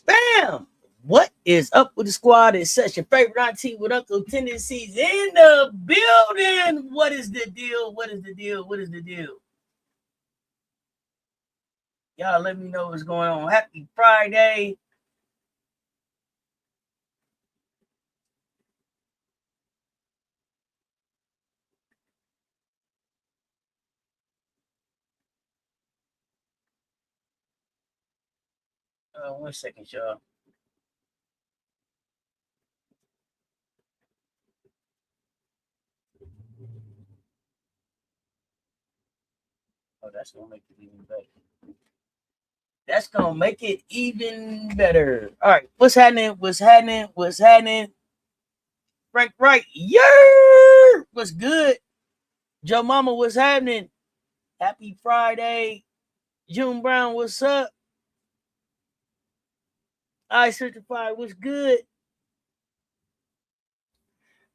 Bam! What is up with the squad? It's such your favorite auntie with Uncle Tendencies in the building. What is the deal? What is the deal? What is the deal? Y'all let me know what's going on. Happy Friday. One second, y'all. Oh, that's gonna make it even better. That's gonna make it even better. All right, what's happening? What's happening? What's happening? Frank Wright, yeah, what's good? Joe Mama, what's happening? Happy Friday. June Brown, what's up? I certified, what's good?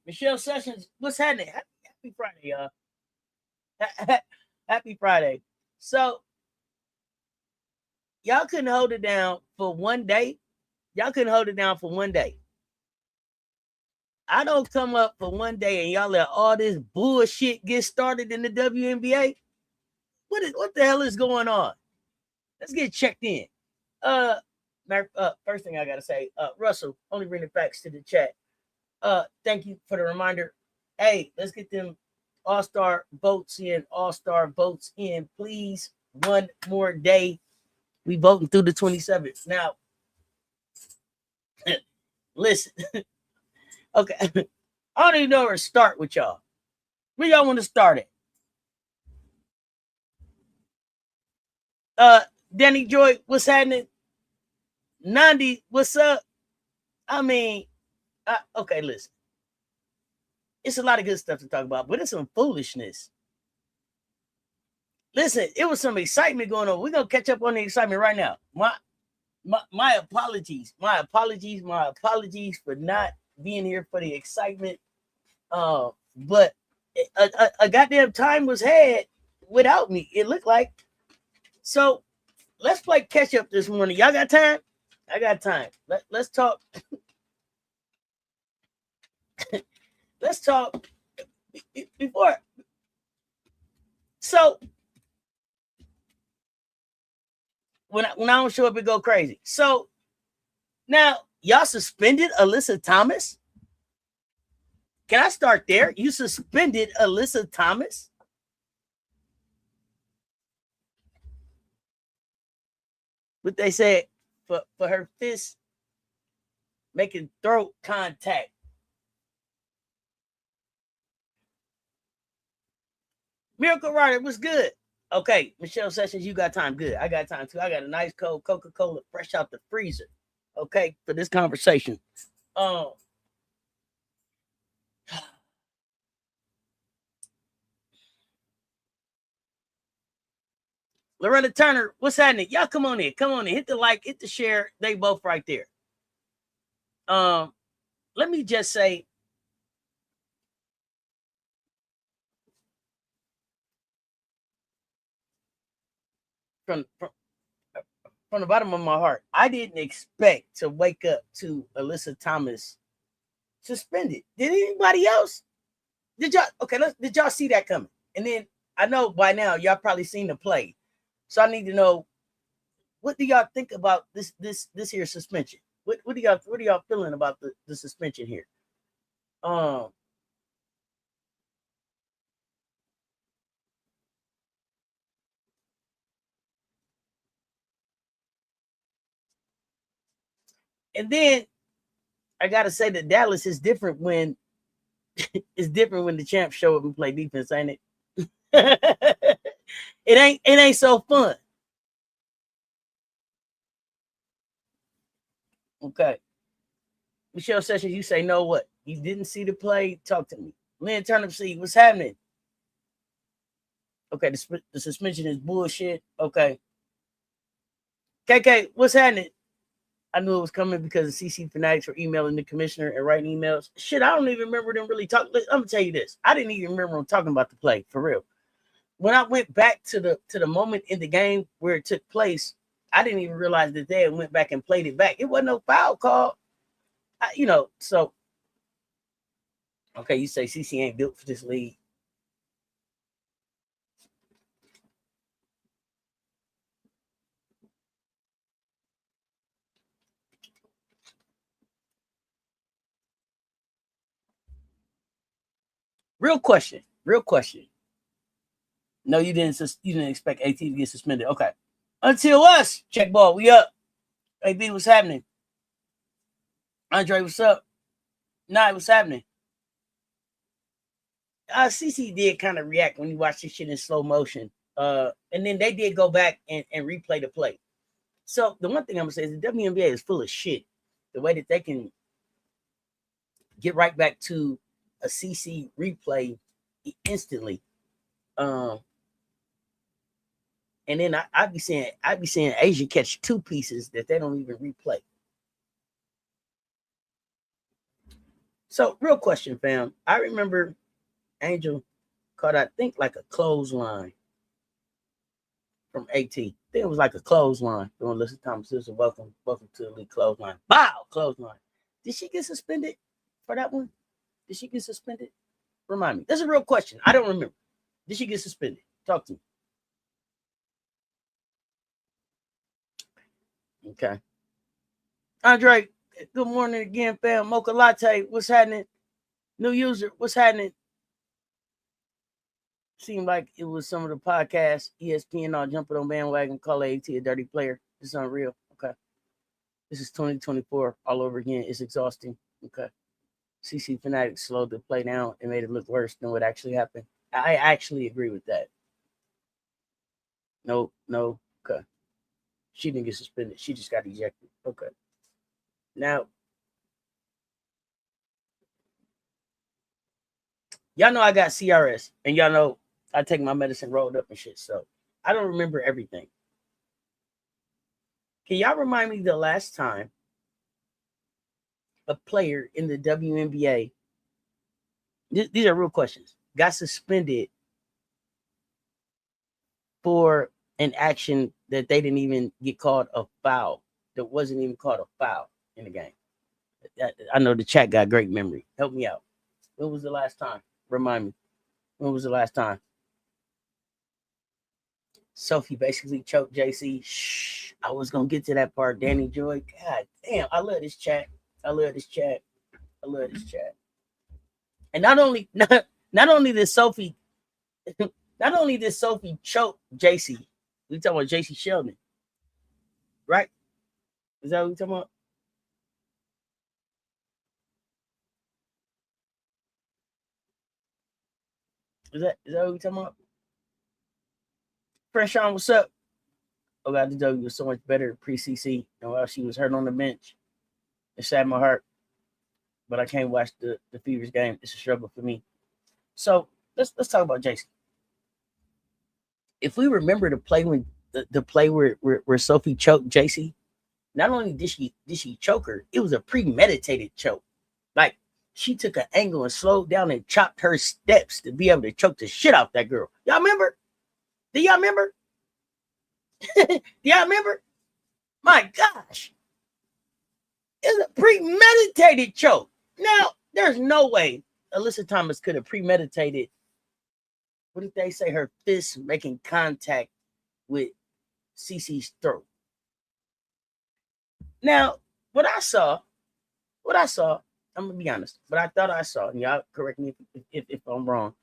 Michelle Sessions, what's happening? Happy Friday, y'all. Happy Friday. So, y'all couldn't hold it down for one day. Y'all couldn't hold it down for one day. I don't come up for one day and y'all let all this bullshit get started in the WNBA. What the hell is going on? Let's get checked in. First thing I gotta say, Russell, only bring the facts to the chat. Thank you for the reminder. Hey, let's get them all-star votes in, please. One more day. We voting through the 27th. Now, listen. Okay. I don't even know where to start with y'all. Where y'all want to start at? Danny Joy, what's happening? Nandi, what's up? I mean, okay, listen. It's a lot of good stuff to talk about, but it's some foolishness. Listen, it was some excitement going on. We're gonna catch up on the excitement right now. My apologies. My apologies for not being here for the excitement. But a goddamn time was had without me, it looked like. So let's play catch up this morning. Y'all got time? I got time. Let's talk. Let's talk before. So when I don't show up, it go crazy. So now y'all suspended Alyssa Thomas. Can I start there? You suspended Alyssa Thomas? What they said for her fist making throat contact. Miracle Rider was good. Okay, Michelle Sessions, you got time. Good. I got time too. I got a nice cold Coca-Cola fresh out the freezer. Okay, for this conversation. Loretta Turner, what's happening? Y'all come on in. Come on in. Hit the like, hit the share. They both right there. Let me just say, from the bottom of my heart, I didn't expect to wake up to Alyssa Thomas suspended. Did anybody else? Did y'all see that coming? And then I know by now y'all probably seen the play. So I need to know, what do y'all think about this here suspension? What are y'all feeling about the suspension here? And then I gotta say that Dallas is different when it's different when the champs show up and play defense, ain't it? it ain't so fun. Okay. Michelle Sessions, you say no what? You didn't see the play? Talk to me. Lynn Turnipseed, what's happening? Okay, the suspension is bullshit. Okay. KK, what's happening? I knew it was coming because the CC fanatics were emailing the commissioner and writing emails. Shit, I don't even remember them really talking. I'm gonna tell you this. I didn't even remember them talking about the play, for real. When I went back to the moment in the game where it took place, I didn't even realize that they went back and played it back. It wasn't no foul call. So okay, you say CC ain't built for this league. Real question. No, you didn't expect AT to get suspended. Okay. Until us, check ball. We up. AB, what's happening? Andre, what's up? Nah, what's happening? CC did kind of react when you watch this shit in slow motion. And then they did go back and replay the play. So the one thing I'm gonna say is the WNBA is full of shit. The way that they can get right back to a CC replay instantly. And then I'd be seeing Asia catch two pieces that they don't even replay. So, real question, fam. I remember Angel caught, I think, like a clothesline from AT. I think it was like a clothesline. Doing Listen Thomas Sister, welcome to the league clothesline. Wow, clothesline. Did she get suspended for that one? Did she get suspended? Remind me. That's a real question. I don't remember. Did she get suspended? Talk to me. Okay. Andre, good morning again, fam. Mocha Latte, what's happening? New user, what's happening? Seemed like it was some of the podcasts, ESPN all jumping on bandwagon, call AT a dirty player. It's unreal. Okay. This is 2024 all over again. It's exhausting. Okay. CC Fanatics slowed the play down and made it look worse than what actually happened. I actually agree with that. No. Okay. She didn't get suspended. She just got ejected. Okay. Now, y'all know I got CRS, and y'all know I take my medicine rolled up and shit, so I don't remember everything. Can y'all remind me the last time a player in the WNBA, these are real questions, got suspended for an action that they didn't even get called a foul, that wasn't even called a foul in the game? I know the chat got great memory. Help me out. When was the last time? Remind me. When was the last time? Sophie basically choked JC. Shh. I was going to get to that part. Danny Joy. God damn. I love this chat. And not only did Sophie choke JC, we talking about JC Sheldon. Right? Is that what we talking about? Is that what we talking about? Fresh on, what's up? Oh God, the W was so much better pre-CC, and while she was hurt on the bench, it sad my heart. But I can't watch the Fever's game. It's a struggle for me. So let's talk about JC. If we remember the play when the play where Sophie choked JC, not only did she choke her, it was a premeditated choke. Like she took an angle and slowed down and chopped her steps to be able to choke the shit out that girl. Y'all remember? Do y'all remember? Do y'all remember? My gosh. It's a premeditated choke. Now, there's no way Alyssa Thomas could have premeditated, what did they say, her fist making contact with CC's throat. Now, what I saw, I'm going to be honest, but I thought I saw, and y'all correct me if I'm wrong,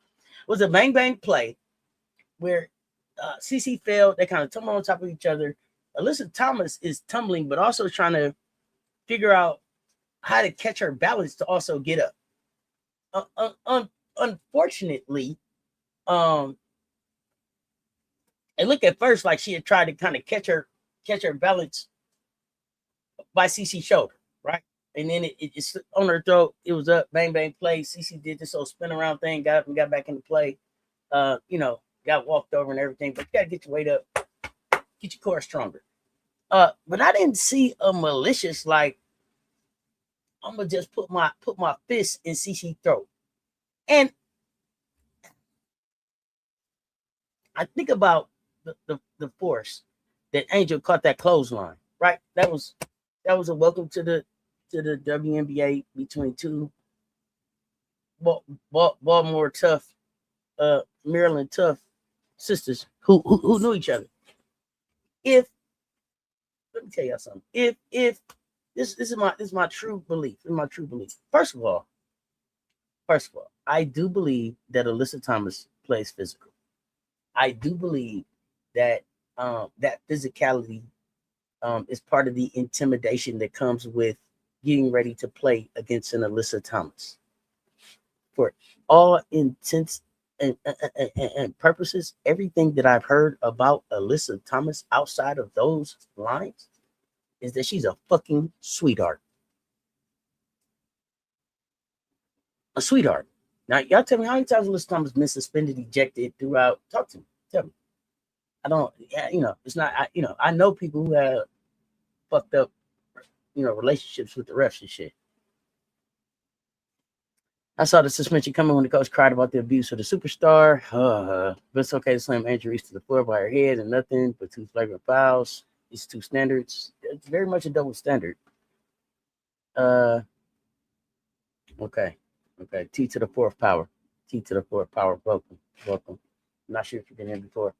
was a bang play where CC fell. They kind of tumble on top of each other. Alyssa Thomas is tumbling, but also trying to figure out how to catch her balance to also get up. Unfortunately, it looked at first like she had tried to kind of catch her balance by CC's shoulder, right? And then it's on her throat. It was up, bang play. CC did this whole spin around thing, got up and got back into play. Got walked over and everything, but you gotta get your weight up, get your core stronger. But I didn't see a malicious, like, I'm gonna just put my fist in CC's throat. And I think about the force that Angel caught that clothesline, right? That was a welcome to the WNBA between two Baltimore tough, Maryland tough sisters who knew each other. If let me tell y'all something, if this is my true belief. This is my true belief. First of all, I do believe that Alyssa Thomas plays physical. I do believe that that physicality is part of the intimidation that comes with getting ready to play against an Alyssa Thomas. For all intents and purposes, everything that I've heard about Alyssa Thomas outside of those lines is that she's a fucking sweetheart. A sweetheart. Now, y'all tell me how many times Alyssa Thomas been suspended, ejected throughout. Talk to me. Tell me. I don't, it's not, I know people who have fucked up, relationships with the refs and shit. I saw the suspension coming when the coach cried about the abuse of the superstar. But it's okay to slam Angel Reese to the floor by her head and nothing but 2 flagrant fouls. These 2 standards. It's very much a double standard. Okay. T to the 4th power. T to the 4th power. Welcome. I'm not sure if you've been here before.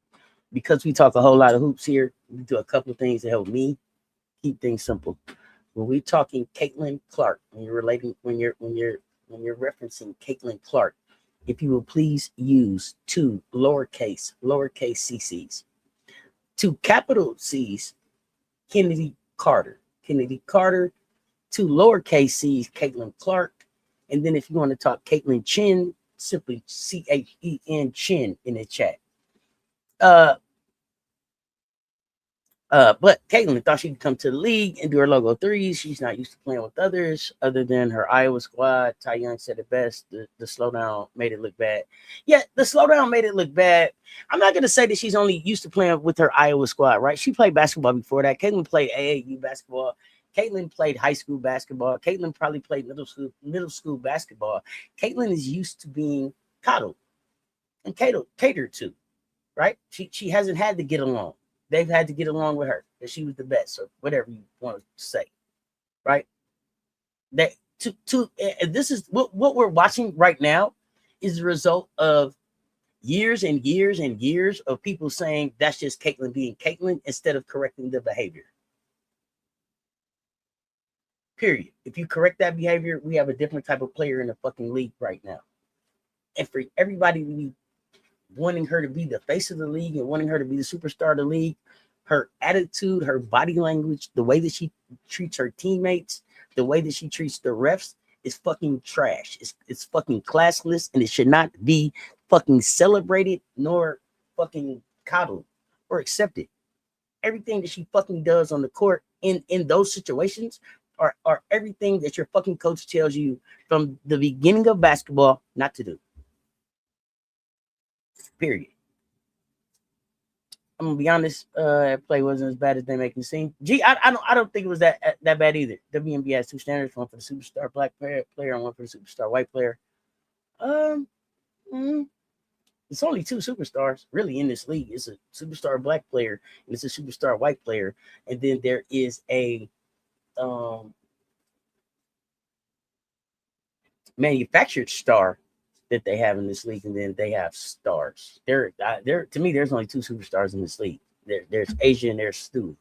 Because we talk a whole lot of hoops here, we do a couple of things to help me keep things simple. When we're talking Caitlin Clark, when you're referencing Caitlin Clark, if you will please use 2 lowercase cc's, 2 capital C's, Kennedy Carter, 2 lowercase c's, Caitlin Clark, and then if you want to talk Caitlin Chin, simply CHEN Chin in the chat. But Caitlin thought she could come to the league and do her logo threes. She's not used to playing with others other than her Iowa squad. Ty Young said it best. The slowdown made it look bad. Yeah, the slowdown made it look bad. I'm not going to say that she's only used to playing with her Iowa squad, right? She played basketball before that. Caitlin played AAU basketball. Caitlin played high school basketball. Caitlin probably played middle school basketball. Caitlin is used to being coddled and catered to, right? She hasn't had to get along. They've had to get along with her because she was the best, or whatever you want to say, right? That this is what we're watching right now is the result of years and years and years of people saying that's just Caitlin being Caitlin instead of correcting the behavior. Period. If you correct that behavior, we have a different type of player in the fucking league right now. And for everybody to be wanting her to be the face of the league and wanting her to be the superstar of the league, her attitude, her body language, the way that she treats her teammates, the way that she treats the refs is fucking trash. It's fucking classless, and it should not be fucking celebrated nor fucking coddled or accepted. Everything that she fucking does on the court in those situations are everything that your fucking coach tells you from the beginning of basketball not to do. Period. I'm gonna be honest. That play wasn't as bad as they make it seem. I don't think it was that bad either. WNBA has 2 standards: one for the superstar black player, and one for the superstar white player. It's only 2 superstars really in this league. It's a superstar black player and it's a superstar white player, and then there is a manufactured star that they have in this league, and then they have stars. To me, there's only 2 superstars in this league. There's Asia and there's Stu.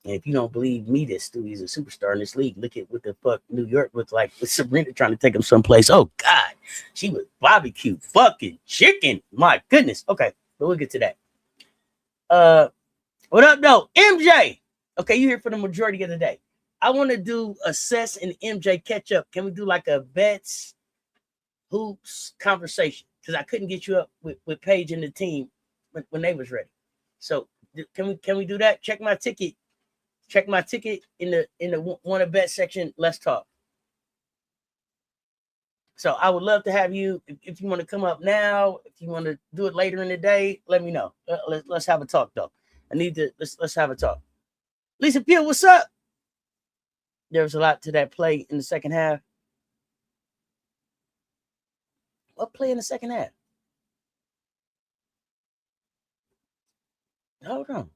And if you don't believe me that Stu is a superstar in this league, look at what the fuck New York looked like with Sabrina trying to take him someplace. Oh God, she was barbecue fucking chicken. My goodness. Okay, but we'll get to that. What up, though? MJ. Okay, you here for the majority of the day. I want to do a Cess and MJ catch up. Can we do like a bets hoops conversation? Because I couldn't get you up with Paige and the team when they was ready. So can we do that? Check my ticket in the want to bet section. Let's talk. So I would love to have you. If you want to come up now, if you want to do it later in the day, let me know. Let's have a talk though. Let's have a talk. Lisa Peel, what's up? There was a lot to that play in the second half. What play in the second half? Hold on.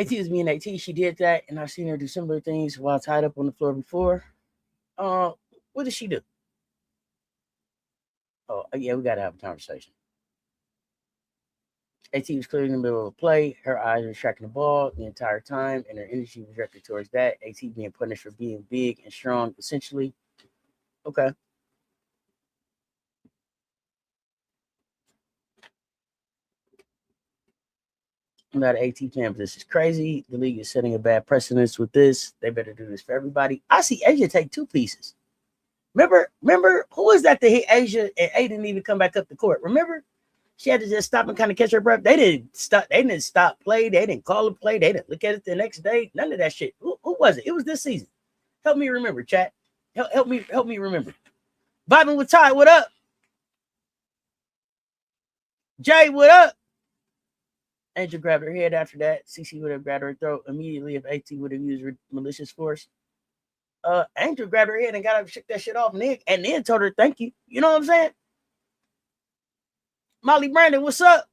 AT is being AT. She did that, and I've seen her do similar things while tied up on the floor before. What did she do? Oh, yeah, we got to have a conversation. AT was clearly in the middle of a play. Her eyes were tracking the ball the entire time, and her energy was directed towards that. AT being punished for being big and strong, essentially. Okay. I'm not an AT fan, but this is crazy. The league is setting a bad precedence with this. They better do this for everybody. I see Asia take 2 pieces. Remember who was that hit Asia and A didn't even come back up the court? Remember? She had to just stop and kind of catch her breath. They didn't stop play. They didn't call a play. They didn't look at it the next day. None of that shit. Who was it? It was this season. Help me remember, chat. Help me remember. Vibing with Ty, what up? Jay, what up? Angel grabbed her head after that. CC would have grabbed her throat immediately if AT would have used malicious force. Angel grabbed her head and got up, shook that shit off, and then told her thank you. You know what I'm saying? Molly Brandon, what's up?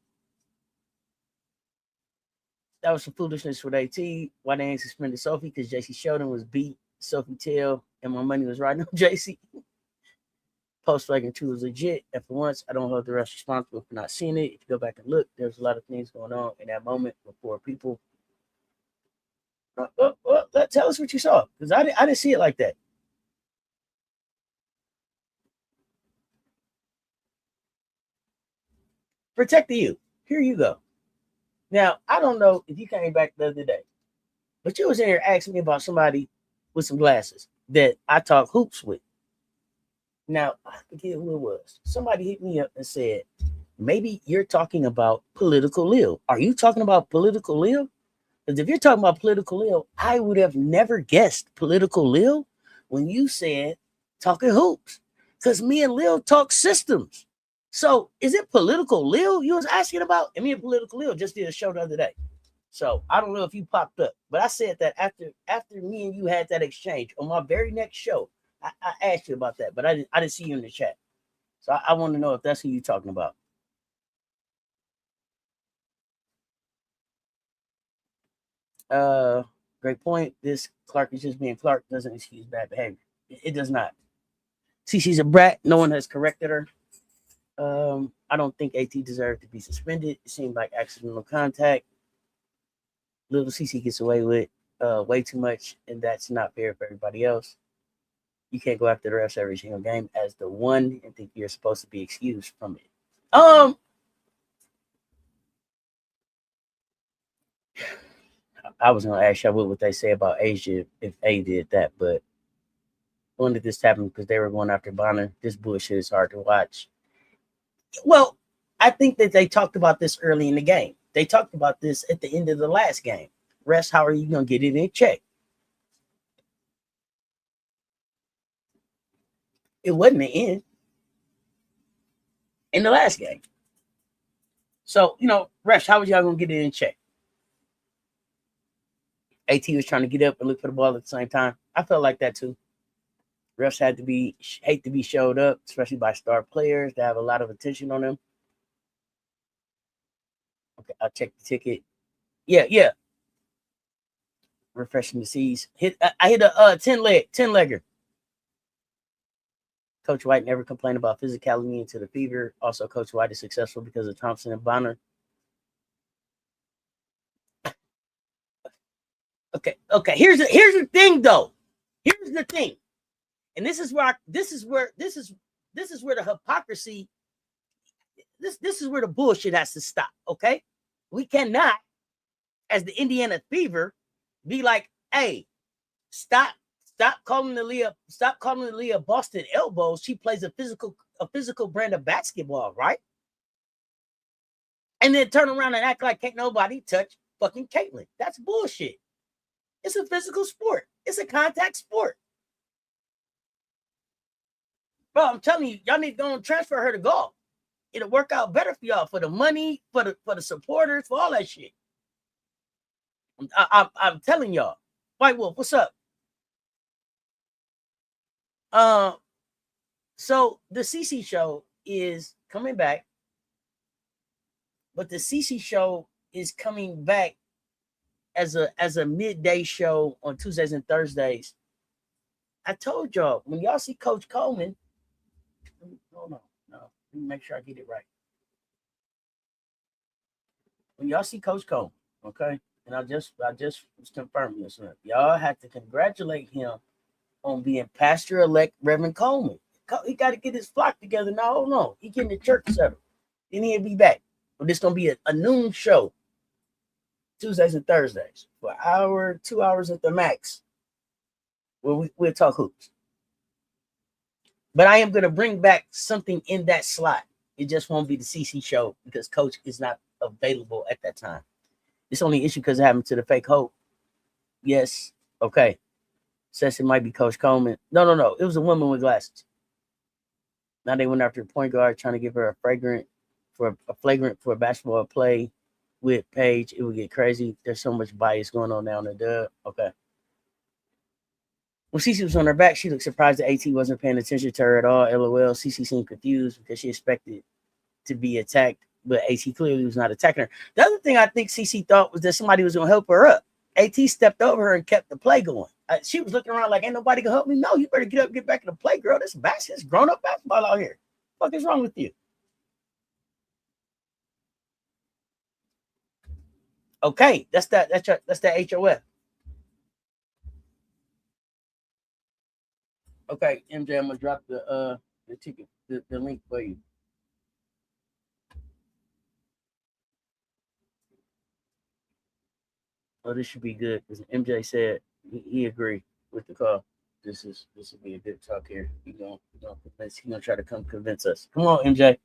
That was some foolishness with AT. Why they ain't suspended Sophie? Because JC Sheldon was beat Sophie tail, and my money was riding on JC. Post flagging 2 was legit, and for once, I don't hold the rest responsible for not seeing it. If you go back and look, there's a lot of things going on in that moment with 4 people. Tell us what you saw, because I didn't see it like that. Protect the you. Here you go. Now, I don't know if you came back the other day, but you was in here asking me about somebody with some glasses that I talk hoops with. Now, I forget who it was. Somebody hit me up and said, maybe you're talking about Political Lil. Are you talking about Political Lil? Because if you're talking about Political Lil, I would have never guessed Political Lil when you said talking hoops. Because me and Lil talk systems. So is it Political Lil you was asking about? And me and Political Lil just did a show the other day. So I don't know if you popped up, but I said that after me and you had that exchange on my very next show, I asked you about that, but I didn't see you in the chat. So I want to know if that's who you're talking about. Great point. This Clark is just being Clark doesn't excuse bad behavior. It does not. See, she's a brat. No one has corrected her. I don't think AT deserved to be suspended. It seemed like accidental contact. Little CC gets away with way too much, and that's not fair for everybody else. You can't go after the refs every single game as the one and think you're supposed to be excused from it. I was gonna ask y'all what would they say about Asia if A did that, but when did this happen? Because they were going after Bonner. This bullshit is hard to watch. Well, I think that they talked about this early in the game. They talked about this at the end of the last game. Refs, how are you gonna get it in check? It wasn't the end in the last game. So, refs, how was y'all gonna get it in check? AT was trying to get up and look for the ball at the same time. I felt like that too. Refs hate to be showed up, especially by star players that have a lot of attention on them. Okay, I'll check the ticket. Yeah. Refreshing the seas. I hit a 10-legger. Coach White never complained about physicality into the fever. Also, Coach White is successful because of Thompson and Bonner. Okay. Here's the thing, though. Here's the thing, and this is where the hypocrisy. This is where the bullshit has to stop. Okay, we cannot, as the Indiana Fever, be like, hey, stop calling the Leah Boston elbows. She plays a physical brand of basketball, right? And then turn around and act like can't nobody touch fucking Caitlin. That's bullshit. It's a physical sport. It's a contact sport. Bro, I'm telling you, y'all need to go and transfer her to golf. It'll work out better for y'all, for the money, for the supporters, for all that shit. I'm telling y'all. White Wolf, what's up? So the CC show is coming back, but the CC show is coming back as a midday show on Tuesdays and Thursdays. I told y'all, when y'all see Coach Coleman, hold on, no, let me make sure I get it right. When y'all see Coach Coleman, okay, and I just was confirming this. Y'all have to congratulate him on being pastor-elect Reverend Coleman. He got to get his flock together now. Hold on, he getting the church settled. Then he'll be back. But this gonna be a noon show, Tuesdays and Thursdays, for an hour, 2 hours at the max. Where we'll talk hoops. But I am gonna bring back something in that slot. It just won't be the CC show because Coach is not available at that time. It's only an issue because it happened to the fake hope. Yes, okay. Says it might be Coach Coleman. No. It was a woman with glasses. Now they went after a point guard trying to give her a flagrant for a basketball play with Paige. It would get crazy. There's so much bias going on now in the dub. Okay. When Cece was on her back, she looked surprised that AT wasn't paying attention to her at all. LOL. Cece seemed confused because she expected to be attacked, but AT clearly was not attacking her. The other thing I think Cece thought was that somebody was going to help her up. AT stepped over her and kept the play going. She was looking around like, ain't nobody going to help me. No, you better get up and get back in the play, girl. This is grown-up basketball out here. What the fuck is wrong with you? Okay, that's that HOF. Okay, MJ, I'm gonna drop the ticket, the link for you. Oh, this should be good because MJ said he agreed with the call. This will be a good talk here. He gonna try to come convince us. Come on, MJ.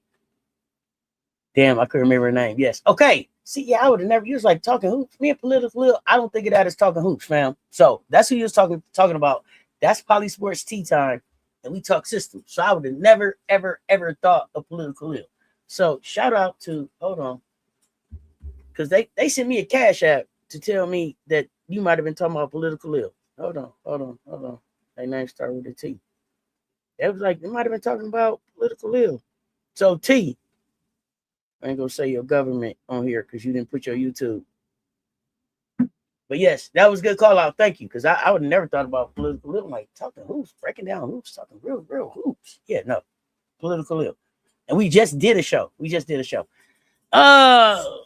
Damn, I couldn't remember her name. Yes. Okay. See, yeah, I would have never. You was like talking hoops. Me and Political, I don't think of that as talking hoops, fam. So that's who you was talking about. That's Polysports Tea Time, and we talk systems. So I would have never, ever thought of Political Ill. So shout out to, hold on, because they sent me a cash app to tell me that you might have been talking about Political Ill. Hold on. Their name started with a T. It was like they might have been talking about Political Ill. So T, I ain't gonna say your government on here because you didn't put your YouTube. But yes, that was a good call out. Thank you. Because I would have never thought about Political Ill, like talking hoops, breaking down hoops, talking real hoops. Yeah, no. Political Ill. And we just did a show.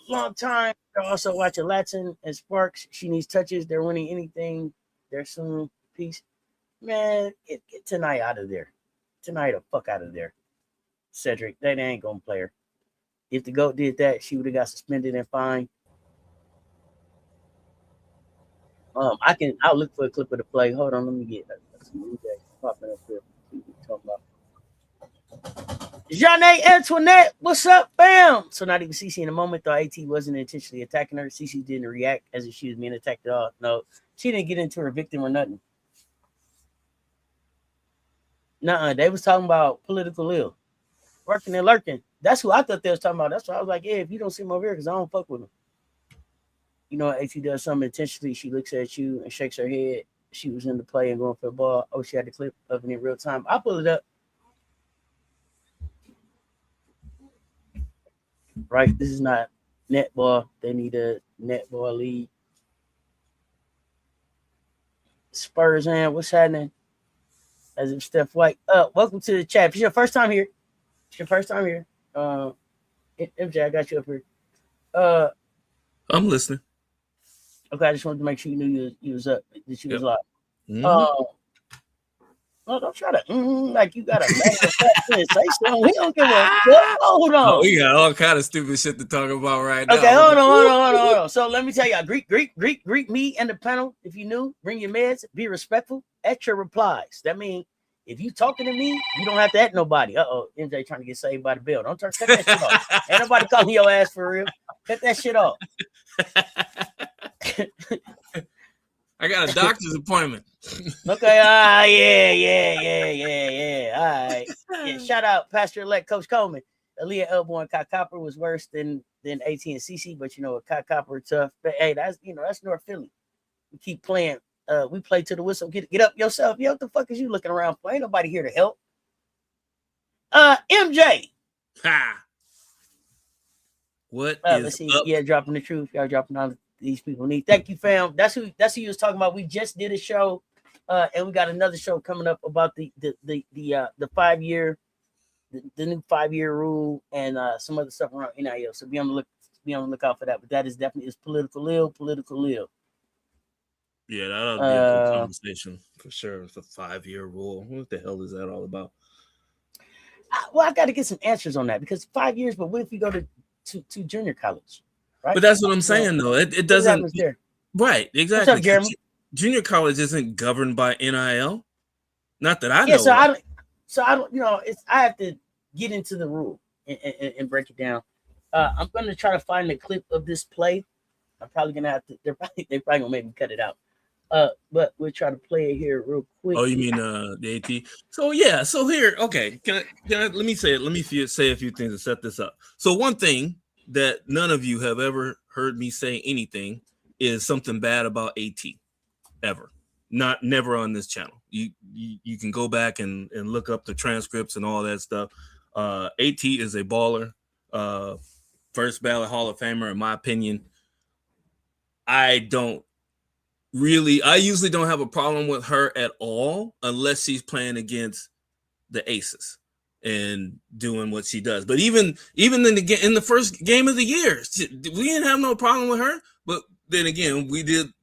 Long time. They're also watching Latin and Sparks. She needs touches. They're winning anything. They're soon. Peace. Man, get tonight out of there. Tonight the fuck out of there. Cedric, they ain't gonna play her. If the GOAT did that, she would have got suspended and fined. I'll look for a clip of the play. Hold on, let me get that. Popping up here. Talking about Jeanne Antoinette, what's up, fam? So not even CC in a moment thought AT wasn't intentionally attacking her. CC didn't react as if she was being attacked at all. No, she didn't get into her victim or nothing. Nuh-uh, they was talking about Political Ill. Working and lurking. That's who I thought they was talking about. That's why I was like, yeah, if you don't see him over here, because I don't fuck with him. You know, if she does something intentionally, she looks at you and shakes her head. She was in the play and going for the ball. Oh, she had the clip of it in real time. I'll pull it up. Right, this is not netball. They need a netball league. Spurs, man, what's happening? As if Steph White. Welcome to the chat. If it's your first time here, MJ, I got you up here. I'm listening. Okay, I just wanted to make sure you knew you was up, that you was live. Mm-hmm. No, don't try to like you got a say something. We don't give a fuck. Hold on. Oh, we got all kind of stupid shit to talk about right now. Okay, hold on. So let me tell y'all, greet me and the panel. If you new, bring your meds, be respectful at your replies. That means if you talking to me, you don't have to at nobody. MJ trying to get saved by the bell. Don't cut that shit off. Ain't nobody calling your ass for real. Cut that shit off. I got a doctor's appointment. Okay, yeah. All right. Yeah, shout out Pastor-elect Coach Coleman. Aaliyah Elbow and Kai Copper was worse than AT and CC, but you know, Kai Copper tough. But hey, that's North Philly. We keep playing. We play to the whistle. Get up yourself. Yo, what the fuck is you looking around for? Ain't nobody here to help. MJ. Ha. What let's see. Yeah, dropping the truth. Y'all dropping on these people need. Thank you, fam. That's who you was talking about. We just did a show, and we got another show coming up about the 5-year, the new 5-year rule, and some other stuff around NIL. So be on the lookout for that. But that is definitely political ill. Yeah, that'll be a good conversation for sure. It's a 5-year rule. What the hell is that all about? I got to get some answers on that, because 5 years. But what if you go to junior college? Right? But that's what I'm saying, though. It doesn't. Right, exactly. What's up, Jeremy? Junior college isn't governed by NIL. Not that I know. Yeah, so I don't. I have to get into the rule and break it down. I'm going to try to find a clip of this play. I'm probably gonna have to. They're probably gonna make me cut it out. But we'll try to play it here real quick. Oh, you mean the AT? So yeah. So here, okay. Can I? Let me say it. Let me say a few things to set this up. So one thing that none of you have ever heard me say anything is something bad about AT, ever. Never on this channel. You can go back and look up the transcripts and all that stuff. AT is a baller, first ballot Hall of Famer in my opinion. I usually don't have a problem with her at all unless she's playing against the Aces and doing what she does. But even in the first game of the year, we didn't have no problem with her. But then again,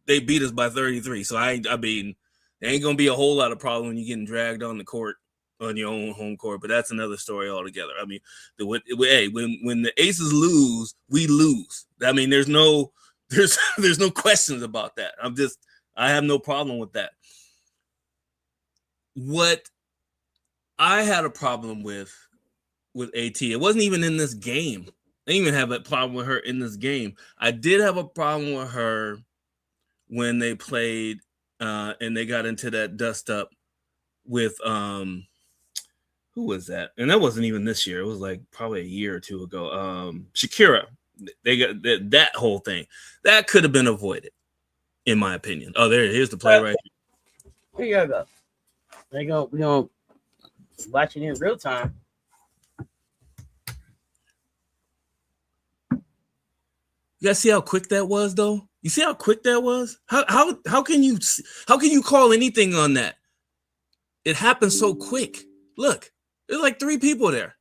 they beat us by 33. So I mean, there ain't gonna be a whole lot of problem when you're getting dragged on the court on your own home court. But that's another story altogether. I mean, when the Aces lose, we lose. I mean, there's no questions about that. I have no problem with that. What I had a problem with AT, it wasn't even in this game. I didn't even have a problem with her in this game. I did have a problem with her when they played and they got into that dust up with who was that? And that wasn't even this year. It was like probably a year or two ago. Shakira. They got that whole thing that could have been avoided, in my opinion. Oh, here's the play right here. Here you go. We gonna watch it in real time. You guys see how quick that was, though? You see how quick that was? How can you call anything on that? It happened so quick. Look, there's like 3 people there.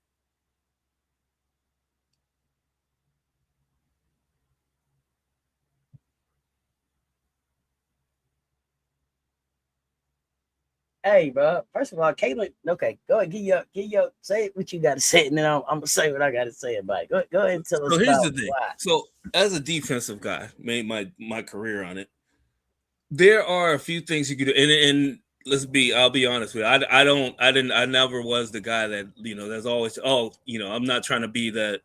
Hey, bro. First of all, Caitlin. Okay, go ahead. Give your say what you got to say, and then I'm gonna say what I got to say about it. Go ahead and tell us. So here's the thing. Why. So as a defensive guy, made my career on it. There are a few things you could do, and I'll be honest with you. I never was the guy that There's always I'm not trying to be that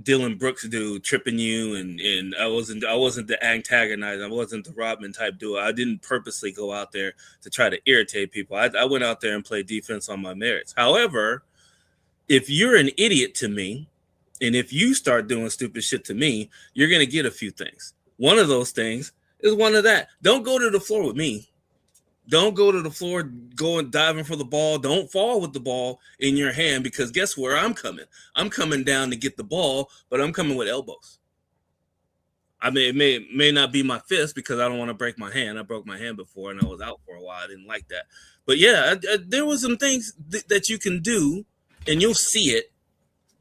Dylan Brooks dude tripping you, and I wasn't the antagonizer. I wasn't the Rodman type dude. I didn't purposely go out there to try to irritate people. I went out there and played defense on my merits. However, if you're an idiot to me, and if you start doing stupid shit to me, you're gonna get a few things. One of those things is one of that. Don't go to the floor with me. Don't go to the floor going diving for the ball. Don't fall with the ball in your hand, because guess where I'm coming? I'm coming down to get the ball, but I'm coming with elbows. I mean, it may not be my fist because I don't want to break my hand. I broke my hand before and I was out for a while. I didn't like that. But yeah, there was some things that you can do, and you'll see it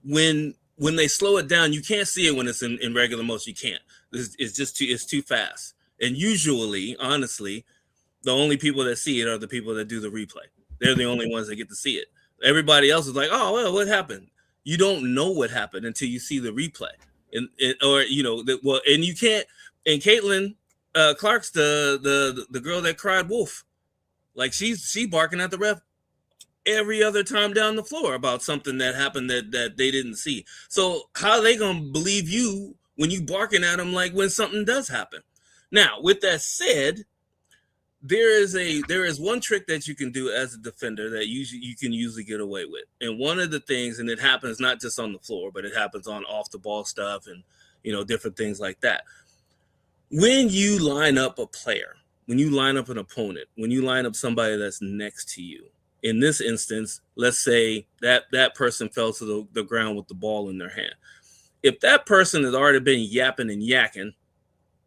when they slow it down. You can't see it when it's in regular motion. You can't. It's just too fast. And usually, honestly, the only people that see it are the people that do the replay. They're the only ones that get to see it. Everybody else is like, oh, well, what happened? You don't know what happened until you see the replay. And you can't. And Caitlin Clark's the girl that cried wolf. Like she barking at the ref every other time down the floor about something that happened that they didn't see. So how are they gonna believe you when you barking at them like when something does happen? Now, with that said, there is one trick that you can do as a defender that you can usually get away with. And one of the things, and it happens not just on the floor, but it happens on off the ball stuff and different things like that. When you line up a player, when you line up an opponent, when you line up somebody that's next to you, in this instance, let's say that person fell to the ground with the ball in their hand. if that person has already been yapping and yakking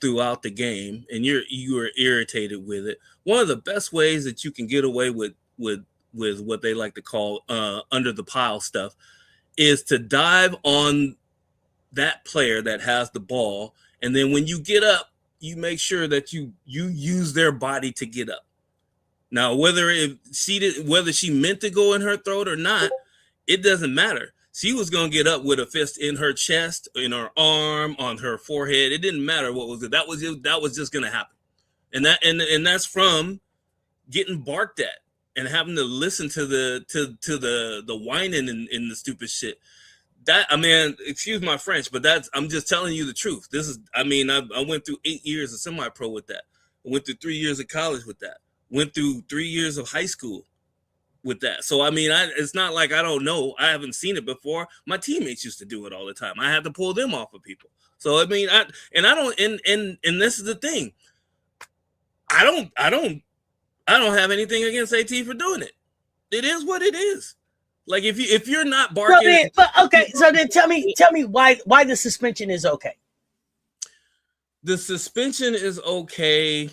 throughout the game and you are irritated with it, one of the best ways that you can get away with what they like to call under the pile stuff is to dive on that player that has the ball, and then when you get up, you make sure that you use their body to get up. Now, whether she meant to go in her throat or not, it doesn't matter. She was going to get up with a fist in her chest, in her arm, on her forehead. It didn't matter what was it. That was just going to happen. And that's from getting barked at and having to listen to the whining and the stupid shit. That, I mean, excuse my French, but I'm just telling you the truth. This is, I mean, I went through 8 years of semi-pro with that. I went through 3 years of college with that. Went through 3 years of high school with that. So, I mean, it's not like I don't know. I haven't seen it before. My teammates used to do it all the time. I had to pull them off of people. So, I mean, and this is the thing. I don't have anything against AT for doing it. It is what it is. Like if you're not barking, so then tell me why the suspension is okay. The suspension is okay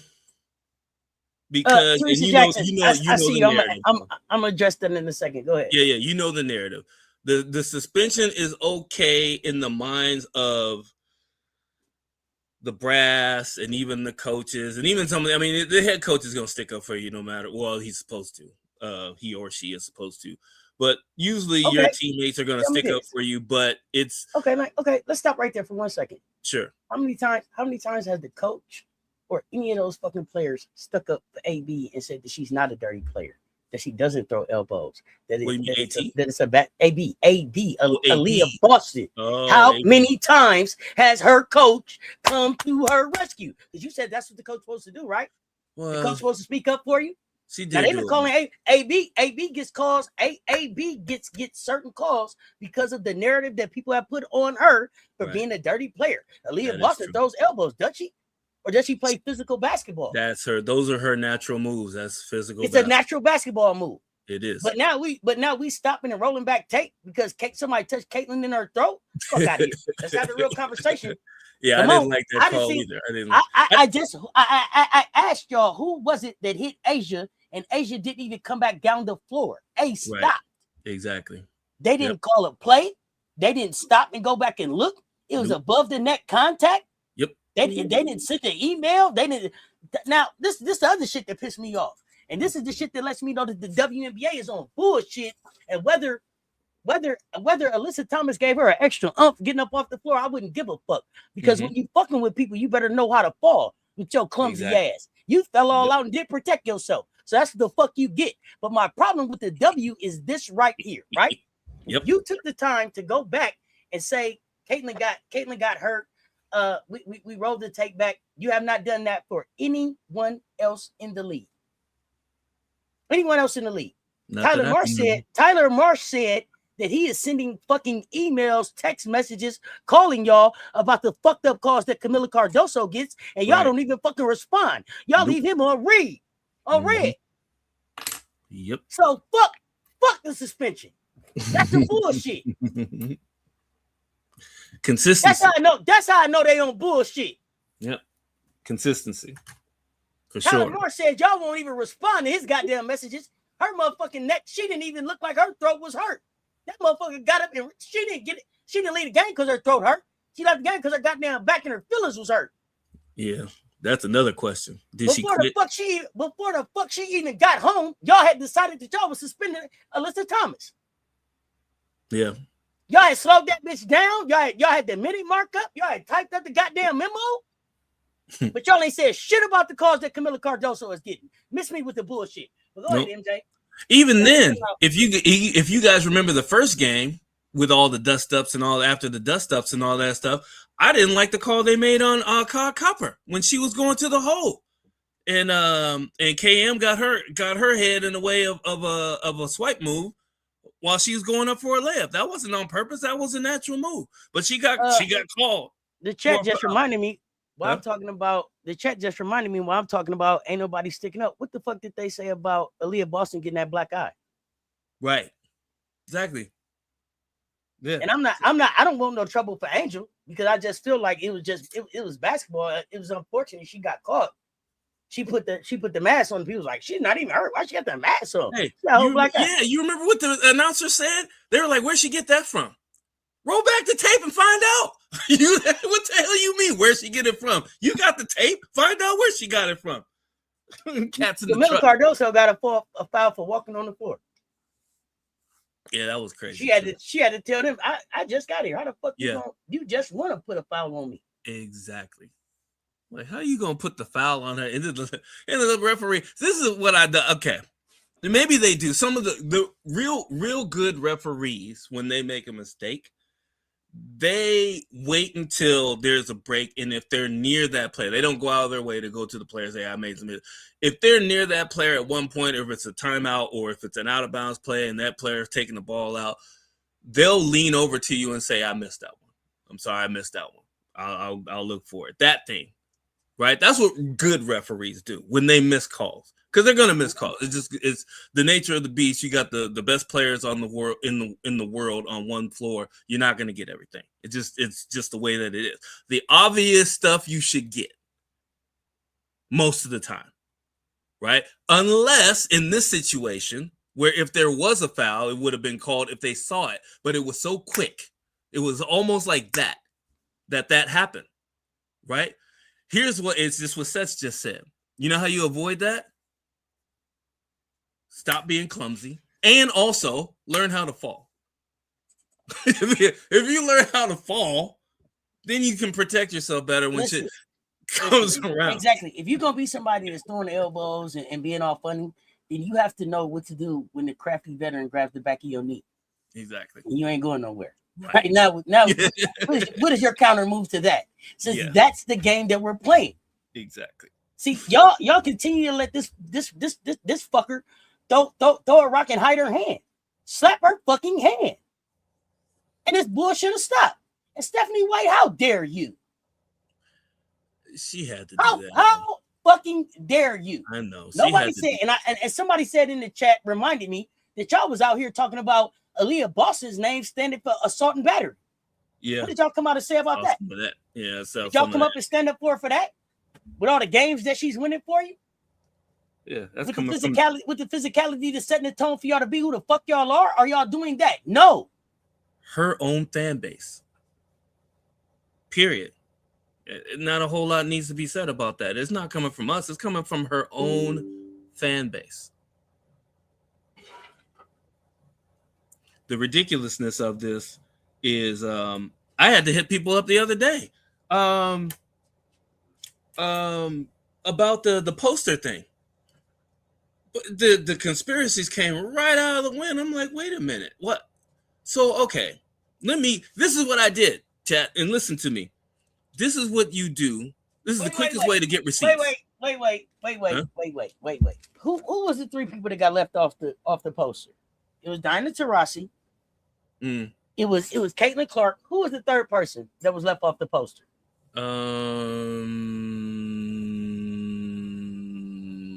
because I see you. I'm gonna address that in a second. Go ahead. Yeah, you know the narrative. The suspension is okay in the minds of the brass and even the coaches and even some of the, I mean, the head coach is gonna stick up for you no matter. Well, he's supposed to. He or she is supposed to. But usually your teammates are going to stick up for you, but it's okay. Let's stop right there for 1 second. Sure. How many times has the coach or any of those fucking players stuck up for AB and said that she's not a dirty player, that she doesn't throw elbows, that it's a bad AB, Aaliyah Boston. How many times has her coach come to her rescue? Because you said that's what the coach's supposed to do, right? Well, the coach supposed to speak up for you. She did. Now they've been calling AB. AB gets calls. AB gets certain calls because of the narrative that people have put on her for being a dirty player. Aaliyah Boston throws elbows, does she? Or does she play physical basketball? That's her. Those are her natural moves. That's physical. It's a natural basketball move. It is. But now we stopping and rolling back tape because somebody touched Caitlin in her throat. Fuck out of here. Let's have a real conversation. Yeah, I didn't like that call either. I asked y'all who was it that hit Asia, and Asia didn't even come back down the floor. Stopped. Right. Exactly. They didn't call a play. They didn't stop and go back and look. It was above the net contact. Yep. They didn't send the email. They didn't. Now this the other shit that pissed me off, and this is the shit that lets me know that the WNBA is on bullshit. And whether Alyssa Thomas gave her an extra getting up off the floor, I wouldn't give a fuck. Because when you fucking with people, you better know how to fall with your clumsy ass. You fell all out and didn't protect yourself. So that's the fuck you get. But my problem with the W is this right here, right? Yep. You took the time to go back and say Caitlin got hurt. We rolled the tape back. You have not done that for anyone else in the league. Anyone else in the league. Tyler Marsh said that he is sending fucking emails, text messages, calling y'all about the fucked up calls that Kamilla Cardoso gets, and y'all don't even fucking respond. Y'all leave him on read. Red. Yep. So fuck the suspension. That's the bullshit. Consistency. That's how I know they on bullshit. Yep. Consistency. For Tyler sure. Moore said y'all won't even respond to his goddamn messages. Her motherfucking neck, she didn't even look like her throat was hurt. That motherfucker got up and she didn't get it. She didn't leave the game because her throat hurt. She left the game because her goddamn back and her feelings was hurt. Yeah, that's another question. Before the fuck she even got home, y'all had decided that y'all was suspending Alyssa Thomas. Yeah. Y'all had slowed that bitch down. Y'all had the minute mark up. Y'all had typed up the goddamn memo. But y'all ain't said shit about the calls that Kamilla Cardoso is getting. Miss me with the bullshit. But go ahead, MJ. Even then, if you guys remember the first game with all the dust ups and all after the dust ups and all that stuff, I didn't like the call they made on Copper when she was going to the hole, and KM got her head in the way of a swipe move while she was going up for a layup. That wasn't on purpose. That was a natural move, but she got called. The chat just reminded me. I'm talking about the chat just reminded me while I'm talking about ain't nobody sticking up. What the fuck did they say about Aaliyah Boston getting that black eye? Right. Exactly. Yeah. And I don't want no trouble for Angel because I just feel like it was basketball. It was unfortunate she got caught. She put the mask on. People was like, she's not even hurt. Why she got the mask on? Hey, you remember what the announcer said? They were like, where'd she get that from? Roll back the tape and find out. What the hell you mean? Where'd she get it from? You got the tape? Find out where she got it from. Cats in the Kamilla truck. Cardoso got a foul for walking on the floor. Yeah, that was crazy. She had to tell them, I just got here. How the fuck you just want to put a foul on me? Exactly. Like, how are you gonna put the foul on her? And the referee. This is what I do. Okay, maybe they do. Some of the real good referees, when they make a mistake, they wait until there's a break, and if they're near that player, they don't go out of their way to go to the player and say, I made some mistakes. If they're near that player at one point, or if it's a timeout, or if it's an out of bounds play and that player is taking the ball out, they'll lean over to you and say, I missed that one. I'm sorry, I missed that one. I'll look for it. That thing, right? That's what good referees do when they miss calls. Because they're gonna miss calls. It's the nature of the beast. You got the best players on the world in the world on one floor. You're not gonna get everything. It's just the way that it is. The obvious stuff you should get most of the time, right? Unless in this situation where if there was a foul, it would have been called if they saw it, but it was so quick. It was almost like that happened, right? Here's what it's just what Cess just said. You know how you avoid that? Stop being clumsy, and also learn how to fall. If you learn how to fall, then you can protect yourself better when shit comes around. Exactly. If you're going to be somebody that's throwing elbows and being all funny, then you have to know what to do when the crafty veteran grabs the back of your knee. Exactly. And you ain't going nowhere. Right now, what is your counter move to that? Since that's the game that we're playing. Exactly. See, y'all continue to let this fucker throw a rock and hide her hand. Slap her fucking hand. And this bullshit will stop. And Stephanie White, how dare you? She had to do that. How fucking dare you? I know. Nobody said, and somebody said in the chat, reminded me that y'all was out here talking about Aaliyah Boss's name standing for assault and battery. Yeah. What did y'all come out and say about that? Yeah. So did y'all come up and stand up for her for that? With all the games that she's winning for you? Yeah, that's with coming with the physicality that's setting the tone for y'all to be who the fuck y'all are? Are y'all doing that? No. Her own fan base. Period. Not a whole lot needs to be said about that. It's not coming from us. It's coming from her own fan base. The ridiculousness of this is I had to hit people up the other day about the poster thing. But the conspiracies came right out of the wind. I'm like, wait a minute. What? So, okay. This is what I did, chat, and listen to me. This is what you do. This is the quickest way to get receipts. Wait. Who was the three people that got left off the poster? It was Diana Taurasi. It was Caitlin Clark. Who was the third person that was left off the poster?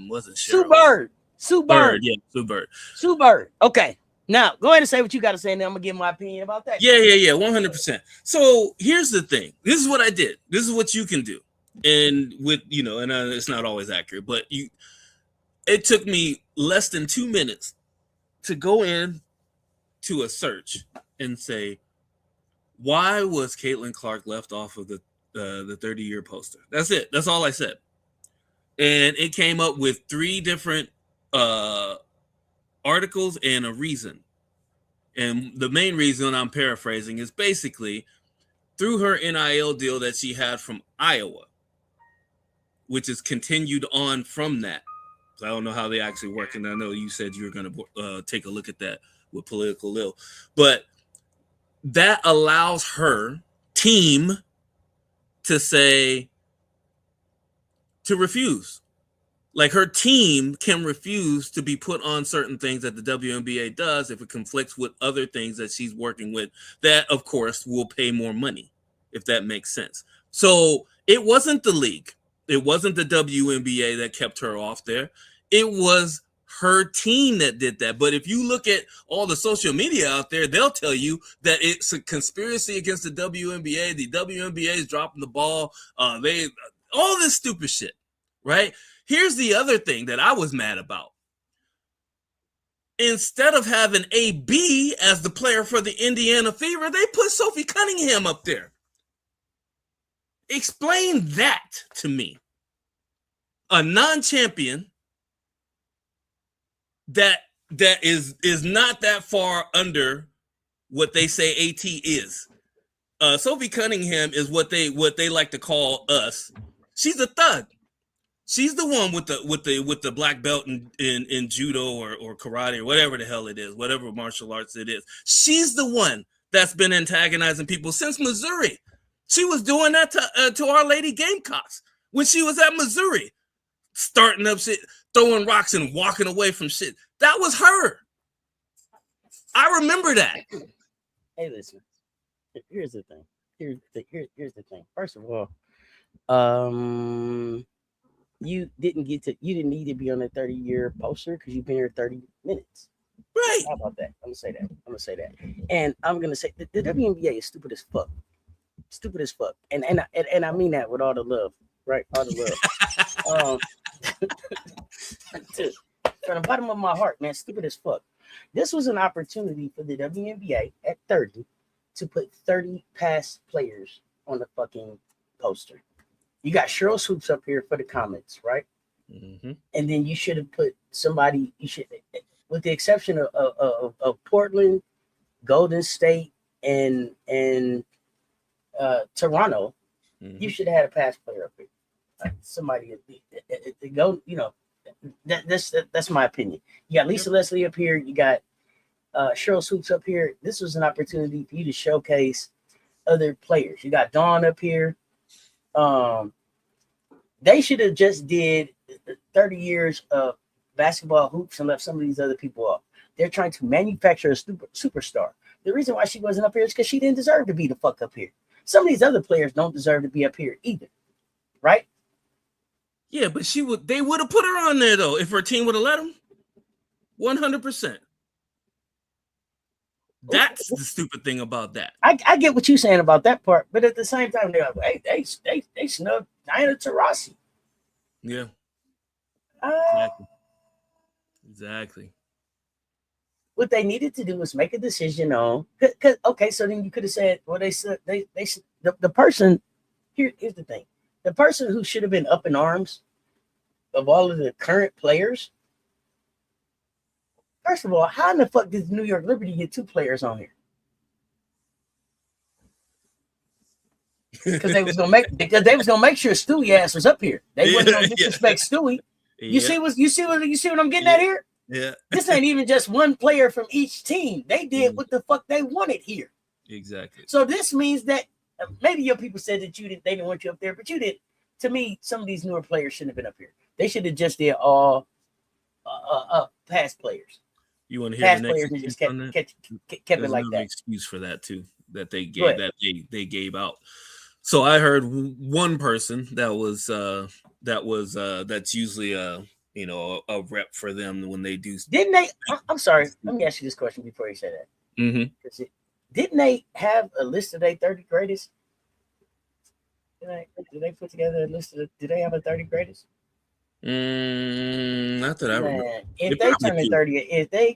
Wasn't Cheryl. Sue Bird. Yeah, Sue Bird. Sue Bird. Okay. Now, go ahead and say what you got to say, and then I'm going to give my opinion about that. Yeah, 100%. So, here's the thing. This is what I did. This is what you can do. And with, and it's not always accurate, but it took me less than 2 minutes to go in to a search and say, why was Caitlin Clark left off of the 30-year poster? That's it. That's all I said. And it came up with 3 different articles and a reason. And the main reason, I'm paraphrasing, is basically through her NIL deal that she had from Iowa, which is continued on from that. So I don't know how they actually work, and I know you said you were going to take a look at that with Political Lil. But that allows her team to refuse. Like, her team can refuse to be put on certain things that the WNBA does if it conflicts with other things that she's working with that, of course, will pay more money, if that makes sense. So it wasn't the league. It wasn't the WNBA that kept her off there. It was her team that did that. But if you look at all the social media out there, they'll tell you that it's a conspiracy against the WNBA. The WNBA is dropping the ball. All this stupid shit, right? Here's the other thing that I was mad about. Instead of having AB as the player for the Indiana Fever, they put Sophie Cunningham up there. Explain that to me. A non-champion that is not that far under what they say AT is. Sophie Cunningham is what they like to call us. She's a thug. She's the one with the black belt in judo or karate or whatever the hell it is, whatever martial arts it is. She's the one that's been antagonizing people since Missouri. She was doing that to Our Lady Gamecocks when she was at Missouri, starting up shit, throwing rocks and walking away from shit. That was her. I remember that. Hey, listen. Here's the thing. Here's the thing. First of all, you didn't need to be on a 30-year poster because you've been here 30 minutes. Right. How about that? I'm gonna say that. And I'm gonna say the WNBA is stupid as fuck. Stupid as fuck. And I mean that with all the love, right? All the love. From the bottom of my heart, man, stupid as fuck. This was an opportunity for the WNBA at 30 to put 30 past players on the fucking poster. You got Cheryl Swoops up here for the comments, right? Mm-hmm. And then you should have put somebody, with the exception of Portland, Golden State, and Toronto, mm-hmm. you should have had a past player up here. Somebody to go, that's my opinion. You got Lisa Leslie up here. You got Cheryl Swoops up here. This was an opportunity for you to showcase other players. You got Dawn up here. They should have just did 30 years of basketball hoops and left some of these other people up. They're trying to manufacture a superstar. The reason why she wasn't up here is because she didn't deserve to be the fuck up here. Some of these other players don't deserve to be up here either, right? Yeah, but they would have put her on there though if her team would have let them. 100%. That's the stupid thing about that. I get what you're saying about that part, but at the same time, they're like, they snubbed Diana Taurasi. Yeah. Exactly. What they needed to do was make a decision on. Okay, so then you could have said, well, they said the person. Here's the thing: the person who should have been up in arms of all of the current players. First of all, how in the fuck did New York Liberty get 2 players on here? Because they was gonna make sure Stewie ass was up here. They wasn't gonna disrespect Stewie. You see what I'm getting at here? Yeah. This ain't even just one player from each team. They did what the fuck they wanted here. Exactly. So this means that maybe your people said that they didn't want you up there, but you did. To me, some of these newer players shouldn't have been up here. They should have just did all past players. You want to hear past the next players and just kept it like that. Excuse for that too that they gave out. So I heard one person that's usually a rep for them when they do. Didn't they? I'm sorry. Let me ask you this question before you say that. Mm-hmm. Didn't they have a list of their 30 greatest? Did they put together a list of? Did they have a 30 greatest? Not that I remember. If they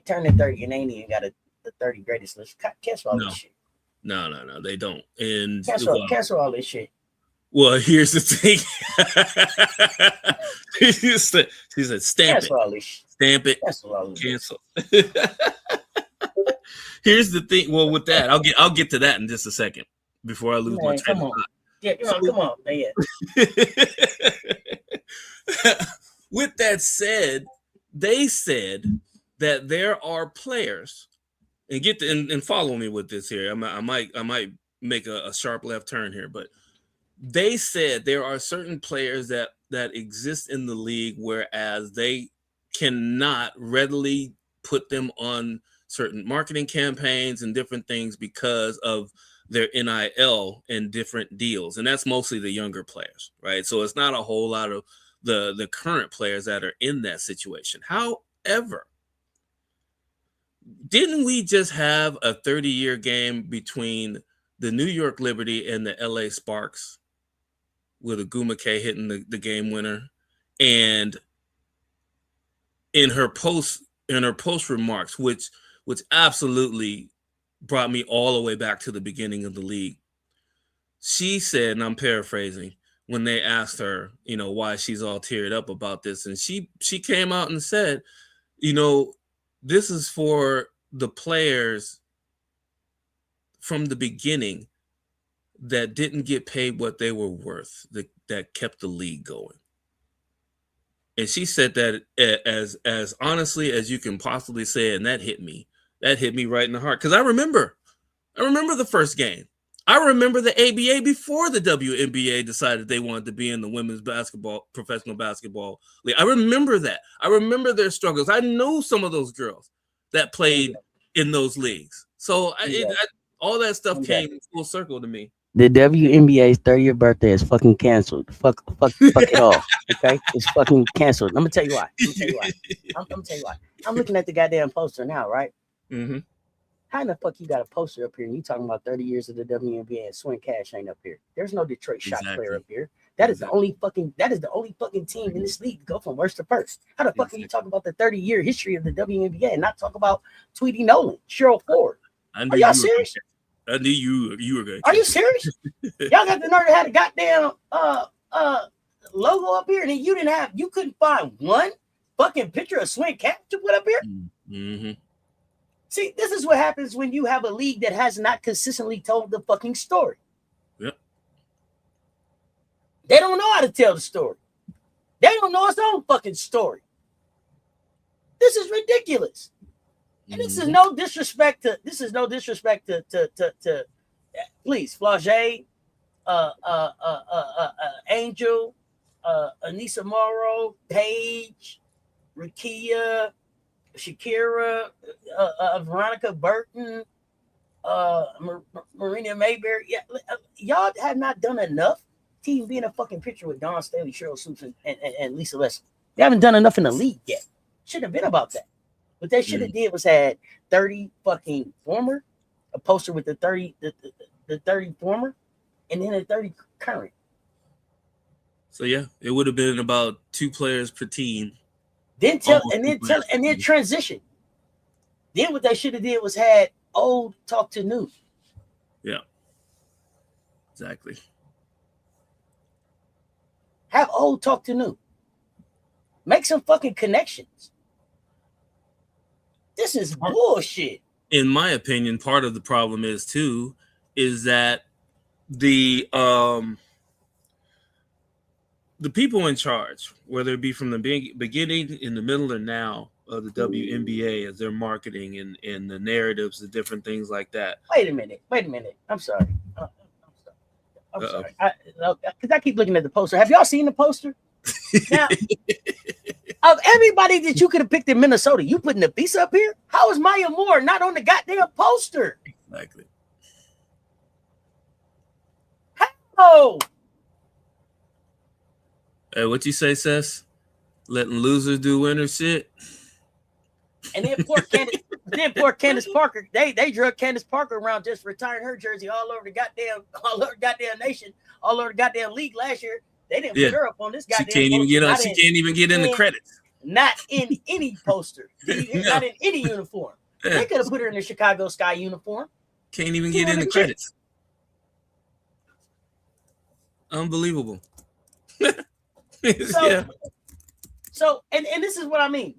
turn to 30 and they ain't even got the 30 greatest list, cancel all this shit. No, they don't. And cancel all this shit. Well, here's the thing. She said, stamp cancel it. All this shit. Stamp it. Cancel all this. Cancel. Here's the thing. Well, with that, I'll get to that in just a second before I lose my train of thought. Yeah, come on. Yeah. With that said, they said that there are players, and follow me with this here. I might make a sharp left turn here, but they said there are certain players that exist in the league, whereas they cannot readily put them on certain marketing campaigns and different things because of their NIL and different deals. And that's mostly the younger players, right? So it's not a whole lot of the current players that are in that situation. ever. Didn't we just have a 30-year game between the New York Liberty and the LA Sparks with Aguma K hitting the game winner? And in her post remarks, which absolutely brought me all the way back to the beginning of the league, she said, and I'm paraphrasing, when they asked her, why she's all teared up about this, and she came out and said, this is for the players from the beginning that didn't get paid what they were worth, that kept the league going. And she said that as honestly as you can possibly say it, and that hit me. That hit me right in the heart. Because I remember the first game. I remember the ABA before the WNBA decided they wanted to be in the women's professional basketball league. I remember that. I remember their struggles. I know some of those girls that played in those leagues. So all that stuff came full circle to me. The WNBA's 30th birthday is fucking canceled. Fuck it all. Okay? It's fucking canceled. I'm gonna tell you why. I'm gonna tell you why. I'm looking at the goddamn poster now, right? Mm-hmm. How in the fuck you got a poster up here and you talking about 30 years of the WNBA and Swing Cash ain't up here? There's no Detroit shot player up here. That is the only fucking team in this league to go from worst to first. How the fuck are you talking about the 30-year history of the WNBA and not talk about Tweety Nolan, Cheryl Ford? Are y'all serious? I knew you were going. Are you serious? Y'all got the nerve to have a goddamn logo up here, and then you couldn't find one fucking picture of Swing Cash to put up here? Mm-hmm. See, this is what happens when you have a league that has not consistently told the fucking story. Yep. They don't know how to tell the story. They don't know its own fucking story. This is ridiculous. And this is no disrespect to please, Flau'jae, Angel, Anissa Morrow, Paige, Rakia, Shakira, Veronica Burton, Marina Mabrey. Yeah, y'all have not done enough to even be in a fucking picture with Dawn Staley, Cheryl Swoops, and Lisa Leslie. They haven't done enough in the league yet. Should have been about that. What they should have did was had 30 fucking former, a poster with the 30 former, and then a 30 current. So yeah, it would have been about 2 players per team. Then transition. Then what they should have did was had old talk to new. Yeah. Exactly. Have old talk to new. Make some fucking connections. This is bullshit. In my opinion, part of the problem is that the people in charge, whether it be from the beginning, in the middle, or now, of the WNBA, as their marketing and the narratives, the different things like that. Wait a minute. I'm sorry. I'm sorry. Because I keep looking at the poster. Have y'all seen the poster? Now, of everybody that you could have picked in Minnesota, you putting the piece up here? How is Maya Moore not on the goddamn poster? Exactly. How? Hey, what you say, Cess? Letting losers do winner shit? And then poor Candace Parker, they drug Candace Parker around just retiring her jersey all over the goddamn nation, all over the goddamn league last year. They didn't put her up on this goddamn. She can't even get in the credits. Not in any poster. Not in any uniform. Yeah. They could have put her in the Chicago Sky uniform. Can't even get in the credits. Unbelievable. So, and this is what I mean.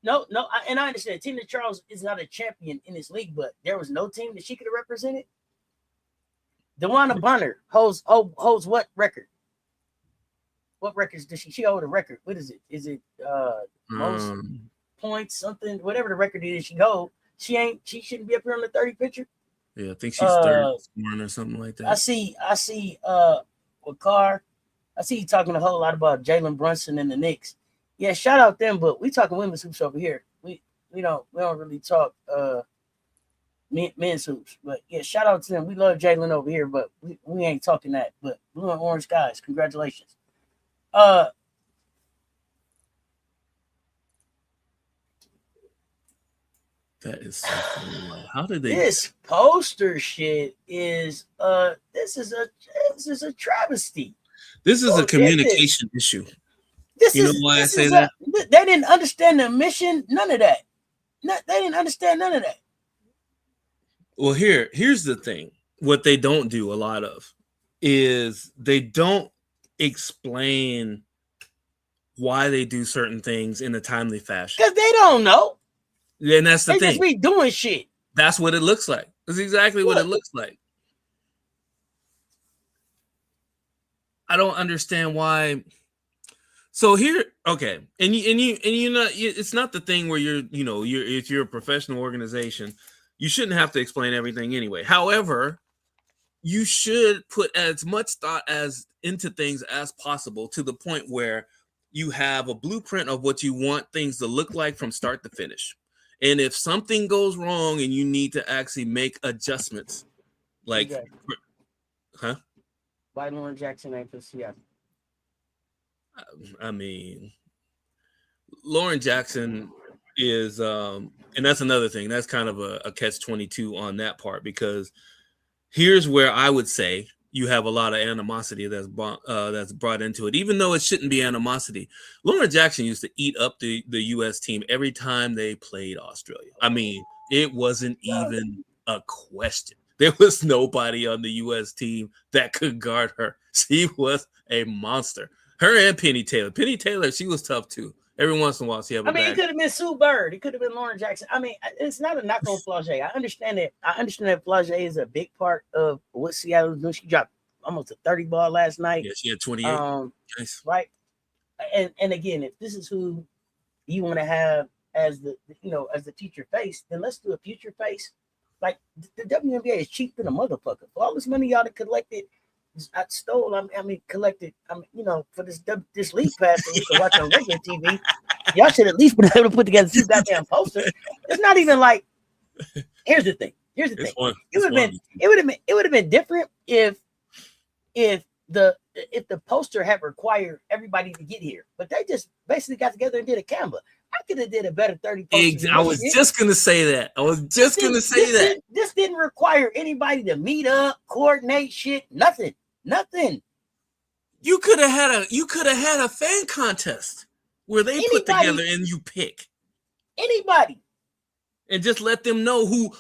No, and I understand Tina Charles is not a champion in this league, but there was no team that she could have represented. DeWanna Bonner holds what record? What records does she hold a record? What is it? Is it most points, something, whatever the record is she hold? She shouldn't be up here on the 30 picture. Yeah, I think she's third scoring or something like that. I see Wakar. I see you talking a whole lot about Jalen Brunson and the Knicks. Yeah, shout out them, but we talking women's hoops over here. We don't really talk men's hoops. But yeah, shout out to them. We love Jalen over here, but we ain't talking that. But blue and orange guys, congratulations. That is so funny. How did they? This poster shit is this is a travesty. This is Who a did communication issue. This You know is why I this say is that? they didn't understand the mission. None of that. They didn't understand none of that. Well, here's the thing. What they don't do a lot of is they don't explain why they do certain things in a timely fashion. Because they don't know. And that's the They thing. just be doing shit. That's what it looks like. That's exactly what it looks like. I don't understand why. So here, okay, and you know, it's not the thing where if you're a professional organization, you shouldn't have to explain everything anyway. However, you should put as much thought as into things as possible to the point where you have a blueprint of what you want things to look like from start to finish. And if something goes wrong and you need to actually make adjustments, like, huh? Why Lauren Jackson ain't for Seattle? I mean, Lauren Jackson is, and that's another thing. That's kind of a catch-22 on that part, because here's where I would say you have a lot of animosity that's brought into it, even though it shouldn't be animosity. Lauren Jackson used to eat up the U.S. team every time they played Australia. I mean, it wasn't even a question. There was nobody on the U.S. team that could guard her. She was a monster. Her and Penny Taylor. Penny Taylor, she was tough too. Every once in a while, she had a it could have been Sue Bird. It could have been Lauren Jackson. I mean, it's not a knock on Flau'jae. I understand that. Flau'jae is a big part of what Seattle is doing. She dropped almost a 30 ball last night. Yeah, she had 28. Nice. Right. And again, if this is who you want to have as the future face, then let's do a future face. Like, the WNBA is cheap than a motherfucker. For all this money y'all that collected, collected. For this league pass that we can watch on regular TV, y'all should at least be able to put together 2 goddamn posters. It's not even like. Here's the thing. It would have been different if the poster had required everybody to get here, but they just basically got together and did a Canva. I could have did a better 30 posters. I was just gonna say that. This didn't require anybody to meet up, coordinate shit, nothing. You could have had a fan contest where they put together and you pick anybody and just let them know who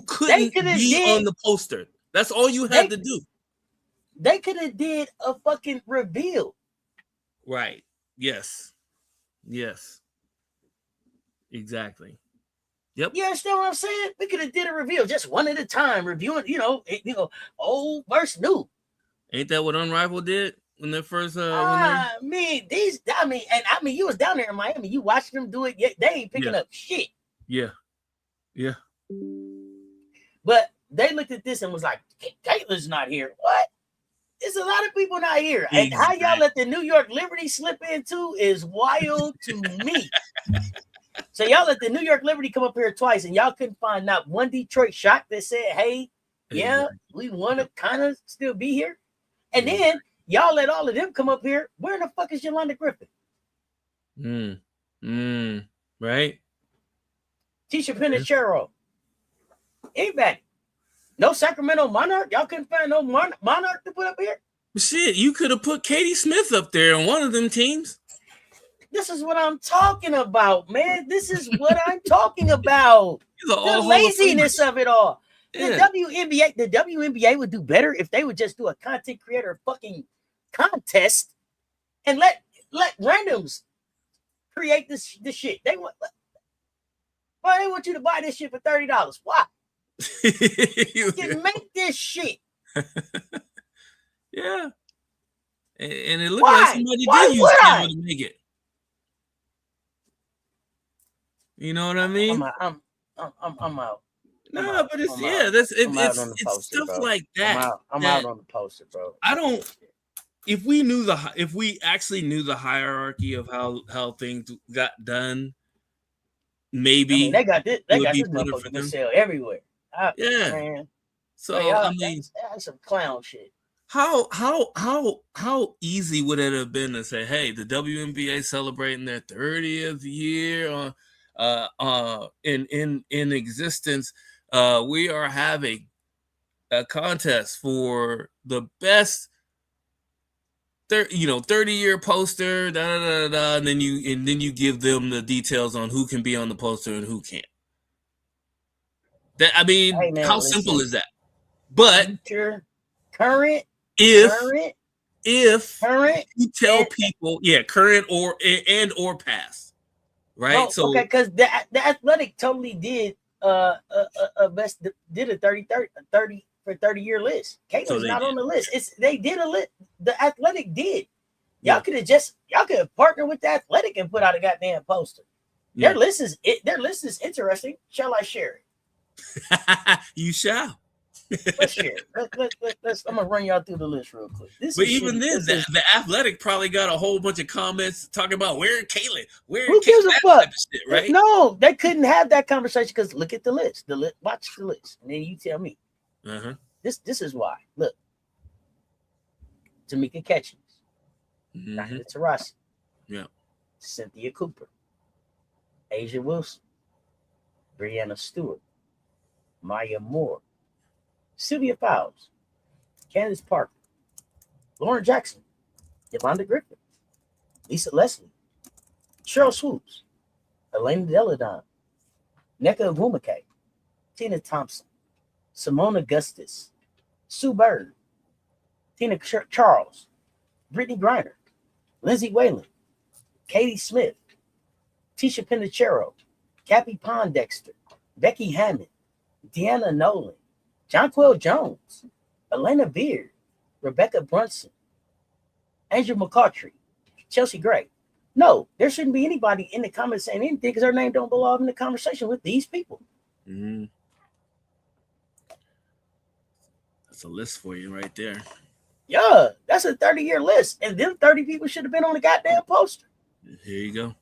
couldn't be on the poster. That's all you had to do. They could have did a fucking reveal. Right. Yes. Exactly. Yep. You understand what I'm saying? We could have did a reveal just one at a time, reviewing, old versus new. Ain't that what Unrivaled did when they first? You was down there in Miami. You watched them do it. They ain't picking up shit. Yeah. But they looked at this and was like, "Caitlyn's not here. What? There's a lot of people not here." Exactly. And how y'all let the New York Liberty slip in too is wild to me. So y'all let the New York Liberty come up here twice, and y'all couldn't find not one Detroit shot that said, "Hey, yeah, we want to kind of still be here." And then y'all let all of them come up here. Where the fuck is Yolanda Griffin? Right. Tisha Penicheiro. Anybody? No Sacramento Monarch? Y'all couldn't find no Monarch to put up here? Shit, you could have put Katie Smith up there on one of them teams. This is what I'm talking about, man. This is what I'm talking about. The laziness of it all. Yeah. The WNBA would do better if they would just do a content creator fucking contest and let randoms create this shit. They want you to buy this shit for $30. Why? You can make this shit. Yeah. And it looked like somebody did use Canva to make it. You know what I mean? I'm out. No, but it's it's stuff bro. Like that. I'm out on the poster, bro. I don't. If we actually knew the hierarchy of how things got done, maybe they got this motherfucker to sell everywhere. Man. So that's some clown shit. How easy would it have been to say, hey, the WNBA celebrating their 30th year in existence. We are having a contest for the best 30-year poster, and then you give them the details on who can be on the poster and who can't. That, I mean, Hey, man, how simple is that? But future, current, if you tell and, people, current or past, right? Oh, so okay, because the Athletic totally did best did a 30 for 30-year list. Caitlin's not on the list. They did a list. The Athletic did. Y'all could have partnered with the Athletic and put out a goddamn poster. Their list is interesting. Shall I share it? You shall. Let's share it. Let's. I'm gonna run y'all through the list real quick. But even then, the Athletic probably got a whole bunch of comments talking about where Caitlin. Who gives a fuck? Shit, right? No, they couldn't have that conversation because look at the list. Watch the list, and then you tell me. This is why. Look, Tamika Catchings, Diana Taurasi, Cynthia Cooper, Asia Wilson, Brianna Stewart, Maya Moore, Sylvia Fowles, Candace Parker, Lauren Jackson, Yolanda Griffin, Lisa Leslie, Cheryl Swoops, Elena Deladon, Nneka Ogwumike, Tina Thompson, Simone Augustus, Sue Bird, Tina Charles, Brittany Griner, Lindsay Whalen, Katie Smith, Tisha Pinachero, Cappy Pondexter, Becky Hammond, Deanna Nolan, Jonquel Jones, Elena Beard, Rebecca Brunson, Angel McCautry, Chelsea Gray. No, there shouldn't be anybody in the comments saying anything because her name don't belong in the conversation with these people. That's a list for you right there. Yeah, that's a 30-year list. And them 30 people should have been on the goddamn poster. Here you go.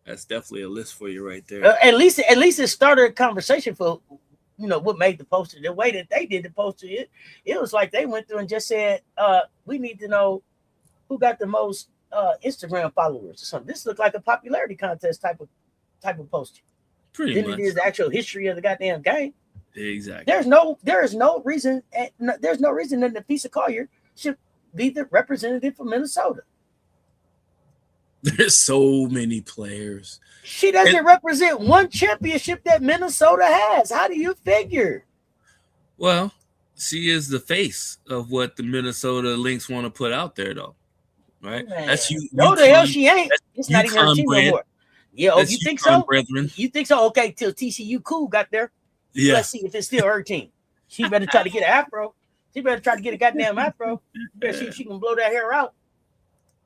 That's definitely a list for you right there. At least it started a conversation for what made the poster. The way that they did the poster, it was like they went through and just said, we need to know who got the most Instagram followers or something. This looked like a popularity contest type of poster. Pretty much. It is the actual history of the goddamn game. Exactly. There is no reason that Nafisa Collier should be the representative for Minnesota. There's so many players. She doesn't represent one championship that Minnesota has. How do you figure? Well, she is the face of what the Minnesota Lynx want to put out there, though. Right? Man, that's you. No, the hell she ain't. It's not even her team no more. Yeah, that's you think so? Brethren. You think so? Okay, till TCU Cool got there. Yeah. Let's see if it's still her team. She better try to get an afro. She better try to get a goddamn afro. Better see if she can blow that hair out.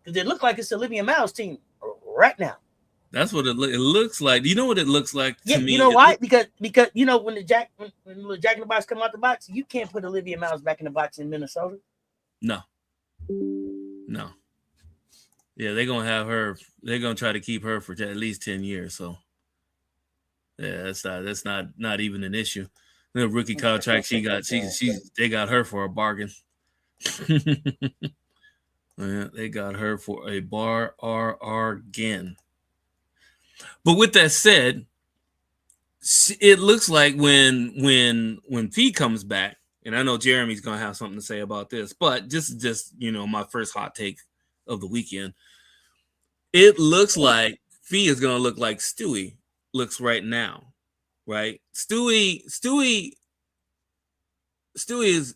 Because it looks like it's Olivia Miles' team right now. That's what it looks like. You know what it looks like to me? You know why? Because when the Jack in the Box come out the box, you can't put Olivia Miles back in the box in Minnesota. No. Yeah, they're gonna have her. They're gonna try to keep her for at least 10 years. So, yeah, that's not even an issue. The rookie contract they got her for a bargain. Yeah, they got her for a bargain. But with that said, it looks like when Fee comes back, and I know Jeremy's gonna have something to say about this, but just my first hot take of the weekend. It looks like Fee is gonna look like Stewie looks right now, right? Stewie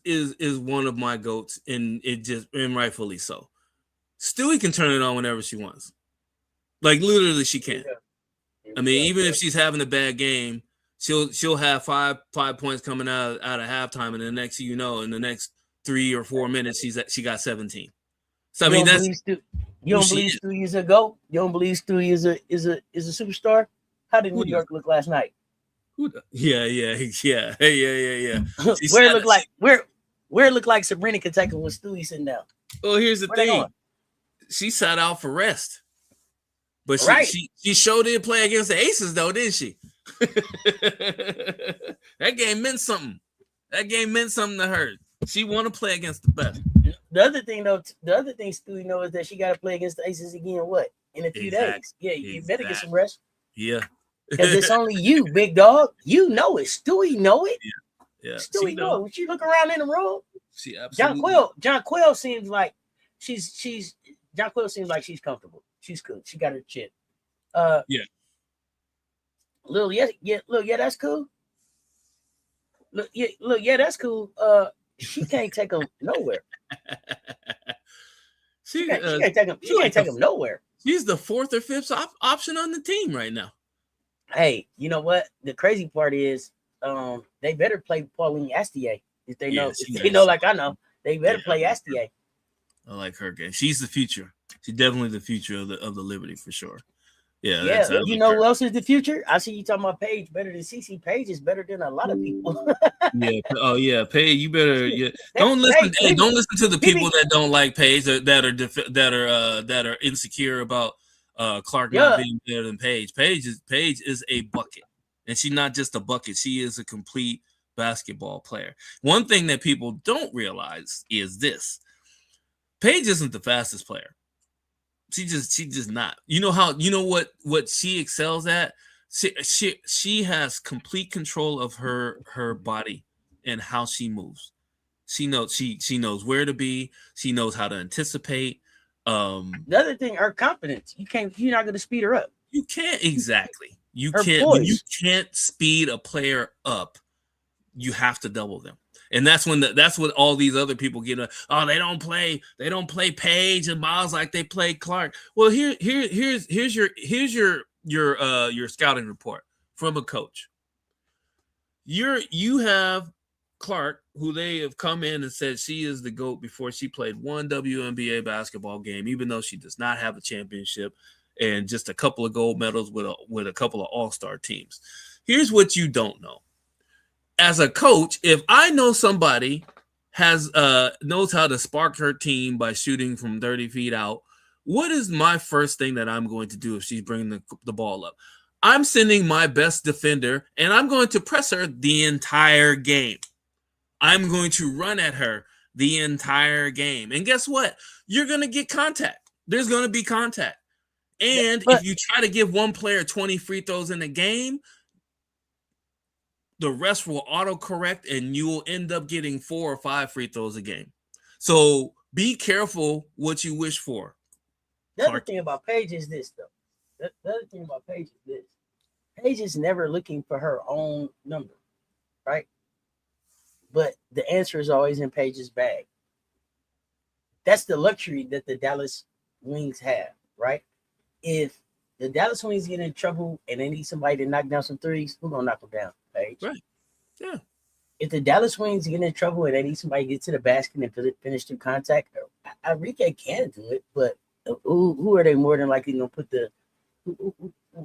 is one of my goats, and rightfully so. Stewie can turn it on whenever she wants. Like literally, she can. I mean, even if she's having a bad game, she'll have five points coming out of halftime, and the next in the next 3 or 4 minutes, she got 17. So I mean, you don't believe Stewie is a GOAT? You don't believe Stewie is a superstar? How did New York look last night? Yeah. Where it looked like Sabrina could take it when Stewie sitting down. Well, here's the thing. She sat out for rest. But she sure did play against the Aces, though, didn't she? That game meant something. That game meant something to her. She want to play against the best. The other thing Stewie knows is that she got to play against the Aces again. What in a few days? Yeah, you better get some rest. Yeah, Because it's only you, big dog. You know it. Stewie know it. Yeah. Stewie know it. When she look around in the room, she absolutely. John Quill seems like she's John Quill seems like she's comfortable. She's good. She got her chip. Yeah. Look, that's cool. Look, that's cool. She can't take them nowhere. She can't take them. She can't take them nowhere. She's the fourth or fifth option on the team right now. Hey, you know what? The crazy part is, they better play Pauline Astier if they know. If they know, like I know, they better play Astier. I like her game. She's the future. She's definitely the future of the Liberty for sure. Yeah. You know who else is the future? I see you talking about Paige better than CC. Paige is better than a lot of people. Yeah. Oh yeah, Paige. You better. Yeah. Don't listen. Hey, don't listen to the people that don't like Paige that are insecure about Clark not being better than Paige. Paige is a bucket, and she's not just a bucket. She is a complete basketball player. One thing that people don't realize is this: Paige isn't the fastest player. She just not. You know what she excels at? She has complete control of her body and how she moves. She knows where to be. She knows how to anticipate. The other thing, her confidence. You're not gonna speed her up. You can't exactly. You can't speed a player up. You have to double them. And that's what all these other people get. They don't play Paige and Miles like they play Clark. Well, here's your scouting report from a coach. You have Clark, who they have come in and said she is the GOAT before she played one WNBA basketball game, even though she does not have a championship and just a couple of gold medals with a couple of all-star teams. Here's what you don't know. As a coach, if I know somebody knows how to spark her team by shooting from 30 feet out, what is my first thing that I'm going to do if she's bringing the ball up? I'm sending my best defender, and I'm going to press her the entire game. I'm going to run at her the entire game. And guess what? You're going to get contact. There's going to be contact. And if you try to give one player 20 free throws in a game, the rest will autocorrect and you will end up getting 4 or 5 free throws a game. So be careful what you wish for. The other thing about Paige is this, though. The other thing about Paige is this. Paige is never looking for her own number, right? But the answer is always in Paige's bag. That's the luxury that the Dallas Wings have, right? If the Dallas Wings get in trouble and they need somebody to knock down some threes, who's going to knock them down? Paige. Right. Yeah. If the Dallas Wings get in trouble and they need somebody to get to the basket and finish through contact, Enrique can do it, but who are they more than likely going to put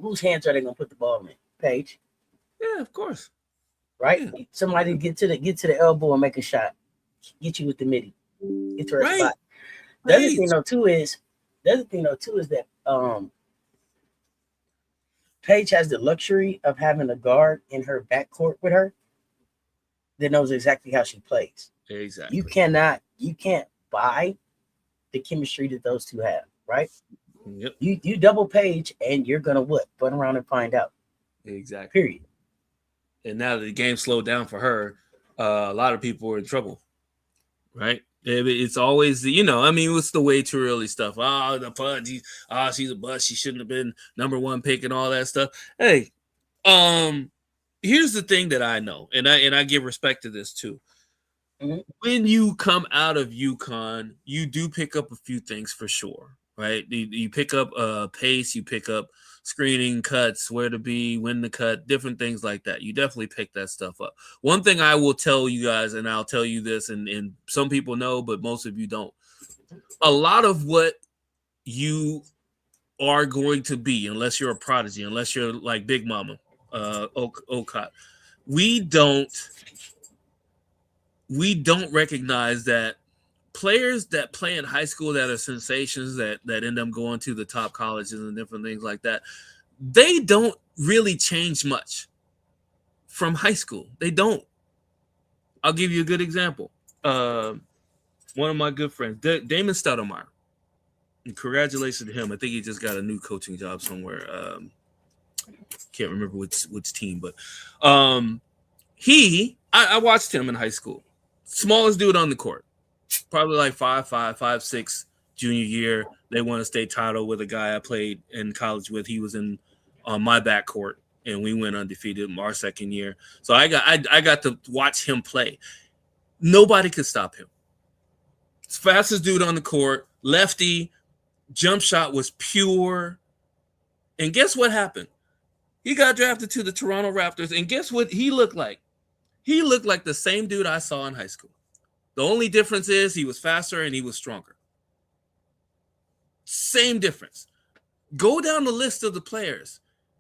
whose hands are they going to put the ball in? Paige. Yeah, of course. Right? Yeah. Somebody get to the elbow and make a shot. Get you with the midi. Get to her spot. The other thing though too is that Paige has the luxury of having a guard in her backcourt with her that knows exactly how she plays. Exactly. You can't buy the chemistry that those two have, right? Yep. You double Paige and you're gonna run around and find out. Exactly. Period. And now that the game slowed down for her, a lot of people were in trouble, right? It's always, it's the way too early stuff. The fudge, she's a bust. She shouldn't have been number one pick and all that stuff. Hey, here's the thing that I know, and I give respect to this too. Mm-hmm. When you come out of UConn, you do pick up a few things for sure, right? You pick up pace, you pick up screening, cuts, where to be, when to cut, different things like that. You definitely pick that stuff up. One thing I will tell you guys, and I'll tell you this, and some people know, but most of you don't. A lot of what you are going to be, unless you're a prodigy, unless you're like Big Mama, Okot, we don't recognize that players that play in high school that are sensations that end up going to the top colleges and different things like that, they don't really change much from high school. They don't. I'll give you a good example. One of my good friends, Damon Stoudemire. Congratulations to him. I think he just got a new coaching job somewhere. can't remember which team, but I watched him in high school. Smallest dude on the court, probably like 5'5", 5'6". Junior year, they won a state title with a guy I played in college with. He was on my backcourt, and we went undefeated our second year. So I got to watch him play. Nobody could stop him. Fastest dude on the court, lefty, jump shot was pure. And guess what happened? He got drafted to the Toronto Raptors, and guess what he looked like? He looked like the same dude I saw in high school. The only difference is he was faster and he was stronger. Same difference. Go down the list of the players.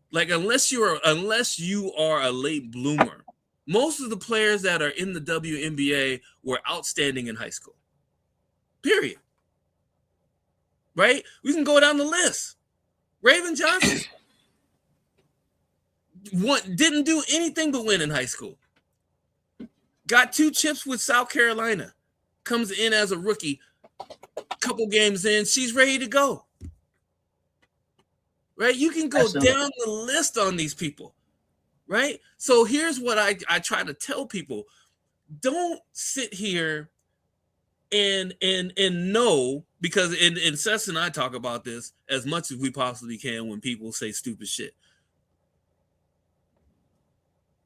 Like, unless you are a late bloomer, most of the players that are in the WNBA were outstanding in high school. Period. Right? We can go down the list. Raven Johnson didn't do anything but win in high school. Got 2 chips with South Carolina. Comes in as a rookie. Couple games in, she's ready to go. Right? You can go Absolutely. down the list on these people. Right? So here's what I try to tell people. Don't sit here and know, because and Cess and I talk about this as much as we possibly can when people say stupid shit.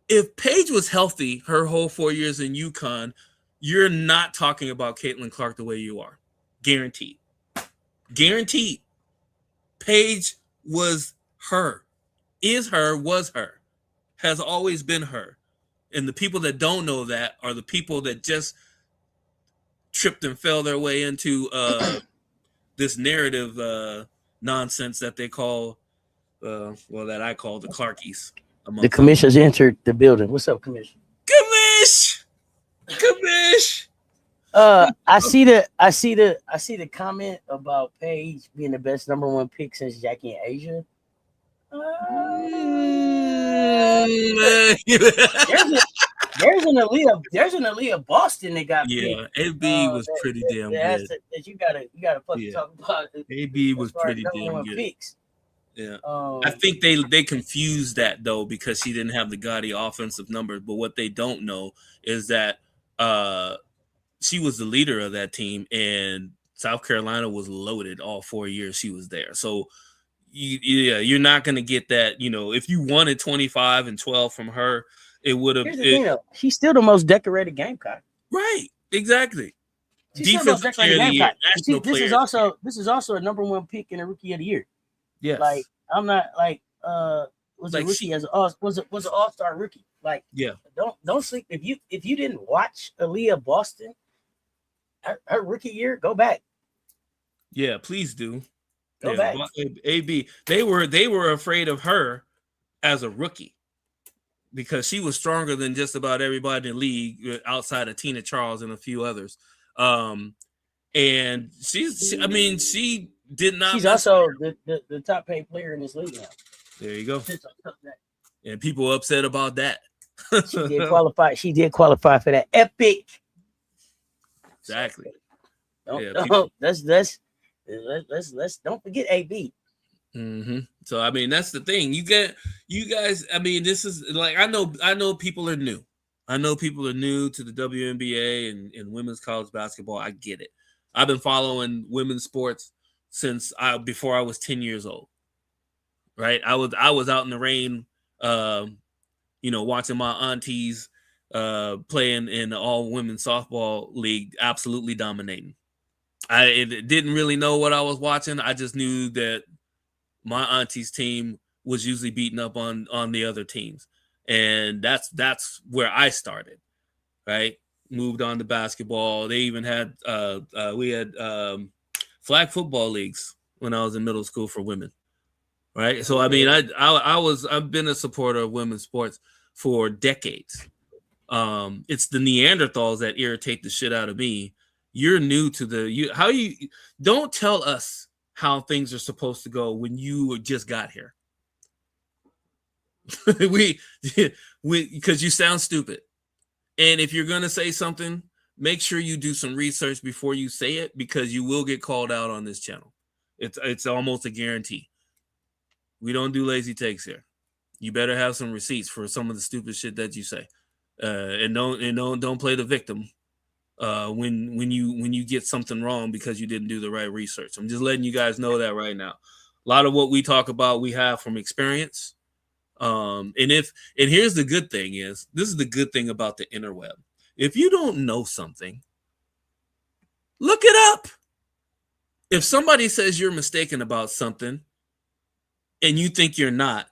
If Paige was healthy her whole 4 years in UConn, you're not talking about Caitlin Clark the way you are. Guaranteed. Guaranteed. Paige was her. Is her, was her. Has always been her. And the people that don't know that are the people that just tripped and fell their way into this narrative nonsense that they call, that I call the Clarkies. The commissioners entered the building. What's up, commission? Commish. I see the comment about Paige being the best number 1 pick since Jackie and Asia. There's an Aaliyah Boston that got picked. AB was pretty damn good. That you gotta fucking talk about. AB was pretty damn good. Picks. Yeah, I think they confused that though, because she didn't have the gaudy offensive numbers. But what they don't know is that she was the leader of that team, and South Carolina was loaded all 4 years she was there. So you're not going to get that. If you wanted 25 and 12 from her, it would have. She's still the most decorated Gamecock. Right. Exactly. Defensive player of the year, national player. This is also a number 1 pick in a rookie of the year. Yes. Like, I'm not like was like a rookie was an all-star rookie. Like, yeah. Don't sleep. If you didn't watch Aaliyah Boston, her rookie year, go back. Yeah, please do. Go back. AB, they were afraid of her as a rookie because she was stronger than just about everybody in the league outside of Tina Charles and a few others. And she did not. She's also the top paid player in this league now. There you go. And people upset about that. She did qualify for that epic. Exactly. Let's don't forget AB. Mm-hmm. So that's the thing. You guys. This is like I know people are new. I know people are new to the WNBA and women's college basketball. I get it. I've been following women's sports since before I was 10 years old. Right. I was out in the rain, watching my aunties playing in the all women's softball league, absolutely dominating. I didn't really know what I was watching. I just knew that my auntie's team was usually beating up on the other teams. And that's where I started, right? Moved on to basketball. They even had we had flag football leagues when I was in middle school for women, right? So I've been a supporter of women's sports for decades. It's the Neanderthals that irritate the shit out of me. You're new to don't tell us how things are supposed to go when you just got here. Because you sound stupid. And if you're going to say something, make sure you do some research before you say it, because you will get called out on this channel. It's almost a guarantee. We don't do lazy takes here. You better have some receipts for some of the stupid shit that you say, and don't play the victim when you get something wrong because you didn't do the right research. I'm just letting you guys know that right now. A lot of what we talk about we have from experience. And here's the good thing is this is the good thing about the interweb. If you don't know something, look it up. If somebody says you're mistaken about something and you think you're not,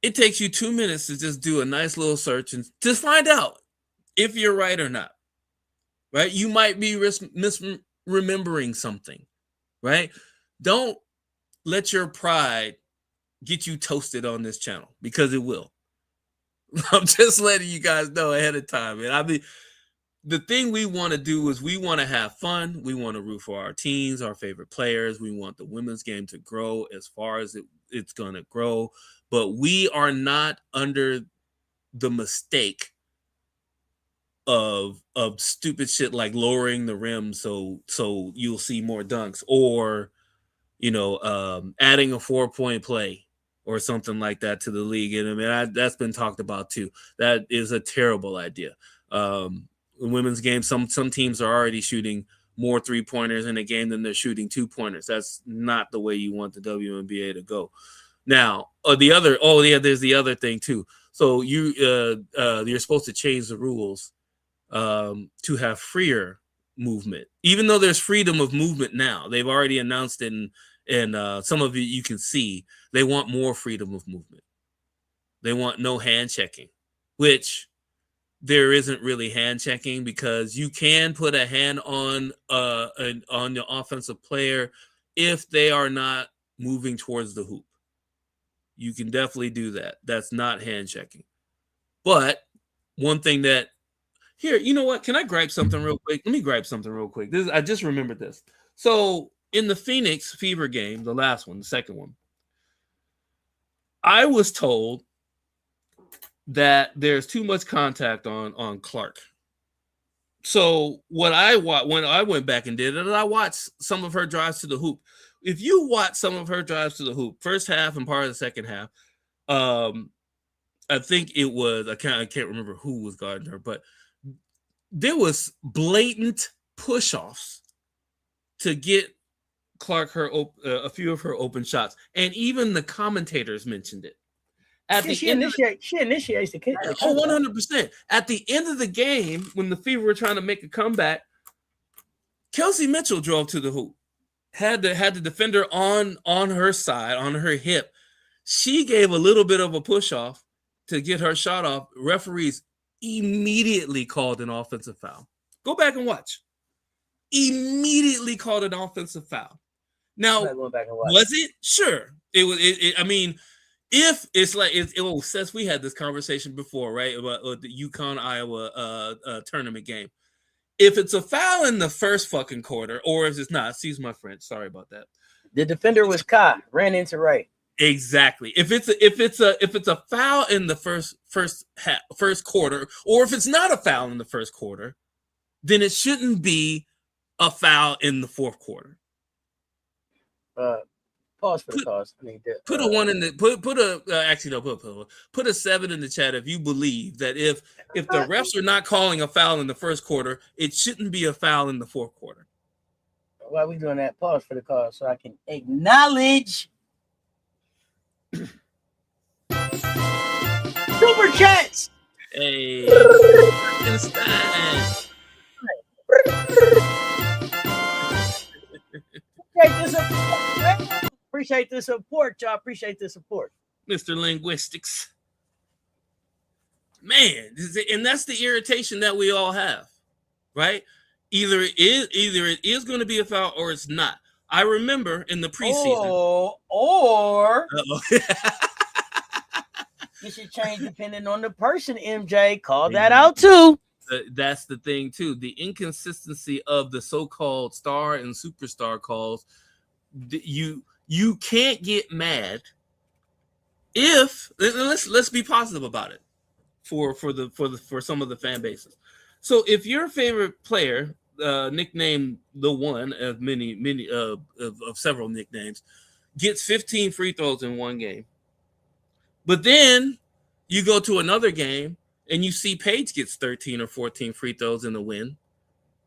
it takes you 2 minutes to just do a nice little search and just find out if you're right or not. Right? You might be misremembering something. Right? Don't let your pride get you toasted on this channel because it will. I'm just letting you guys know ahead of time. And I mean, the thing we want to do is we want to have fun. We want to root for our teams, our favorite players. We want the women's game to grow as far as it's going to grow. But we are not under the mistake of stupid shit like lowering the rim so you'll see more dunks, or adding a 4-point play or something like that to the league. And I mean that's been talked about too. That is a terrible idea. The women's game, some teams are already shooting more 3-pointers in a game than they're shooting 2-pointers. That's not the way you want the WNBA to go. Now, there's the other thing too. So you're supposed to change the rules to have freer movement, even though there's freedom of movement now. They've already announced it, and some of you can see they want more freedom of movement. They want no hand checking, which there isn't really hand checking because you can put a hand on the offensive player if they are not moving towards the hoop. You can definitely do that. That's not hand checking. But one thing that here, you know what? Can I gripe something real quick? Let me gripe something real quick. I just remembered this. So in the Phoenix Fever game, the last one, the second one, I was told that there's too much contact on Clark. So when I went back and did it, I watched some of her drives to the hoop. If you watch some of her drives to the hoop, first half and part of the second half, I think it was I can't remember who was guarding her, but there was blatant push-offs to get Clark a few of her open shots, and even the commentators mentioned it. She initiates the kick. 100%. At the end of the game, when the Fever were trying to make a comeback, Kelsey Mitchell drove to the hoop, had the defender on her side, on her hip. She gave a little bit of a push-off to get her shot off. Referees immediately called an offensive foul. Go back and watch. Immediately called an offensive foul. Now, was it? Sure. It was. I mean, if it's like Cess, we had this conversation before, right? About the UConn-Iowa tournament game. If it's a foul in the first fucking quarter, or if it's not, excuse my French, sorry about that. The defender was Kai, ran into Ray. Exactly. If it's a foul in the first quarter, or if it's not a foul in the first quarter, then it shouldn't be a foul in the fourth quarter. Pause for the cause. I mean, put a 1 in the put a 7 in the chat if you believe that if the refs are not calling a foul in the first quarter, it shouldn't be a foul in the fourth quarter. Why are we doing that? Pause for the cause so I can acknowledge super chats. Hey, Appreciate the support, y'all. Appreciate the support, Mr. Linguistics. Man, and that's the irritation that we all have, right? Either it is going to be a foul or it's not. I remember in the preseason, or you should change depending on the person. MJ, call that out too. That's the thing too. The inconsistency of the so-called star and superstar calls. You can't get mad if let's be positive about it for some of the fan bases. So if your favorite player, nicknamed the one of many of several nicknames, gets 15 free throws in one game, But then you go to another game and you see Paige gets 13 or 14 free throws in the win.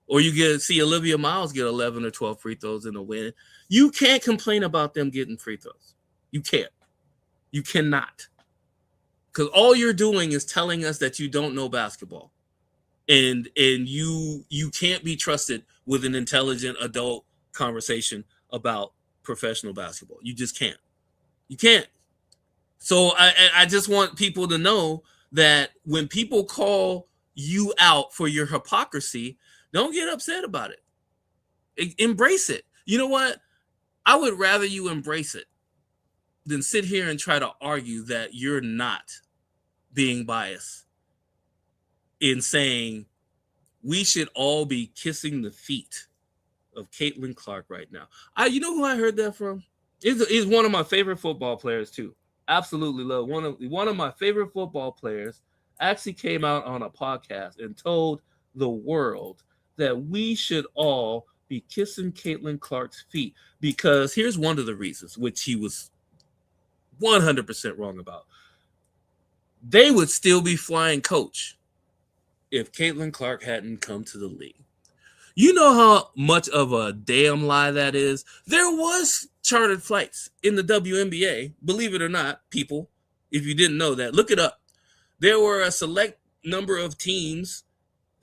Or you see Olivia Miles get 11 or 12 free throws in a win. You can't complain about them getting free throws. You can't. You cannot. Because all you're doing is telling us that you don't know basketball. And you can't be trusted with an intelligent adult conversation about professional basketball. You just can't. You can't. So I just want people to know that when people call you out for your hypocrisy, don't get upset about it. Embrace it. You know what? I would rather you embrace it than sit here and try to argue that you're not being biased in saying we should all be kissing the feet of Caitlin Clark right now. You know who I heard that from? Is one of my favorite football players too. Absolutely love one of my favorite football players. Actually came out on a podcast and told the world that we should all be kissing Caitlin Clark's feet, because here's one of the reasons, which he was 100% wrong about. They would still be flying coach if Caitlin Clark hadn't come to the league. You know how much of a damn lie that is? There was chartered flights in the WNBA, believe it or not, people. If you didn't know that, look it up. There were a select number of teams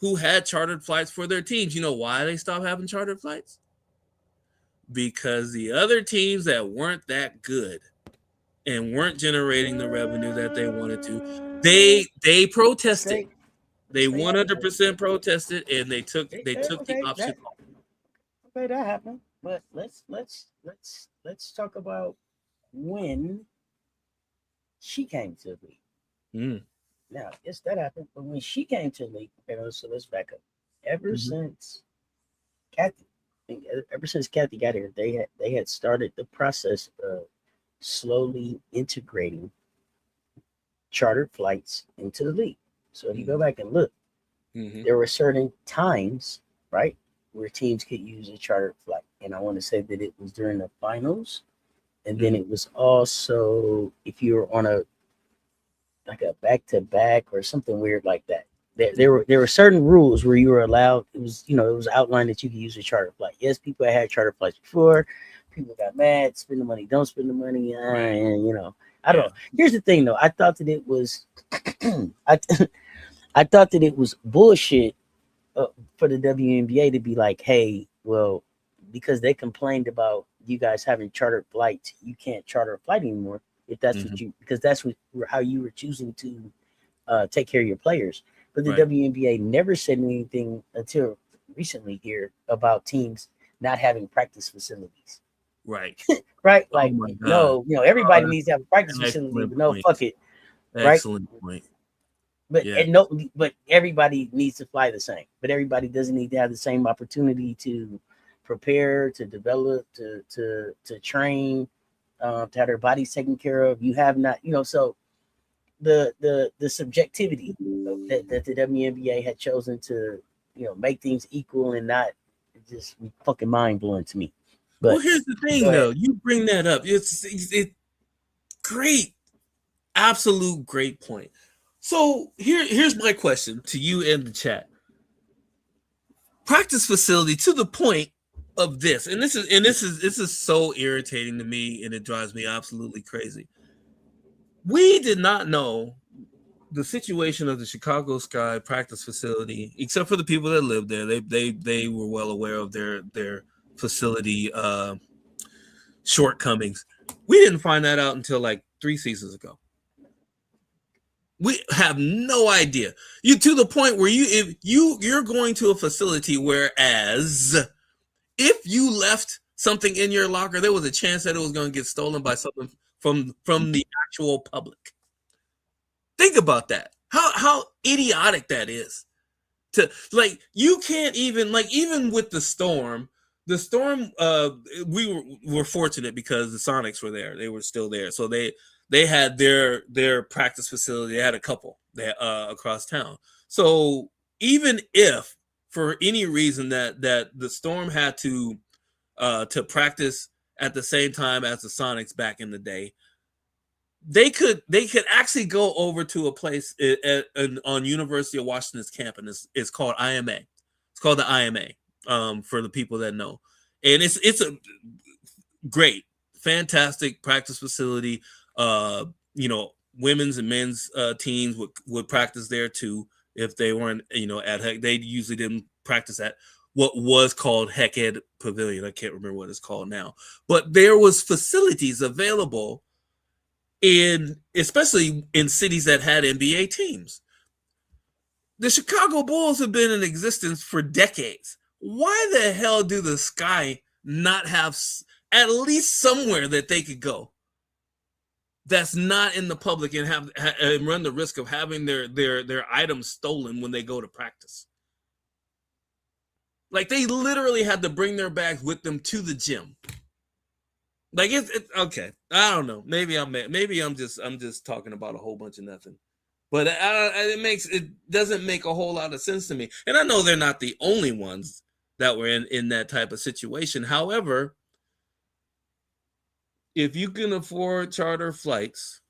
who had chartered flights for their teams. You know why they stopped having chartered flights? Because the other teams that weren't that good and weren't generating the revenue that they wanted to, they protested. They 100% protested, and they took the option. Okay, that happened. But let's talk about when she came to the league. Now, yes, that happened. But when she came to the league, so let's back up. Ever since Kathy got here, they had started the process of slowly integrating chartered flights into the league. So if you go back and look, there were certain times, right, where teams could use a chartered flight. And I want to say that it was during the finals. And then it was also if you were on a back-to-back or something weird like that. There were certain rules where you were allowed. It was outlined that you could use a chartered flight. Yes, people had chartered flights before. People got mad, spend the money, don't spend the money. And I don't know. Here's the thing, though. I thought that it was I thought that it was bullshit for the WNBA to be like, hey, well, because they complained about you guys having chartered flights, you can't charter a flight anymore if that's because that's how you were choosing to take care of your players. But the WNBA never said anything until recently here about teams not having practice facilities. Right. Right. Like, no, everybody needs to have a practice facility, but no, fuck it. Excellent point. But but everybody needs to fly the same. But everybody doesn't need to have the same opportunity to prepare, to develop, to train, to have their bodies taken care of. You have not, so the subjectivity that the WNBA had chosen to, make things equal and not just fucking mind blowing to me. But well, here's the thing, though. You bring that up. It's great, absolute great point. So here's my question to you and the chat. Practice facility to the point of this, and this is so irritating to me, and it drives me absolutely crazy. We did not know the situation of the Chicago Sky practice facility, except for the people that lived there. They were well aware of their facility shortcomings. We didn't find that out until like 3 seasons ago. We have no idea. You to the point where you're going to a facility, whereas if you left something in your locker, there was a chance that it was going to get stolen by something from the actual public. Think about that. How idiotic that is. To like, you can't even even with the storm. The storm, we were fortunate because the Sonics were there. They were still there, so they had their practice facility. They had a couple across town. So even if for any reason that the Storm had to practice at the same time as the Sonics back in the day, they could actually go over to a place on University of Washington's campus. It's called IMA. It's called the IMA, for the people that know. And it's a great, fantastic practice facility. Women's and men's teams would practice there too if they weren't, at Heck. They usually didn't practice at what was called Heck Ed Pavilion. I can't remember what it's called now. But there was facilities available especially in cities that had NBA teams. The Chicago Bulls have been in existence for decades. Why the hell do the Sky not have at least somewhere that they could go that's not in the public and run the risk of having their items stolen when they go to practice? Like, they literally had to bring their bags with them to the gym. Like, it's okay. I don't know. Maybe I'm just talking about a whole bunch of nothing. But it doesn't make a whole lot of sense to me. And I know they're not the only ones that were in that type of situation. However, if you can afford charter flights,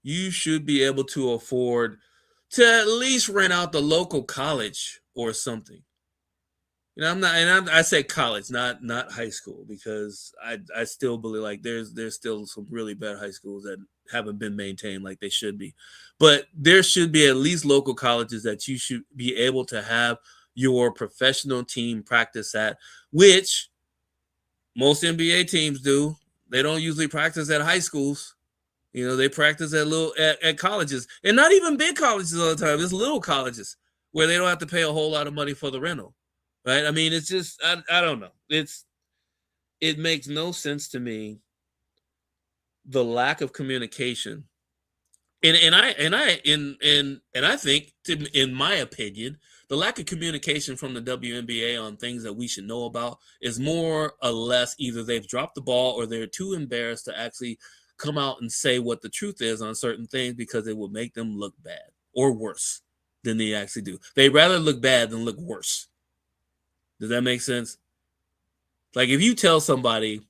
you should be able to afford to at least rent out the local college or something. I say college, not high school, because I still believe like there's still some really bad high schools that haven't been maintained like they should be. But there should be at least local colleges that you should be able to have your professional team practice at, which most NBA teams do. They don't usually practice at high schools. They practice at colleges, and not even big colleges all the time. It's little colleges where they don't have to pay a whole lot of money for the rental. Right? I mean, it's just I don't know. It makes no sense to me, the lack of communication. And I think, in my opinion, the lack of communication from the WNBA on things that we should know about is more or less either they've dropped the ball or they're too embarrassed to actually come out and say what the truth is on certain things, because it will make them look bad or worse than they actually do. They'd rather look bad than look worse. Does that make sense? Like, if you tell somebody,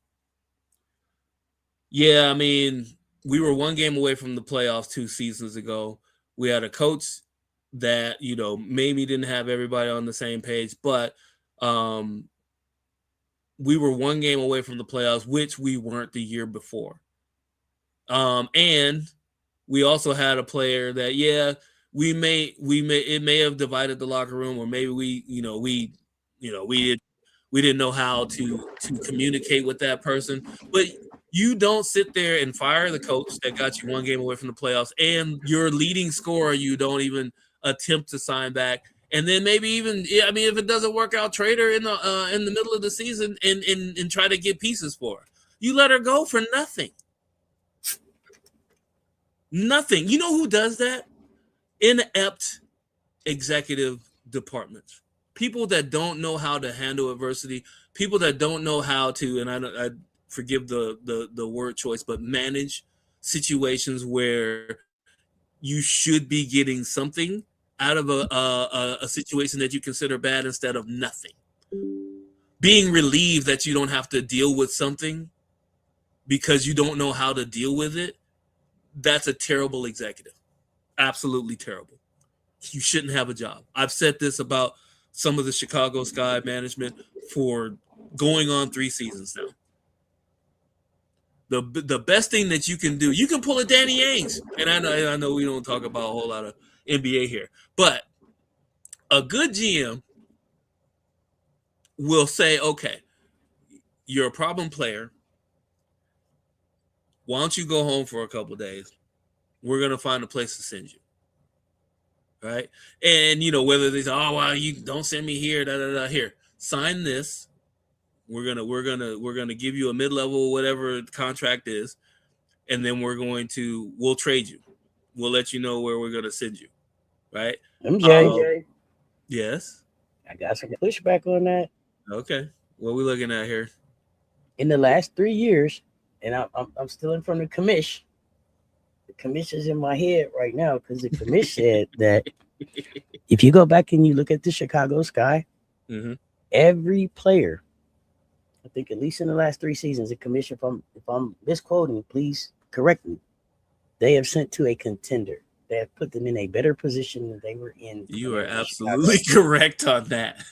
yeah, I mean, we were one game away from the playoffs 2 seasons ago. We had a coach that, maybe didn't have everybody on the same page, but we were one game away from the playoffs, which we weren't the year before. And we also had a player that, yeah, it may have divided the locker room, or maybe we didn't know how to communicate with that person. But you don't sit there and fire the coach that got you one game away from the playoffs, and your leading scorer you don't even attempt to sign back. And then maybe even, I mean, if it doesn't work out, trade her in the middle of the season and try to get pieces for her. You let her go for nothing. Nothing. You know who does that? Inept executive departments. People that don't know how to handle adversity, people that don't know how to, and I forgive the word choice, but manage situations where you should be getting something out of a situation that you consider bad instead of nothing. Being relieved that you don't have to deal with something because you don't know how to deal with it, that's a terrible executive. Absolutely terrible. You shouldn't have a job. I've said this about some of the Chicago Sky management for going on 3 seasons now. The best thing that you can do, you can pull a Danny Ainge. And I know we don't talk about a whole lot of NBA here, but a good GM will say, okay, you're a problem player. Why don't you go home for a couple of days? We're going to find a place to send you. Right? And, whether they say, oh, well, you don't send me here, here, sign this. We're gonna give you a mid-level, whatever the contract is, and then we'll trade you. We'll let you know where we're gonna send you. Right? MJ. Yes. I got some pushback on that. Okay. What are we looking at here? In the last 3 years, and I'm still in front of the commish. The commish is in my head right now because the commish said that if you go back and you look at the Chicago Sky, every player, I think at least in the last 3 seasons, the commission, if I'm misquoting, please correctly. They have sent to a contender. They have put them in a better position than they were in. You are absolutely correct on that.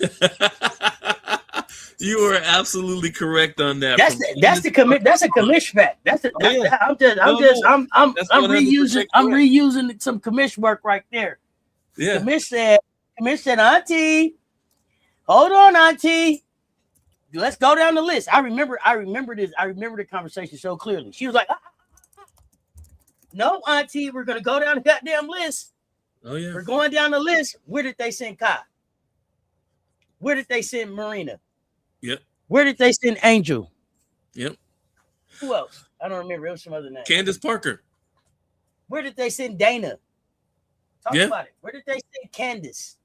You are absolutely correct on that. That's a commish fact. I'm reusing some commish work right there. Yeah. Commish said, Auntie, hold on, Auntie. Let's go down the list. I remember this. I remember the conversation so clearly. She was like, no, Auntie, we're gonna go down the goddamn list. Oh yeah. We're going down the list. Where did they send Kai? Where did they send Marina? Yep. Where did they send Angel? Yep. Who else? I don't remember. It was some other name. Candace Parker. Where did they send Dana? Talk Yeah. about it. Where did they send Candace?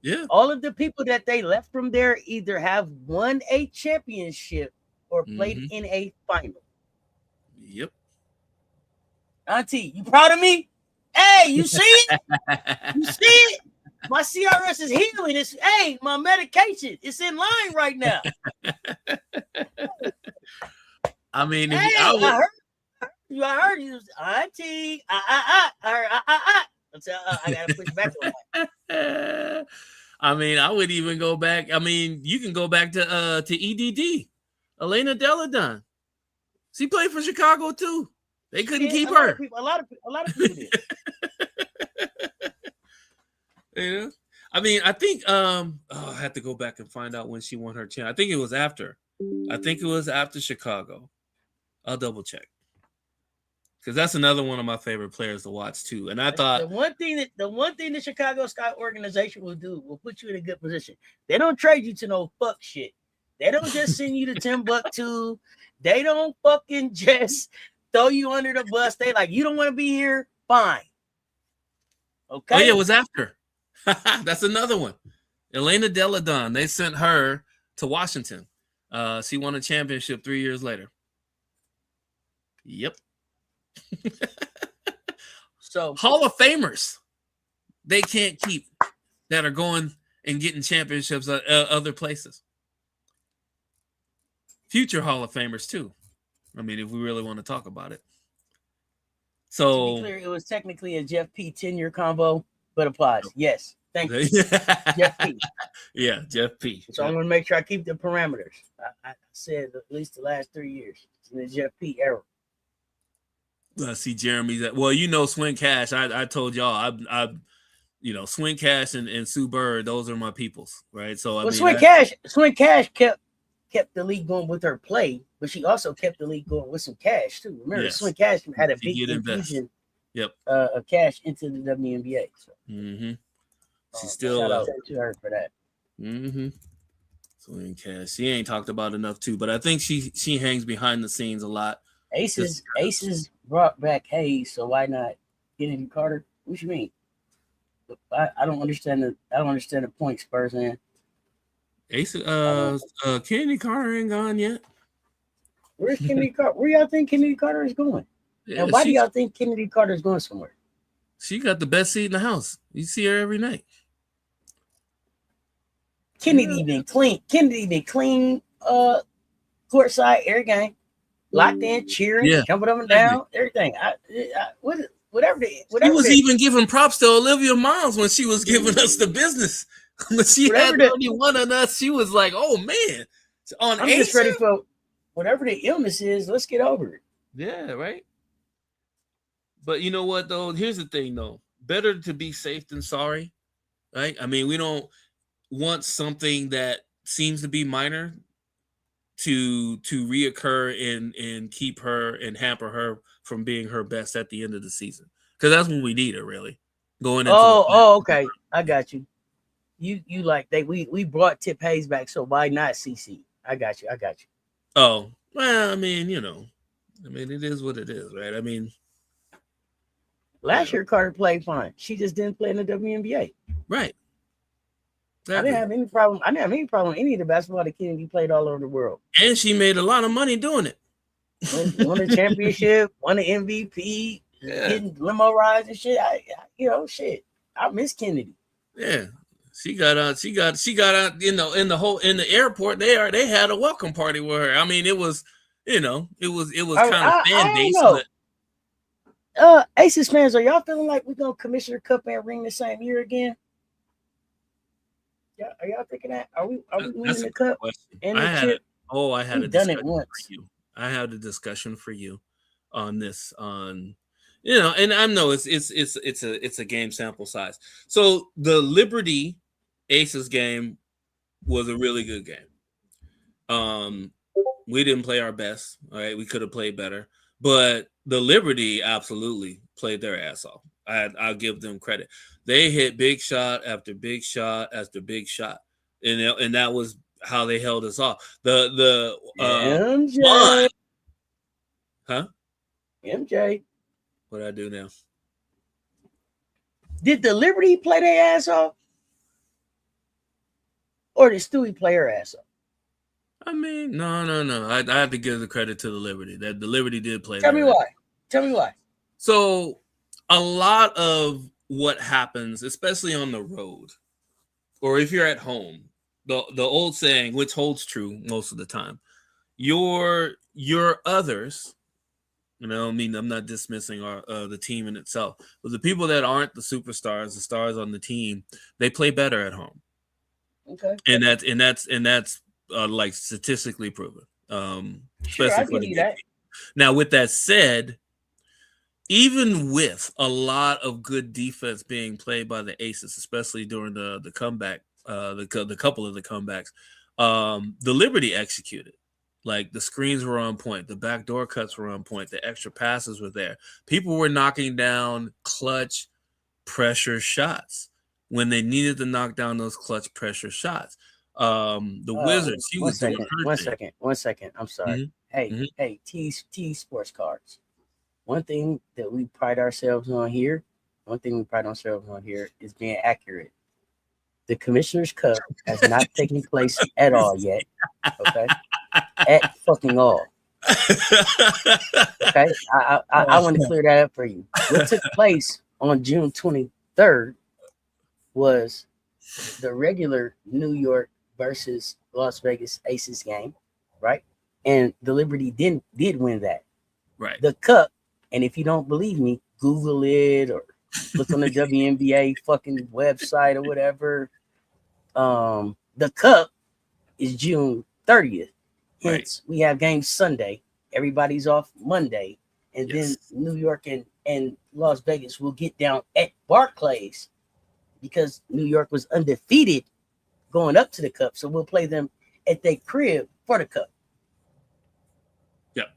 Yeah. All of the people that they left from there either have won a championship or played in a final. Yep. Auntie, you proud of me? Hey, you see it? You see it? My CRS is healing. My medication. It's in line right now. I mean, I heard you, Auntie. I gotta push back on that. I mean, I would even go back. I mean, you can go back to EDD, Elena Deladon. She played for Chicago too. They couldn't keep her. A lot of people did. Yeah. I mean, I think I had to go back and find out when she won her championship. I think it was after Chicago. I'll double check. Because that's another one of my favorite players to watch too. And I thought the one thing the Chicago Sky organization will do will put you in a good position. They don't trade you to no fuck shit. They don't just send you to Timbuktu. They don't fucking just throw you under the bus. They like, you don't want to be here? Fine. Okay. Oh yeah, it was after. That's another one. Elena Deladon. They sent her to Washington. She won a championship 3 years later. Yep. So Hall of Famers they can't keep that are going and getting championships at other places. Future Hall of Famers too. I mean, if we really want to talk about it. So to be clear, it was technically a Jeff P. tenure combo, but applies. Yes. Thank you. Jeff P. Yeah, Jeff P. So I'm going to make sure I keep the parameters. I said at least the last 3 years in the Jeff P. era. I see Jeremy's at, well, Swing Cash. I told y'all, Swing Cash and Sue Bird, those are my peoples, right? So I mean, Swing Cash kept the league going with her play, but she also kept the league going with some cash too. Remember, yes. Swing Cash had a big infusion of cash into the WNBA. So. She's still shout out to her for that. Swing Cash. She ain't talked about enough too, but I think she hangs behind the scenes a lot. Aces brought back Hayes, so why not Kennedy Carter? What you mean? I don't understand the point, Spurs man. Kennedy Carter ain't gone yet. Where's Kennedy Carter? Where y'all think Kennedy Carter is going? Yeah, and why do y'all think Kennedy Carter is going somewhere? She got the best seat in the house. You see her every night. Kennedy been clean. Courtside every game. Locked in, cheering, jumping up and down, everything. Whatever. She was even giving props to Olivia Miles when she was giving us the business. When she had 31 on us, she was like, "Oh man!" I'm just ready for whatever the illness is. Let's get over it. Yeah, right. But you know what, though? Here's the thing, though. Better to be safe than sorry, right? I mean, we don't want something that seems to be minor to reoccur and keep her and hamper her from being her best at the end of the season, because that's when we need her really going into. Okay, I got you. You like we brought Tip Hayes back, so why not CC? I got you. Oh well, I mean, it is what it is, right? I mean, last year Carter played fine. She just didn't play in the WNBA, right? Exactly. I didn't have any problem with any of the basketball that Kennedy played all over the world. And she made a lot of money doing it. Won a championship, won an MVP, getting limo rides and shit. I miss Kennedy. Yeah. She got out, in the airport. They had a welcome party with her. I mean, it was kind of fan based. Aces fans, are y'all feeling like we're gonna Commissioner Cup and ring the same year again? Yeah, are y'all thinking that? Are we winning the cup and the chip? I had We've a done discussion it once. for you. I had a discussion for you on this, and I know it's a game sample size. So the Liberty Aces game was a really good game. We didn't play our best. All right, we could have played better, but the Liberty absolutely played their ass off. I'll give them credit. They hit big shot after big shot after big shot, and that was how they held us off. MJ, huh? MJ, What I do now? did the Liberty play their ass off, or did Stewie play her ass off? I mean, no. I have to give the credit to the Liberty. That the Liberty did play. Tell me why. So, a lot of what happens, especially on the road, or if you're at home, the old saying, which holds true most of the time, your others. I mean, I'm not dismissing the team in itself, but the people that aren't the superstars, the stars on the team, they play better at home. Okay. And that's like statistically proven. Sure, I give you that. Now, with that said, even with a lot of good defense being played by the Aces, especially during the comeback, the couple of the comebacks, the Liberty executed. Like the screens were on point, the backdoor cuts were on point, the extra passes were there. People were knocking down clutch pressure shots when they needed to knock down those clutch pressure shots. The Wizards, she was doing her thing. One second. I'm sorry. Mm-hmm. Hey, T Sports Cards. One thing that we pride ourselves on here, is being accurate. The Commissioner's Cup has not taken place at all yet. Okay. At fucking all. Okay. I want to clear that up for you. What took place on June 23rd was the regular New York versus Las Vegas Aces game, right? And the Liberty did win that. Right. The cup, and if you don't believe me, Google it or look on the WNBA fucking website or whatever. The cup is June 30th. Hence, we have games Sunday. Everybody's off Monday. And then New York and Las Vegas will get down at Barclays because New York was undefeated going up to the cup. So we'll play them at their crib for the cup. Yep.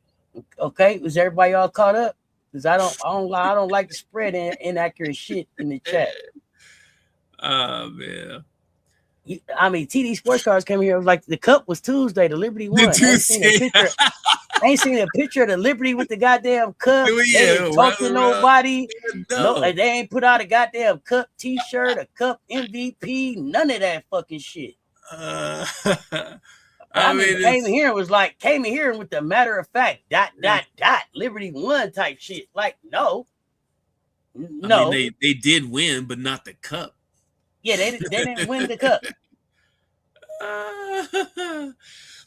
Okay. Was everybody all caught up? Because I don't like to spread inaccurate shit in the chat. Oh man. TD Sports Cards came here. It was like the cup was Tuesday. The Liberty won. I ain't seen a picture of the Liberty with the goddamn cup. They ain't talk to nobody. No, they ain't put out a goddamn cup T-shirt, a cup MVP, none of that fucking shit. Came in here with the matter of fact, ... Liberty won type shit. Like, no. I mean, they did win, but not the cup. Yeah, they didn't win the cup.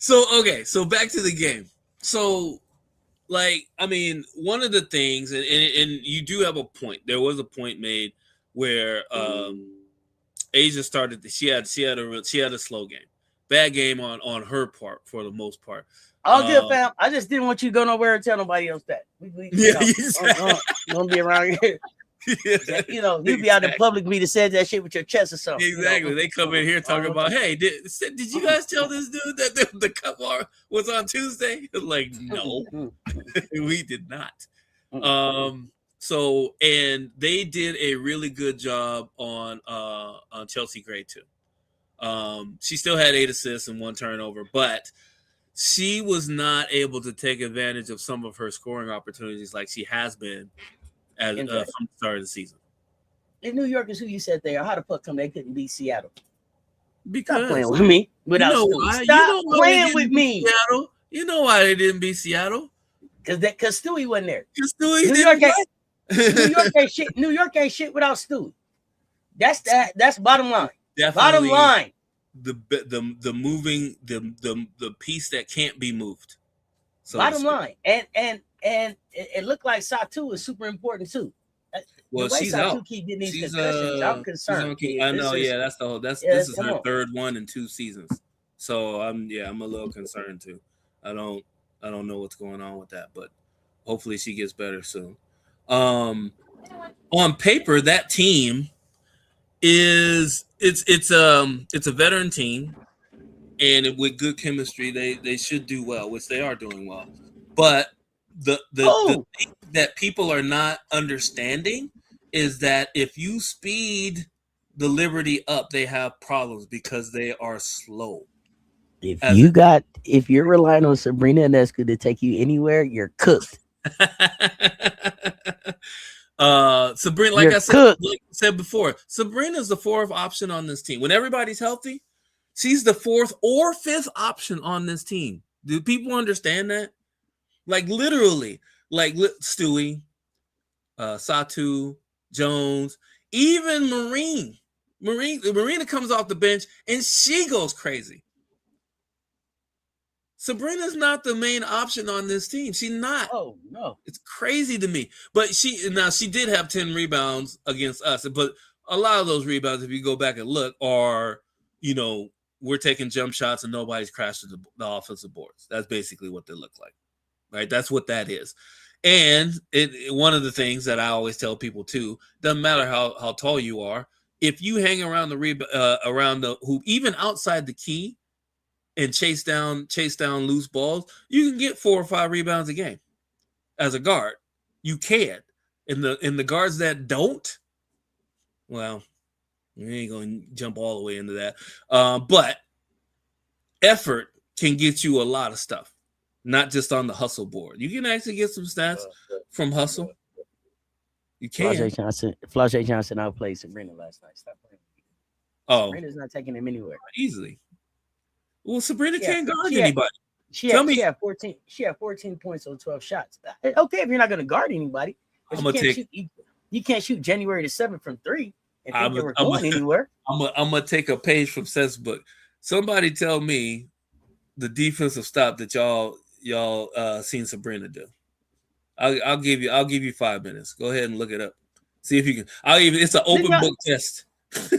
So back to the game. So, one of the things, and you do have a point. There was a point made where Asia started. She had a slow game, bad game on her part for the most part. All good, fam. I just didn't want you to go nowhere and tell nobody else that. Don't be around here. You be out in public me to say that shit with your chest or something. Exactly. They come in here talking about, hey, did you guys tell this dude that the cup was on Tuesday? Like, no, we did not. So, and they did a really good job on Chelsea Gray too. She still had 8 assists and 1 turnover, but she was not able to take advantage of some of her scoring opportunities like she has been from the start of the season. If New York is who you said they are, how the fuck come they couldn't beat Seattle? Because stop playing with me. Stop playing with me. Seattle. You know why they didn't beat Seattle? Because Stewie wasn't there. New York ain't shit without Stewie. That's bottom line. Definitely bottom line. The moving the piece that can't be moved. So bottom line. And And it looked like Satu is super important too. Well, The way she's out. Satu keep getting these She's concussions, I'm she's concerned. on. I know. Yeah, that's the whole. This is Come her on. third one in 2 seasons. So I'm a little concerned too. I don't know what's going on with that, but hopefully she gets better soon. On paper, that team is it's a veteran team, and with good chemistry, they should do well, which they are doing well. But the thing that people are not understanding is that if you speed the Liberty up, they have problems because they are slow. If you're relying on Sabrina Ionescu to take you anywhere, you're cooked. Sabrina, like I said before, Sabrina's the fourth option on this team. When everybody's healthy, she's the fourth or fifth option on this team. Do people understand that? Like literally, like Stewie, Satu, Jones, even Marina comes off the bench and she goes crazy. Sabrina's not the main option on this team. She's not. Oh no, it's crazy to me. But she did have 10 rebounds against us, but a lot of those rebounds, if you go back and look, are we're taking jump shots and nobody's crashing the offensive boards. That's basically what they look like, right? That's what that is. And one of the things that I always tell people too, doesn't matter how tall you are, if you hang around around the hoop, even outside the key, and chase down loose balls, you can get 4 or 5 rebounds a game. As a guard, you can. In the guards that don't, well, we ain't gonna jump all the way into that. But effort can get you a lot of stuff, not just on the hustle board. You can actually get some stats from hustle. You can. Flau'jae Johnson outplayed Sabrina last night. Stop playing. Sabrina's not taking him anywhere easily. Well, Sabrina can't guard anybody. She had 14. She had 14 points on 12 shots. Okay, if you're not going to guard anybody, you can't shoot January the 7th from 3 and think they were going anywhere. I'm gonna take a page from Cess' book. Somebody tell me the defensive stop that y'all seen Sabrina do. I'll give you 5 minutes. Go ahead and look it up. See if you can. It's an open book test.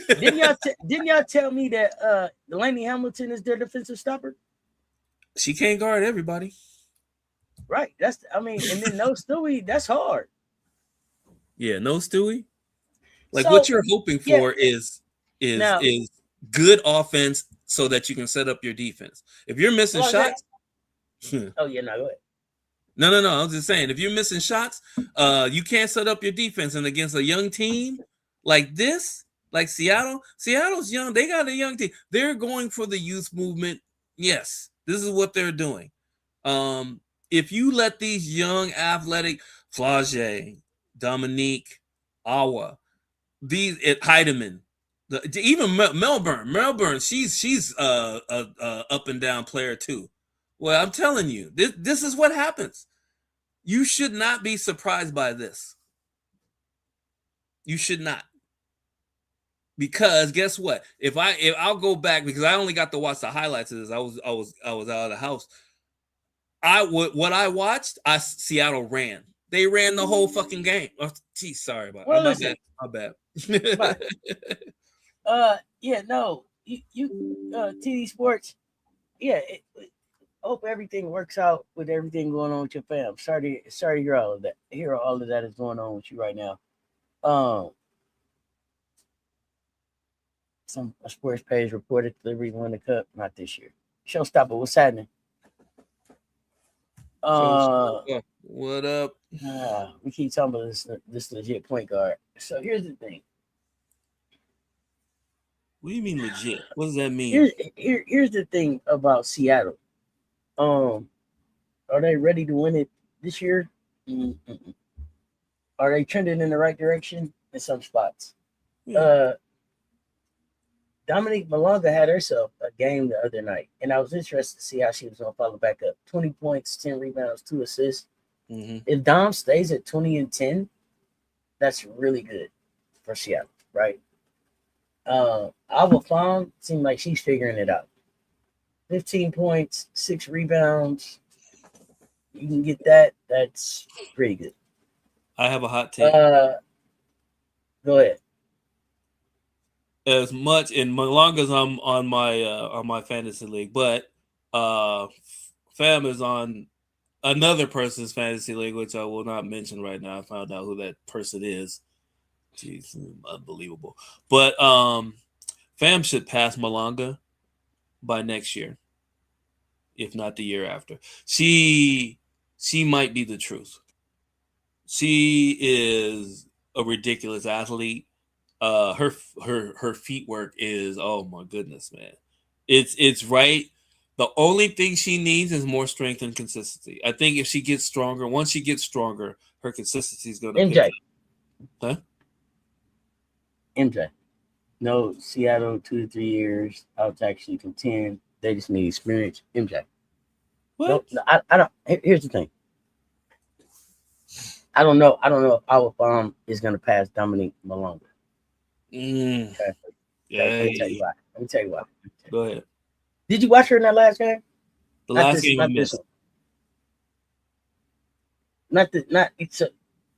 Didn't y'all tell me that Delaney Hamilton is their defensive stopper? She can't guard everybody. Right. And then no Stewie, that's hard. Yeah, no Stewie. What you're hoping for is good offense so that you can set up your defense. If you're missing shots. Oh yeah, no, go ahead. No. I'm just saying, if you're missing shots, you can't set up your defense. And against a young team like this, like Seattle's young. They got a young team. They're going for the youth movement. Yes, this is what they're doing. If you let these young, athletic Flau'jae, Dominique, Awa, Heidemann, even Melbourne, she's a up and down player too. Well, I'm telling you, this is what happens. You should not be surprised by this. You should not. Because guess what? If I'll go back, because I only got to watch the highlights of this. I was out of the house. What I watched, Seattle ran. They ran the whole fucking game. Oh, geez, sorry about that. My bad. TD Sports. Yeah, hope everything works out with everything going on with your fam. Sorry to hear all of that. All of that is going on with you right now. Some sports page reported Liberty won the cup, not this year. Showstopper, what's happening? What up? We keep talking about this legit point guard. So here's the thing. What do you mean legit? What does that mean? Here's the thing about Seattle. Are they ready to win it this year? Mm-mm. Are they trending in the right direction in some spots? Yeah. Dominique Malonga had herself a game the other night, and I was interested to see how she was going to follow back up. 20 points, 10 rebounds, 2 assists. Mm-hmm. If Dom stays at 20 and 10, that's really good for Seattle, right? Alva Fong seemed like she's figuring it out. 15 points, 6 rebounds. You can get that. That's pretty good. I have a hot take. Go ahead. As much in long as I'm on my fantasy league, but Fam is on another person's fantasy league, which I will not mention right now. I found out who that person is. Jeez, unbelievable. But Fam should pass Malanga by next year, if not the year after. She might be the truth. She is a ridiculous athlete. Her feet work is, oh my goodness, man. It's right. The only thing she needs is more strength and consistency. I think if she gets stronger, once she gets stronger, her consistency is going to pick up. Huh? MJ. No, Seattle 2 to 3 years out to actually contend. They just need experience. MJ. What? No, I don't. Here's the thing. I don't know if our farm is going to pass Dominique Malonga. Okay. Yeah. Let me tell you why. Go ahead. Did you watch her in that last game? The last game I missed. It's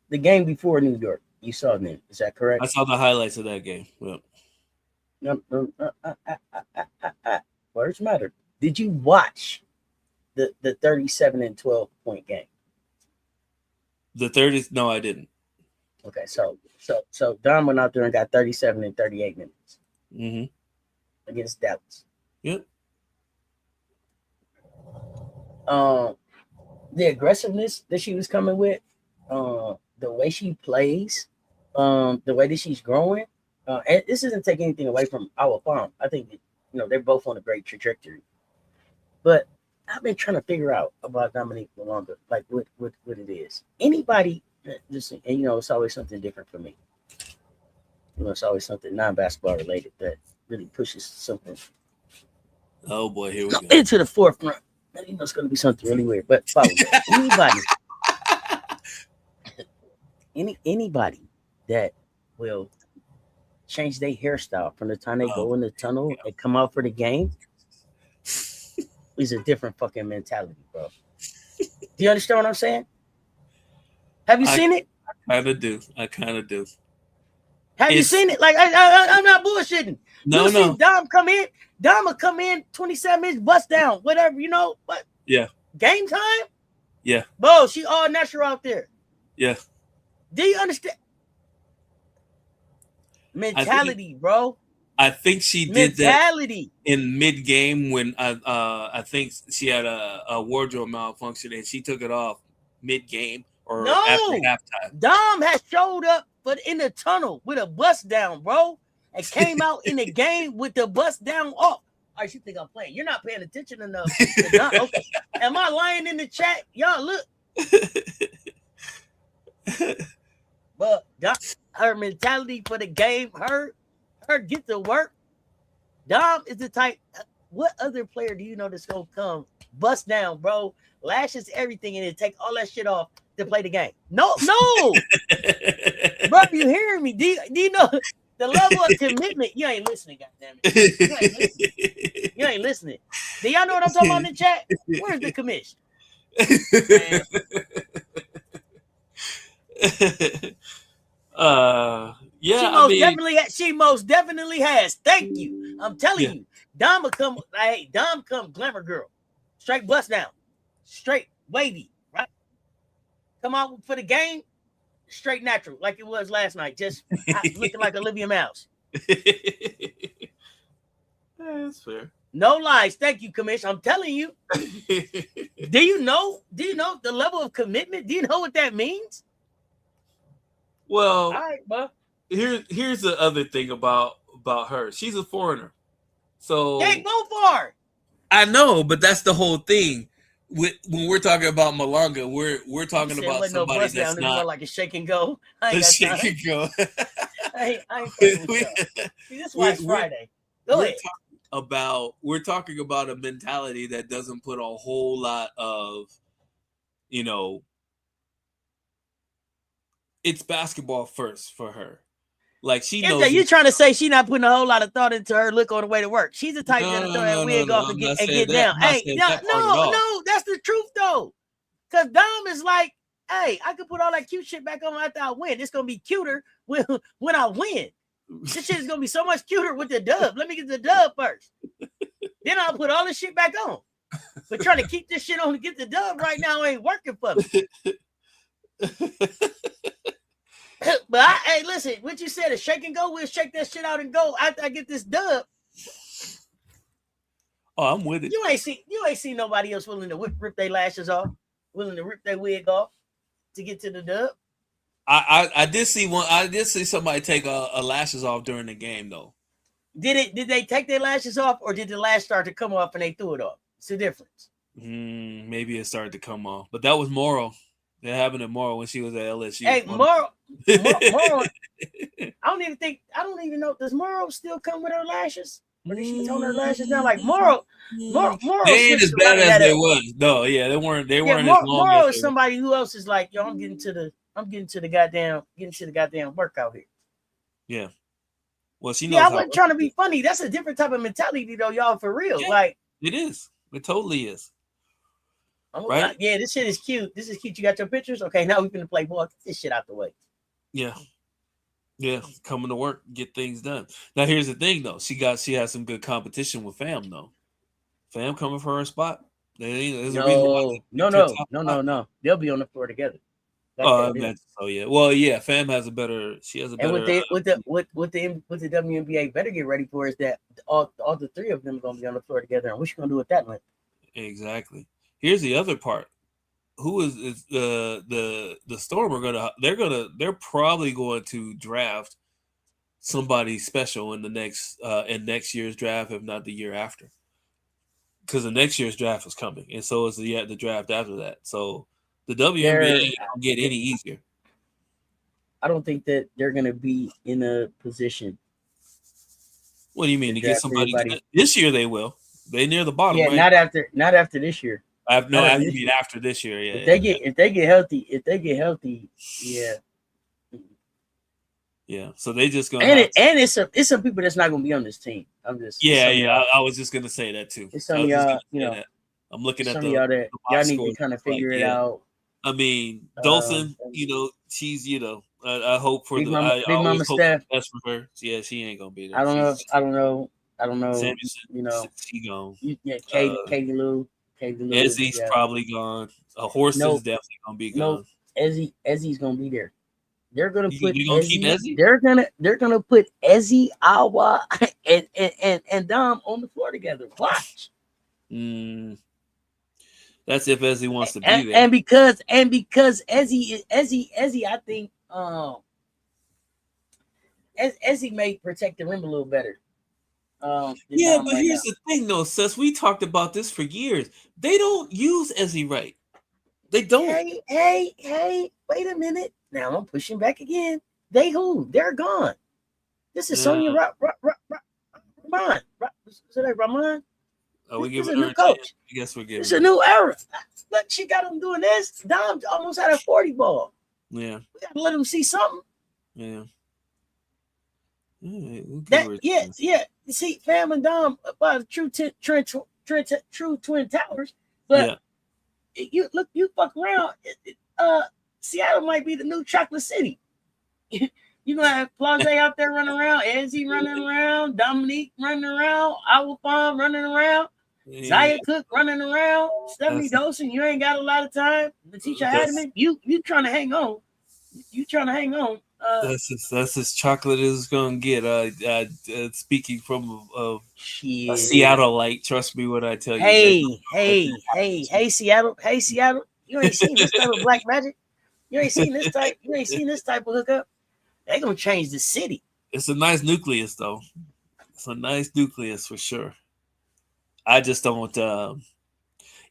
the game before New York. You saw them. Is that correct? I saw the highlights of that game. Yep. Words matter. Did you watch the 37 and 12 point game? The 30s? No, I didn't. Okay, so Dom went out there and got 37 and 38 minutes against Dallas. Yep. The aggressiveness that she was coming with, the way she plays, the way that she's growing, and this isn't taking anything away from our farm. I think they're both on a great trajectory. But I've been trying to figure out about Dominique Malonga, like what it is. Anybody listen, and it's always something different for me. It's always something non-basketball related that really pushes something. Oh boy, here we go. Into the forefront. It's going to be something really weird. But anybody that will change their hairstyle from the time they go in the tunnel and come out for the game is a different fucking mentality, bro. Do you understand what I'm saying? Have you seen it? I kind of do. Have you seen it? Like I'm not bullshitting. No. See Dom come in. Dom will come in 27 minutes, bust down, whatever, But yeah, game time. Yeah, bro, she all natural out there. Yeah. Do you understand? Mentality, bro. I think she did that in mid-game when I think she had a wardrobe malfunction and she took it off mid-game or after halftime. Dom has showed up in the tunnel with a bust down, bro, and came out in the game with the bust down off. All right, you think I'm playing? You're not paying attention enough. Okay. Am I lying in the chat? Y'all look. But her mentality for the game, her get to work. Dom is the type. What other player do you know that's gonna come bust down, bro? Lashes everything and then take all that shit off to play the game. No, bro, you hearing me? Do you know the level of commitment? You ain't listening, goddammit. You ain't listening. Do y'all know what I'm talking about in the chat? Where's the commission? Yeah, she most definitely has. Thank you. I'm telling you, Dom come glamour girl, straight bust down, straight wavy, right? Come out for the game, straight natural, like it was last night, just looking like Olivia Mouse. That's fair. No lies. Thank you, Commish. I'm telling you. Do you know the level of commitment? Do you know what that means? Well, all right, bro. Here's the other thing about her. She's a foreigner. So can't go far. I know, but that's the whole thing. When we're talking about Malonga, we're talking about somebody that's not like a shake and go. A shake and go. I ain't this was Friday. Go ahead. We're talking about a mentality that doesn't put a whole lot of, it's basketball first for her. Like she knows. You're trying to say she's not putting a whole lot of thought into her look on the way to work. She's the type that'll throw that wig off and get down. Hey, no, that's the truth though. Because Dom is like, hey, I could put all that cute shit back on after I win. It's gonna be cuter when I win. This shit is gonna be so much cuter with the dub. Let me get the dub first. Then I'll put all this shit back on. But trying to keep this shit on to get the dub right now ain't working for me. But hey, listen, what you said is shake and go. We'll shake that shit out and go after I get this dub. Oh, I'm with it. You ain't seen nobody else willing to rip their lashes off, willing to rip their wig off to get to the dub. I did see one. I did see somebody take a lashes off during the game though. Did they take their lashes off, or did the lash start to come off and they threw it off? It's the difference. Maybe it started to come off, but that was Morrow. That happened to Morrow when she was at LSU. Hey, Morrow, I don't even know. Does Morrow still come with her lashes? Or did she tone her lashes down? Like Morrow they ain't as bad as they was. No, yeah, they weren't as long. Morrow is somebody who else is like, yo, I'm getting to the goddamn workout here. Yeah. Well, she knows. Yeah, I wasn't trying to be funny. That's a different type of mentality, though, y'all. For real, yeah, like it is. It totally is. Right? Yeah, this shit is cute. This is cute. You got your pictures? Okay, now we're gonna play ball. Get this shit out the way. Yeah. Yeah, coming to work, get things done. Now here's the thing though. She has some good competition with Fam though. Fam coming for her spot. No. They'll be on the floor together. I imagine so, yeah. Well, yeah, Fam has a better. She has a better. And with the WNBA better get ready for is that all the three of them are gonna be on the floor together. And what you gonna do with that one? Exactly. Here's the other part. Who is the Storm they're probably going to draft somebody special in the next year's draft, if not the year after, because the next year's draft is coming, and so is the draft after that. So the WNBA don't get any easier. I don't think that they're going to be in a position. What do you mean to get somebody this year? They will. They near the bottom. Yeah, right? not after this year. I mean after this year. Yeah. If they get healthy, yeah. Yeah. So they just gonna it's some people that's not gonna be on this team. I was just gonna say that too. It's some of y'all, I'm looking at some of y'all that y'all need to kind of figure it out. I mean, Dolphin, she's, I hope for Big Mama Steph. That's for her. Yeah, she ain't gonna be there. I don't know. Samuelson, she gone. Katie Lou. Ezzy's probably gone. Horse is definitely gonna be gone. Ezzy's gonna be there. They're gonna put Ezzy. They're gonna put Ezzy, Awa, and Dom on the floor together. Watch. That's if Ezzy wants to be there. And because Ezzy, I think Ezzy may protect the rim a little better. But here's the thing, though, Cess. We talked about this for years. They don't use Ezzy right. They don't. Hey, wait a minute. Now I'm pushing back again. They're gone. This is Sonia Rahman. Is that Rahman? We give a new coach. I guess we're giving. It's a new era. Look, she got him doing this. Dom almost had a 40 ball. Yeah. We gotta let him see something. Yeah. Yeah. You see, Fam and Dom about true twin towers. But you fuck around. Seattle might be the new Chocolate City. You gonna have Flau'jae out there running around, Ezzy running around, Dominique running around, Awafon running around, Zaya Cook running around, Stephanie Dolson. You ain't got a lot of time. Letitia Hadman, you trying to hang on. That's as chocolate as it's gonna get. Speaking from a Seattleite, trust me when I tell you. Hey, Seattle. You ain't seen this type of black magic. You ain't seen this type of hookup. They gonna change the city. It's a nice nucleus, though. It's a nice nucleus for sure. I just don't. I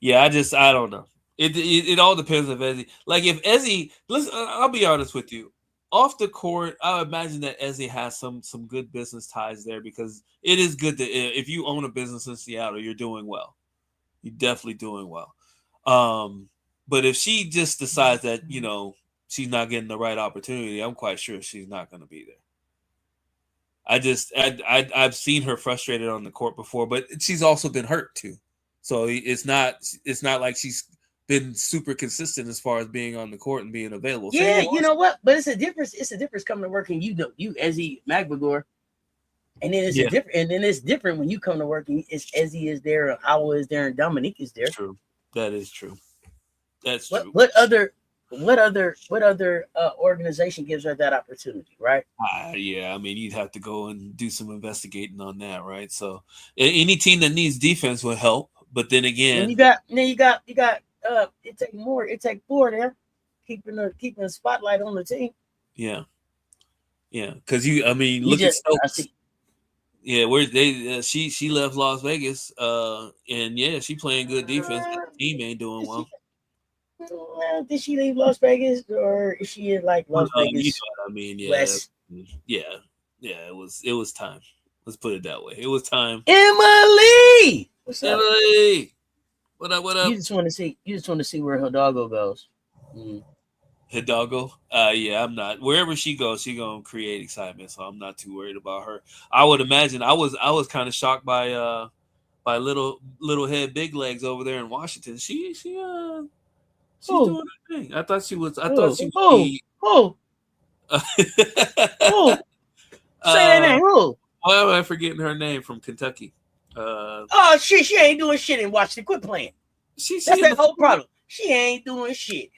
don't know. It all depends on Ezzy. Like if Ezzy, listen, I'll be honest with you. Off the court, I imagine that Ezzy has some good business ties there because it is good that if you own a business in Seattle, you're doing well. You're definitely doing well. But if she just decides that she's not getting the right opportunity, I'm quite sure she's not going to be there. I've seen her frustrated on the court before, but she's also been hurt too. So it's not like she's been super consistent as far as being on the court and being available. Yeah, you know what? But it's a difference. It's a difference coming to work and you Ezzy Magbagor, and then it's a different. And then it's different when you come to work and it's Ezzy is there, Howell is there, and Dominique is there. True. That is true. That's true. What other organization gives her that opportunity, right? Yeah, I mean, you'd have to go and do some investigating on that, right? So any team that needs defense would help, but then again, and you got it take four there, keeping the spotlight on the team. Yeah, because look at Stokes. Yeah, where she left Las Vegas, and yeah, she playing good defense, but the team ain't doing well. Did she leave Las Vegas, or is she in like Las Vegas? You know what I mean? Yeah, West? yeah. It was time. Let's put it that way. It was time. Emily, what's up? Emily, what up? What up? You just want to see where Hidalgo goes. Hidalgo, yeah, I'm not. Wherever she goes, she gonna create excitement. So I'm not too worried about her. I would imagine. I was kind of shocked by little head, big legs over there in Washington. She's doing her thing. I thought she was. Who? Say that name. Who? Why am I forgetting her name from Kentucky? She ain't doing shit in Washington. Quit playing. That's that whole problem. She ain't doing shit.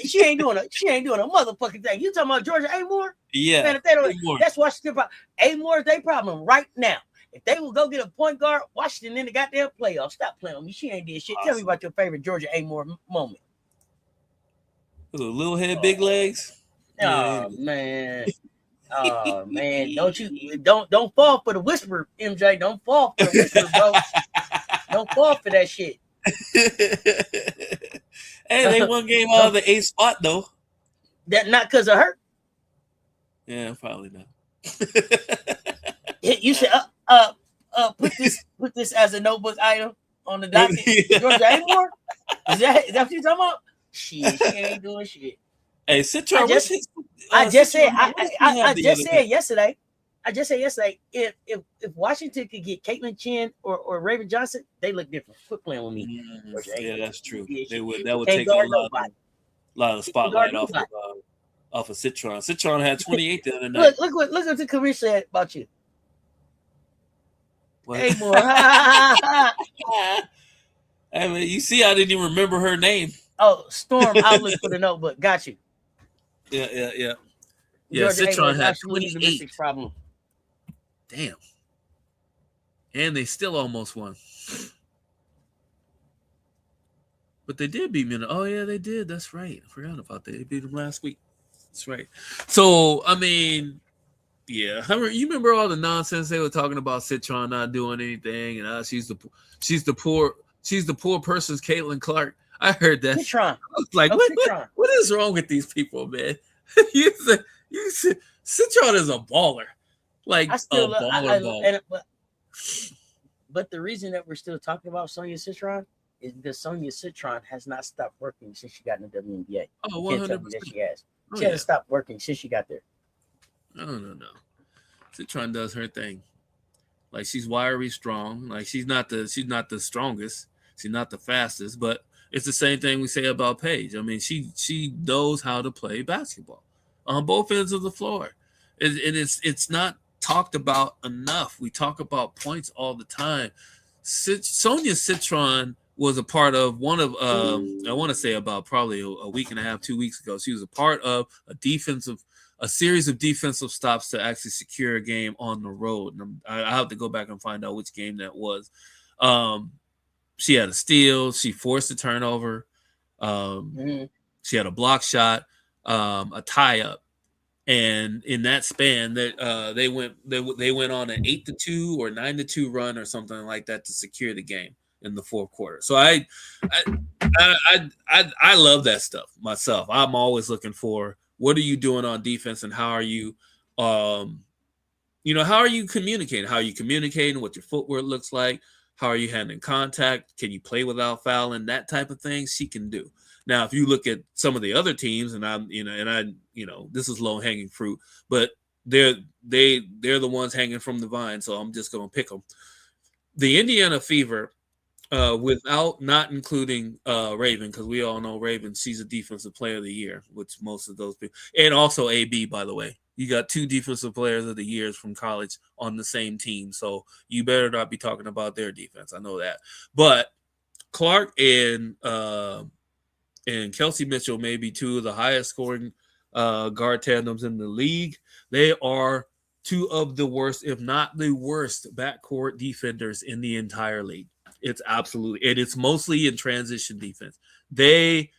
she ain't doing a motherfucking thing. You talking about Georgia Amore? Yeah. Man, if they don't, that's Washington problem. Amore is their problem right now. If they will go get a point guard, Washington in the goddamn playoffs. Stop playing with me. She ain't did shit. Awesome. Tell me about your favorite Georgia Amore moment. Little head, big legs. Oh man. Oh man. Don't fall for the whisper, MJ. Don't fall for the whisper, bro. Don't fall for that shit. Hey, they won game out of the 8th spot though. That not because of her. Yeah, probably not. You said put this as a notebook item on the docket. Georgia Amore? Is that what you talking about? Shit, she ain't doing shit. Hey, Citron, I just said yesterday. If Washington could get Caitlin Chin or Raven Johnson, they look different. Quit playing with me. Yeah, that's true. That would take a lot of spotlight off of Citron. Citron had 28 the other night. Look what the career said about you. Hey, more. Hey, man, you see, I didn't even remember her name. Oh, Storm Outlook for the notebook. Got you. Yeah. Yeah, Citron had 28. Problem. Damn. And they still almost won. But they did beat Minnesota. Oh, yeah, they did. That's right. I forgot about that. They beat them last week. That's right. So, I mean, yeah. You remember all the nonsense they were talking about Citron not doing anything, and she's the poor person's Caitlin Clark. I heard that. Citron. I was like, what is wrong with these people, man? you said Citron is a baller. Like baller. But the reason that we're still talking about Sonia Citron is because Sonia Citron has not stopped working since she got in the WNBA. Oh, 100%. She has. She hasn't stopped working since she got there. No. Citron does her thing. Like, she's wiry, strong. Like, she's not the strongest. She's not the fastest, but it's the same thing we say about Paige. I mean, she knows how to play basketball on both ends of the floor. It's not talked about enough. We talk about points all the time. Sonia Citron was a part of one of I want to say about probably a week and a half, 2 weeks ago. She was a part of a series of defensive stops to actually secure a game on the road. And I have to go back and find out which game that was. She had a steal. She forced a turnover. She had a block shot, a tie up, and in that span, they went on an 8-2 or 9-2 run or something like that to secure the game in the fourth quarter. So I love that stuff myself. I'm always looking for what are you doing on defense and how are you, how are you communicating? How are you communicating? What your footwork looks like? How are you handling contact? Can you play without fouling? That type of thing she can do. Now, if you look at some of the other teams, and this is low hanging fruit, but they're the ones hanging from the vine. So I'm just going to pick them. The Indiana Fever Without not including Raven, because we all know Raven, she's a defensive player of the year, which most of those people, and also AB, by the way. You got 2 defensive players of the years from college on the same team, so you better not be talking about their defense. I know that. But Clark and Kelsey Mitchell may be 2 of the highest scoring guard tandems in the league. They are 2 of the worst, if not the worst, backcourt defenders in the entire league. It's absolutely, and it's mostly in transition defense. They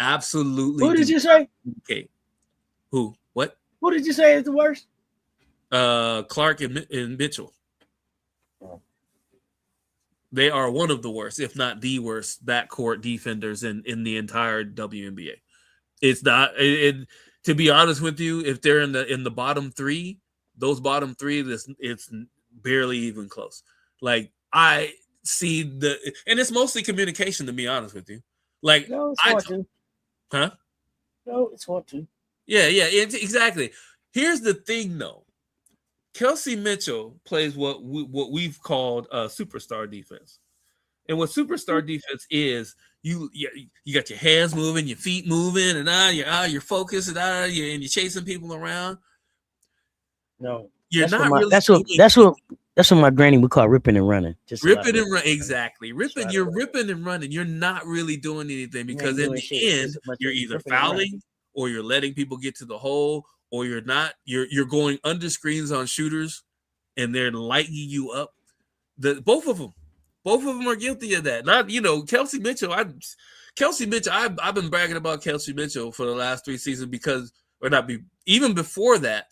absolutely. Who did you say? Okay. Who? What? Who did you say is the worst? Clark and Mitchell. Oh. They are one of the worst, if not the worst, backcourt defenders in the entire WNBA. It's not. To be honest with you, if they're in the bottom 3, those bottom 3, it's barely even close. Like I see and it's mostly communication, to be honest with you. Like no, it's hard to. Huh? No, it's hard to. Yeah, exactly. Here's the thing, though. Kelsey Mitchell plays what we've called superstar defense, and what superstar defense is, you got your hands moving, your feet moving, and you're focused, and you're chasing people around. No, you're not really. That's what my granny would call ripping and running. Just ripping and running, exactly. Ripping, you're ripping and running. You're not really doing anything because in the end, you're either fouling or you're letting people get to the hole, or you're not. You're going under screens on shooters, and they're lighting you up. Both of them are guilty of that. Not Kelsey Mitchell. I've been bragging about Kelsey Mitchell for the last 3 seasons even before that.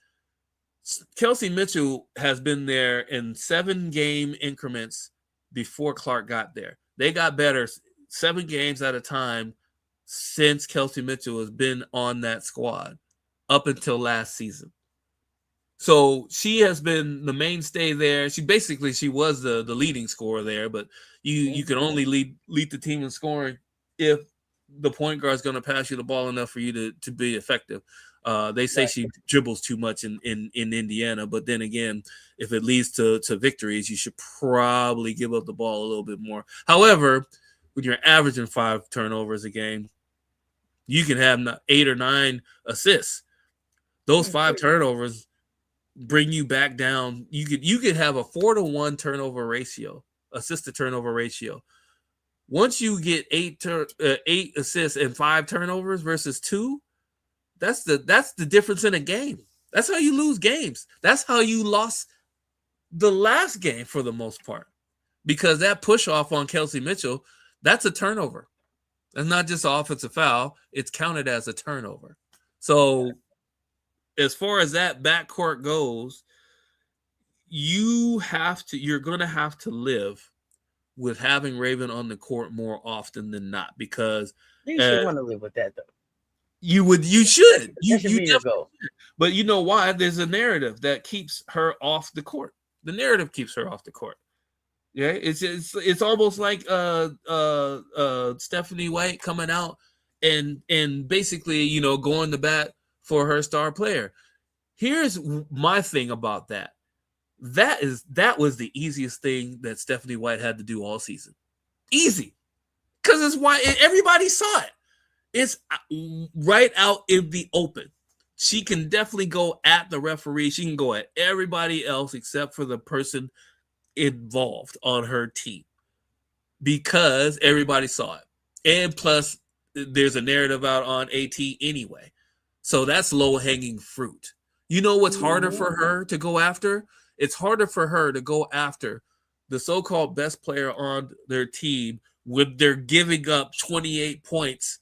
Kelsey Mitchell has been there in 7-game increments before Clark got there. They got better 7 games at a time since Kelsey Mitchell has been on that squad up until last season. So she has been the mainstay there. She was the leading scorer there, but you can only lead the team in scoring if the point guard is going to pass you the ball enough for you to be effective. They say she dribbles too much in Indiana, but then again, if it leads to victories, you should probably give up the ball a little bit more. However, when you're averaging 5 turnovers a game, you can have 8 or 9 assists. Those 5 turnovers bring you back down. You could have a 4-to-1 turnover ratio, assist to turnover ratio. Once you get 8 assists and 5 turnovers versus 2. That's the difference in a game. That's how you lose games. That's how you lost the last game for the most part, because that push off on Kelsey Mitchell, that's a turnover. That's not just an offensive foul. It's counted as a turnover. So as far as that backcourt goes, you're going to have to live with having Raven on the court more often than not, because you should want to live with that, though. You should. You be your goal. But you know why? There's a narrative that keeps her off the court. The narrative keeps her off the court. Yeah, it's almost like Stephanie White coming out and basically, going to bat for her star player. Here's my thing about that. That was the easiest thing that Stephanie White had to do all season. Easy. Because it's why everybody saw it. It's right out in the open. She can definitely go at the referee. She can go at everybody else except for the person involved on her team, because everybody saw it. And plus, there's a narrative out on AT anyway. So that's low-hanging fruit. You know what's harder for her to go after? It's harder for her to go after the so-called best player on their team when they're giving up 28 points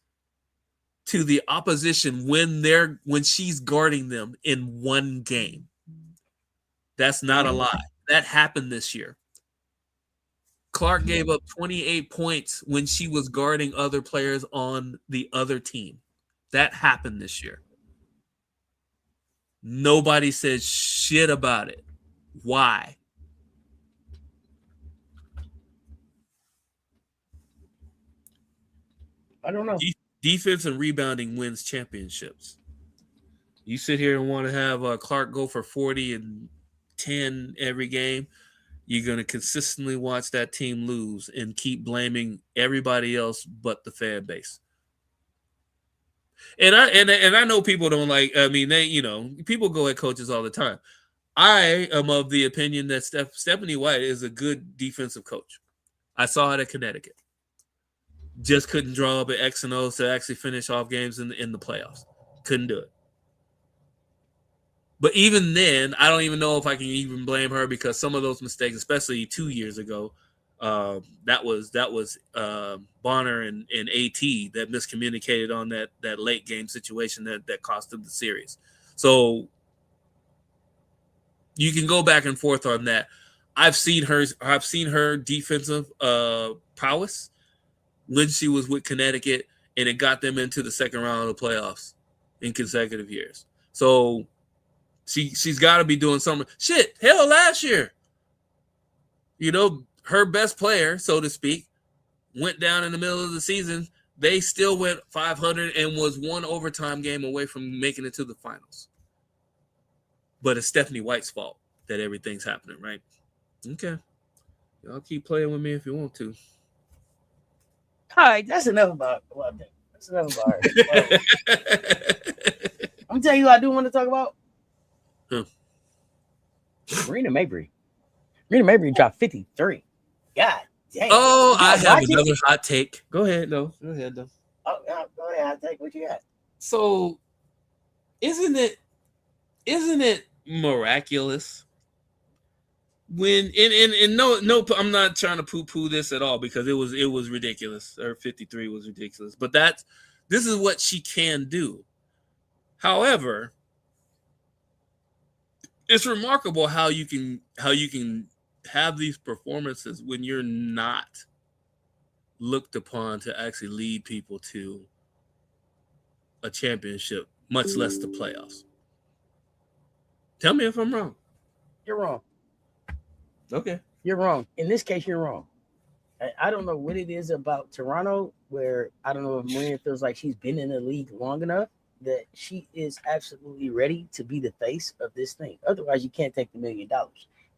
to the opposition when she's guarding them in 1 game. That's not a lie. That happened this year. Clark gave up 28 points when she was guarding other players on the other team. That happened this year. Nobody said shit about it. Why? I don't know. Defense and rebounding wins championships. You sit here and want to have Clark go for 40 and 10 every game. you're going to consistently watch that team lose and keep blaming everybody else but the fan base. And I know people don't like. I mean, people go at coaches all the time. I am of the opinion that Stephanie White is a good defensive coach. I saw it at Connecticut. Just couldn't draw up an X and O's to actually finish off games in the playoffs. Couldn't do it. But even then, I don't even know if I can even blame her, because some of those mistakes, especially 2 years ago, that was Bonner and AT that miscommunicated on that late game situation that cost them the series. So you can go back and forth on that. I've seen her defensive prowess when she was with Connecticut, and it got them into the second round of the playoffs in consecutive years. So she's got to be doing something. Shit, hell, last year, her best player, so to speak, went down in the middle of the season. They still went 500 and was one overtime game away from making it to the finals. But it's Stephanie White's fault that everything's happening, right? Okay. Y'all keep playing with me if you want to. All right, that's enough about that. That's enough about her. I'm gonna tell you who I do want to talk about. Marina Mabrey. Marina Mabrey dropped 53. God damn. Oh, I have another hot take. Go ahead, though. Go ahead, though. Oh, go ahead. Hot take. What you got? So, isn't it miraculous when and no, I'm not trying to poo-poo this at all, because it was ridiculous. Her 53 was ridiculous. But this is what she can do. However, it's remarkable how you can have these performances when you're not looked upon to actually lead people to a championship, much less the playoffs. Tell me if I'm wrong. You're wrong. Okay. You're wrong. In this case, you're wrong. I don't know what it is about Toronto, where I don't know if Marina feels like she's been in the league long enough that she is absolutely ready to be the face of this thing. Otherwise, you can't take the $1 million.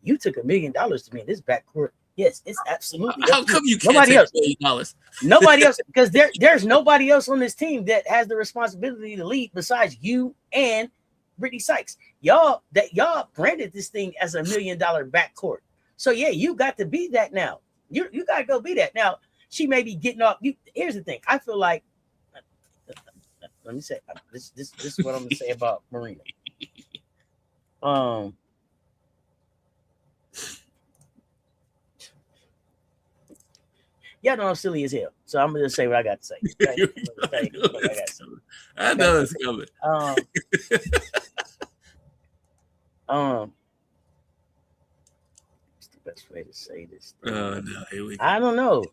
You took $1 million to me in this backcourt. Yes, it's absolutely. How come you can't nobody take else? $1 million? Nobody else, because there's nobody else on this team that has the responsibility to lead besides you and Brittany Sykes. Y'all branded this thing as $1 million backcourt. So yeah, you got to be that now. You got to go be that now. She may be getting off. Here's the thing. I feel like. Let me say this is what I'm gonna say about Marina. Yeah, no, I'm silly as hell. So I'm gonna say what I got to say. I know it's coming. What's the best way to say this? No, here we go. I don't know.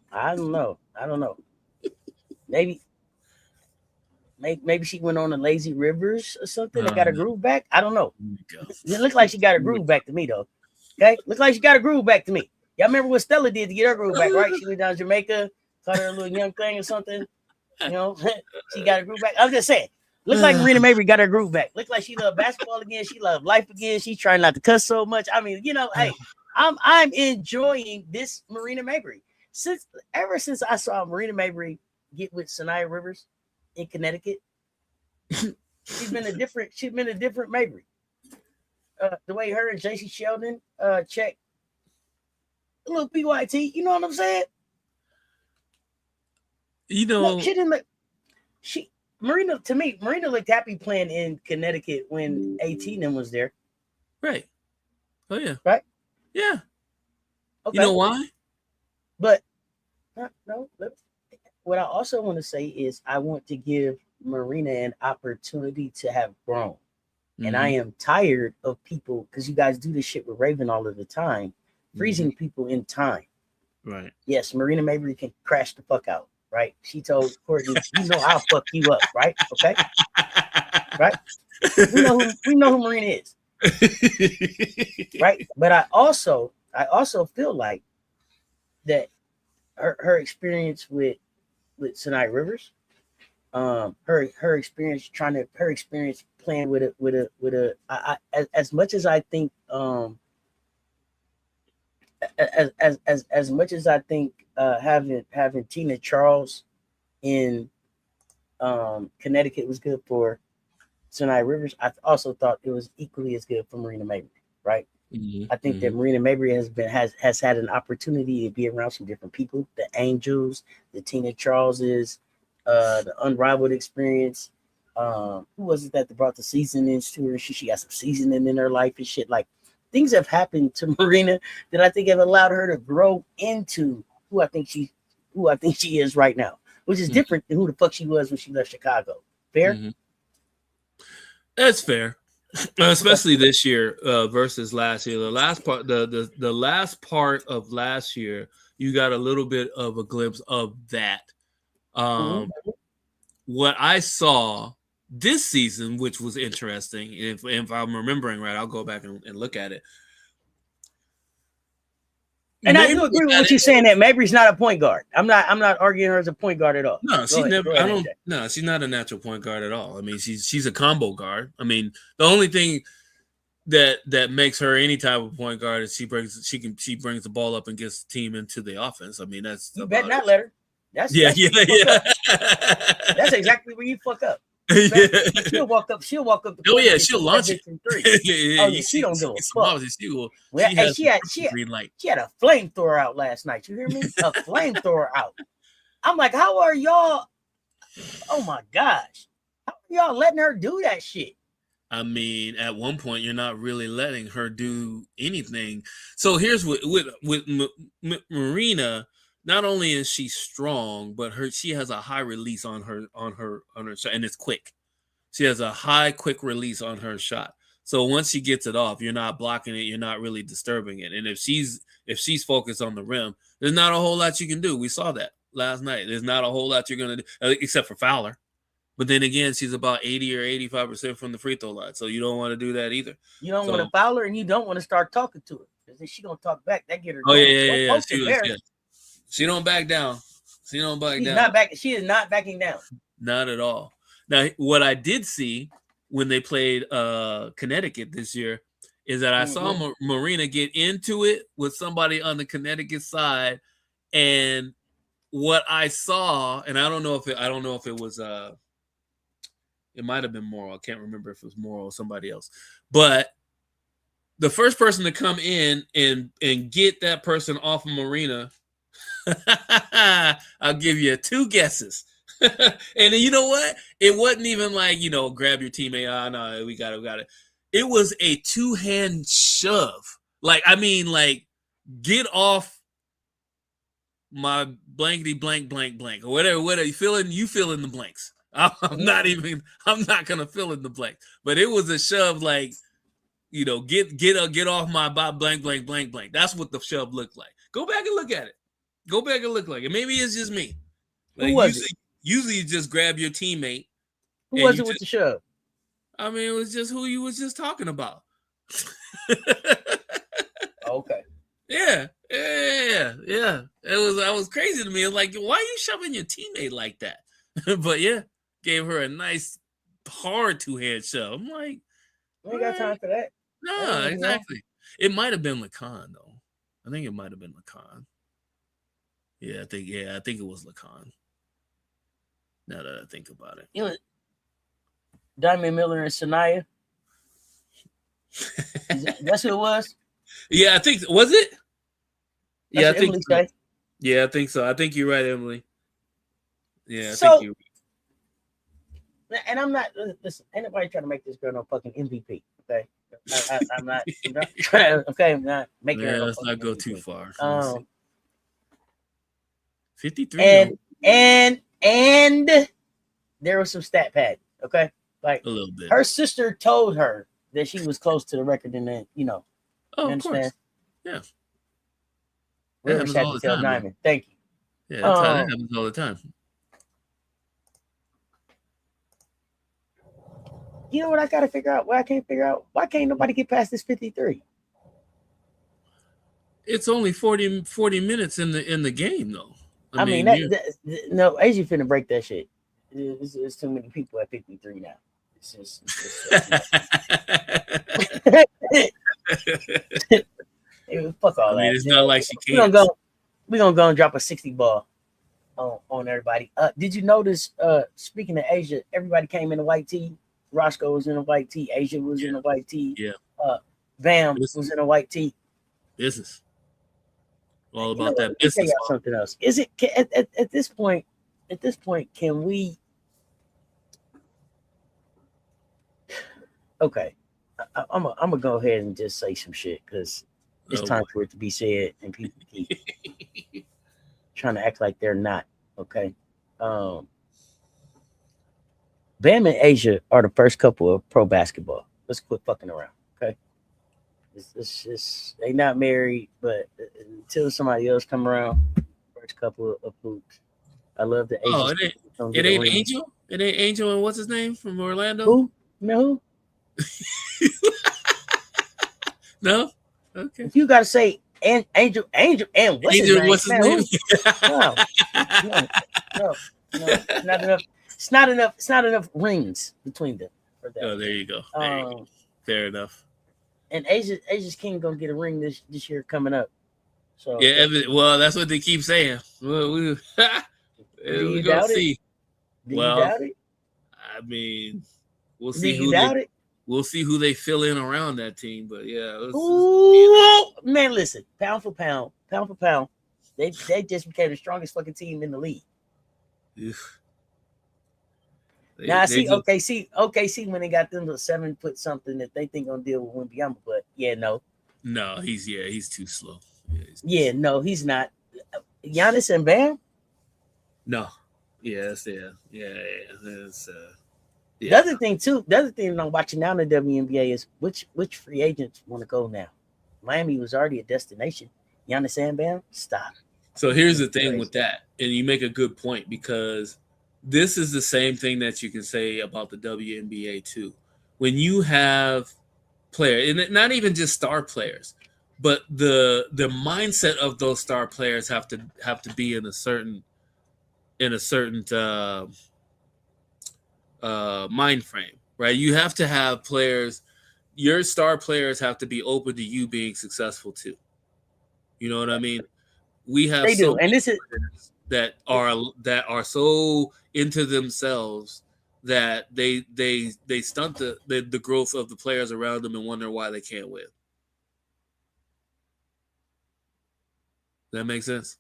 Maybe she went on a lazy rivers or something and got her groove back. I don't know. It looked like she got her groove back to me, though. Okay? Looks like she got her groove back to me. Y'all remember what Stella did to get her groove back, right? She went down to Jamaica, caught her a little young thing or something. She got her groove back. I'm just saying. Looks like Marina Mabrey got her groove back. Looks like she loved basketball again. She loved life again. She's trying not to cuss so much. I mean, hey, I'm enjoying this Marina Mabrey. Ever since I saw Marina Mabrey get with Sanaya Rivers in Connecticut, she's been a different Mabrey. The way her and JC Sheldon check a little PYT, you know what I'm saying? Look, she didn't look. Marina looked happy playing in Connecticut when 18 was there. Right. Oh yeah. Right. Yeah. Okay. You know why? But no. What I also want to say is I want to give Marina an opportunity to have grown. Mm-hmm. And I am tired of people, because you guys do this shit with Raven all of the time, freezing people in time. Right. Yes, Marina Mabrey can crash the fuck out. Right. She told Courtney, I'll fuck you up. Right. Okay. Right. We know who Marina is. Right. But I also feel like that her experience with Sanaya Rivers, her experience playing with a as much as I think as much as I think having Tina Charles in Connecticut was good for Sinai Rivers, I also thought it was equally as good for Marina Mabrey, right? I think that Marina Mabrey has had an opportunity to be around some different people, the Angels, the Tina Charleses, the Unrivaled experience. Who was it that brought the seasoning to her? She got some seasoning in her life and shit. Like things have happened to Marina that I think have allowed her to grow into who I think she is right now, which is different than who the fuck she was when she left Chicago. Fair? That's fair. Especially this year versus last year. The last part of last year, you got a little bit of a glimpse of that. What I saw this season, which was interesting, if I'm remembering right, I'll go back and look at it. And I do agree with what you're saying that Mabry's not a point guard. I'm not arguing her as a point guard at all. No, she's not a natural point guard at all. I mean, she's a combo guard. I mean, the only thing that makes her any type of point guard is she brings the ball up and gets the team into the offense. I mean, that's you bet not let her. That's yeah. That's exactly where you fuck up. Yeah. She'll walk up. She'll launch it. She don't do it. She had a flamethrower out last night. You hear me? A flamethrower out. I'm like, how are y'all? Oh my gosh, how are y'all letting her do that shit? I mean, at one point, you're not really letting her do anything. So here's with Marina. Not only is she strong, but she has a high release on her shot, and it's quick. She has a high, quick release on her shot. So once she gets it off, you're not blocking it, you're not really disturbing it. And if she's focused on the rim, there's not a whole lot you can do. We saw that last night. There's not a whole lot you're gonna do except for foul her. But then again, she's about 80 or 85% from the free throw line, so you don't want to do that either. You don't want to foul her, and you don't want to start talking to her because then she gonna talk back. That get her. Oh yeah. She don't back down. She is not backing down. Not at all. Now, what I did see when they played Connecticut this year is that I saw Marina get into it with somebody on the Connecticut side, and what I saw, and I don't know if it was it might have been Morrow. I can't remember if it was Morrow or somebody else, but the first person to come in and get that person off of Marina. I'll give you 2 guesses. And then you know what? It wasn't even like, grab your teammate. Oh, no, we got it. It was a 2-hand shove. Like, I mean, like, get off my blankety blank or whatever you fill in the blanks. I'm not gonna fill in the blank. But it was a shove like, get off my blank. That's what the shove looked like. Go back and look at it. Maybe it's just me. Like, who was it? Usually you just grab your teammate. Who was it with the shove? I mean, it was just who you was just talking about. Okay. Yeah. That was crazy to me. Like, why are you shoving your teammate like that? But yeah, gave her a nice hard 2-hand shove. I'm like, we ain't got time for that. No, exactly. It might have been Lacan though. I think it might have been Lacan. I think it was Lacan. Now that I think about it. It was Diamond Miller and Sanaya. That's who it was? Yeah, I think was it? That's I think so. Yeah, I think so. I think you're right, Emily. Yeah, I think you're right. And I'm not ain't nobody trying to make this girl no fucking MVP. Okay. I'm not trying I'm not making her. Let's not go MVP. Too far. 53. And there was some stat pad, okay? Like a little bit. Her sister told her that she was close to the record, and then Oh, you understand? Yeah. Rivers had to tell Diamond. Thank you. Yeah, that's how that happens all the time. You know what I gotta figure out? What I can't figure out? Why can't nobody get past this 53? It's only 40 minutes in the game, though. I mean no, AJ finna break that shit. It's too many people at 53 now. It's just Fuck all that. it's not like she We're gonna can't. go. We're gonna go and drop a 60 ball on everybody. Did you notice? Speaking of Asia, everybody came in a white tee. Roscoe was in a white tee. Asia was in a white tee. Yeah. Bam was in a white tee. Business. All about that Let me business. tell y'all something else. Is it at this point? At this point, can we? Okay, I'm gonna go ahead and just say some shit because it's time for it to be said, and people keep trying to act like they're not. Okay, Bam and Asia are the first couple of pro basketball. Let's quit fucking around. Okay, it's just they not married, but until somebody else come around, first couple of hoops. I love the Asian. It ain't Angel. It ain't Angel, and what's his name from Orlando? Who? You know who? No. Okay. If you gotta say Angel, and what's his name? What's his name? No, not enough. It's not enough. It's not enough rings between them. Oh, there you go. Fair enough. And Asia's King gonna get a ring this year coming up. So yeah, well, that's what they keep saying. We're gonna see. Do you doubt it? I mean, we'll see we'll see who they fill in around that team. But yeah, man, listen, pound for pound, they just became the strongest fucking team in the league. OKC when they got them to 7 foot something that they think gonna deal with Wembanyama, but no, he's too slow. No, he's not. Giannis and Bam. No, The other thing I'm watching now in the WNBA is which free agents want to go now. Miami was already a destination. Giannis and Bam, stop. So here's the thing with that, and you make a good point because this is the same thing that you can say about the WNBA too. When you have players, and not even just star players, but the mindset of those star players have to be in a certain mind frame, right? You have to have players. Your star players have to be open to you being successful too. You know what I mean? We have and this is that are so into themselves that they stunt the growth of the players around them and wonder why they can't win. That makes sense.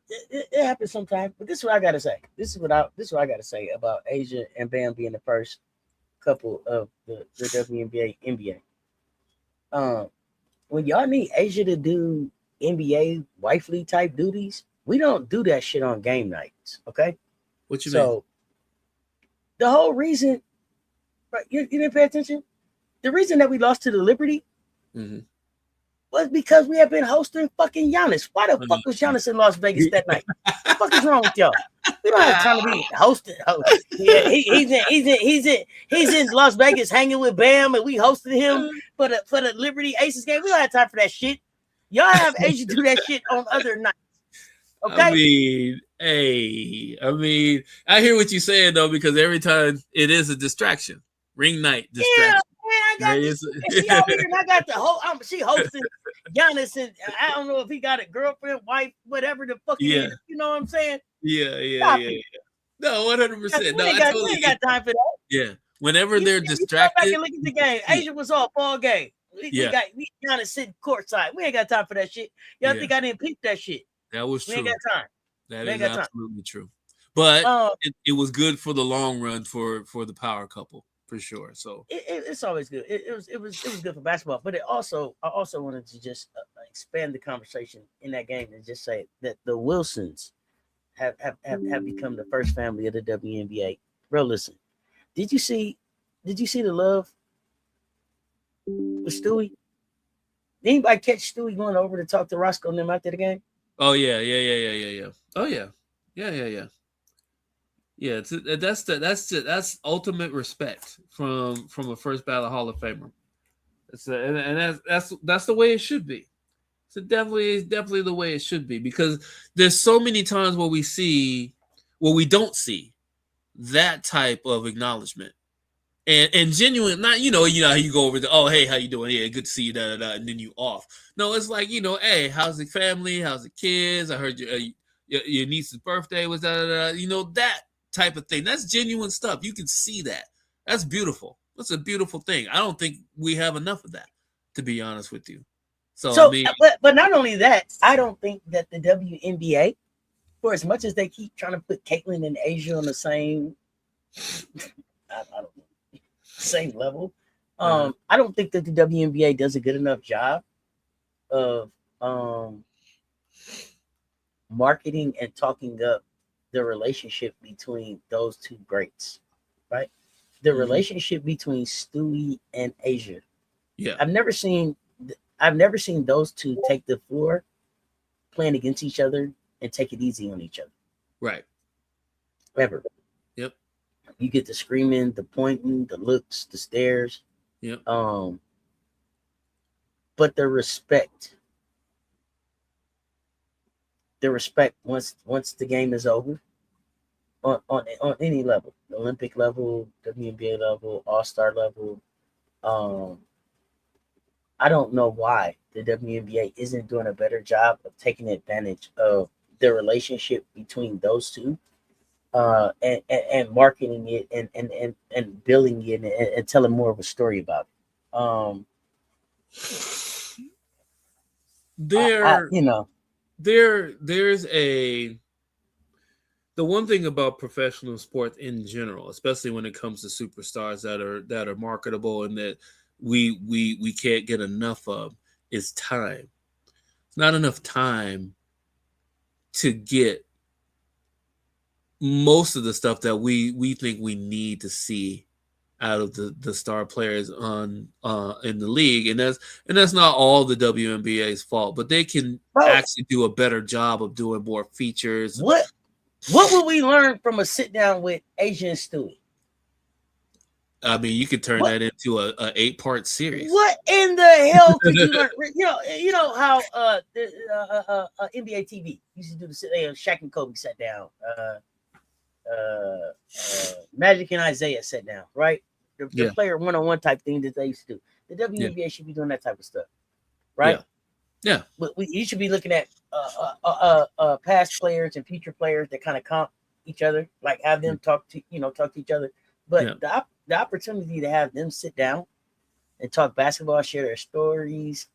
It happens sometimes, but this is what I gotta say. This is what I gotta say about Asia and Bam being the first couple of the WNBA NBA. When y'all need Asia to do NBA wifely type duties, we don't do that shit on game nights. Okay. What you mean? So the whole reason, right? You didn't pay attention. The reason that we lost to the Liberty was because we have been hosting fucking Giannis. Why the fuck was Giannis in Las Vegas that night? What the fuck is wrong with y'all? We don't have time to be hosting. Yeah, he's in Las Vegas hanging with Bam, and we hosted him for the Liberty Aces game. We don't have time for that shit. Y'all have Asia do that shit on other nights. Okay. I mean, I hear what you're saying though, because every time it is a distraction. Ring night distraction. I got this. She over here, and I got the whole. She hosting Giannis, and I don't know if he got a girlfriend, wife, whatever the fuck. You know what I'm saying? Yeah. No, 100%. No, we ain't got time for that. Yeah. Whenever they're distracted. Go back and look at the game. Asia was off all game. We Giannis sitting courtside. We ain't got time for that shit. Y'all think I didn't peep that shit? That was true. We ain't got time. That is absolutely true. But it was good for the long run for the power couple. For sure. So it's always good. It was good for basketball, but I also wanted to just expand the conversation in that game and just say that the Wilsons have become the first family of the WNBA. Bro, listen, did you see the love with Stewie? Did anybody catch Stewie going over to talk to Roscoe and them after the game? Oh yeah. Oh yeah. Yeah, that's ultimate respect from a first ballot Hall of Famer. That's the way it should be. So definitely the way it should be, because there's so many times where we don't see that type of acknowledgement. and genuine, not how you go over oh, hey, how you doing? Yeah, good to see you, and then you off. No, it's like, hey, how's the family? How's the kids? I heard your niece's birthday was that type of thing. That's genuine stuff. You can see that. That's beautiful. That's a beautiful thing. I don't think we have enough of that, to be honest with you. So I mean, but not only that, I don't think that the WNBA, for as much as they keep trying to put Caitlyn and Asia on the same, I don't know, same level. I don't think that the WNBA does a good enough job of marketing and talking up the relationship between those two greats, right? The relationship between Stewie and Asia. Yeah, I've never seen those two take the floor playing against each other and take it easy on each other. Right. Ever. Yep. You get the screaming, the pointing, the looks, the stares. Yep. But the respect once the game is over, on any level, Olympic level, WNBA level, All-Star level. I don't know why the WNBA isn't doing a better job of taking advantage of the relationship between those two, and marketing it and building it and telling more of a story about it. There's the one thing about professional sports in general, especially when it comes to superstars that are marketable and that we can't get enough of, is time. It's not enough time to get most of the stuff that we think we need to see out of the star players in the league, and that's not all the WNBA's fault, but they can actually do a better job of doing more features. What will we learn from a sit down with Asia and Stewie? I mean, you could turn that into a 8-part series. What in the hell could you learn? You know how NBA TV used to do Shaq and Kobe sat down, Magic and Isaiah sat down, right? The player one-on-one type thing that they used to do. The WNBA should be doing that type of stuff, right? Yeah. But you should be looking at past players and future players that kind of comp each other, like have them talk to each other. But the opportunity to have them sit down and talk basketball, share their stories,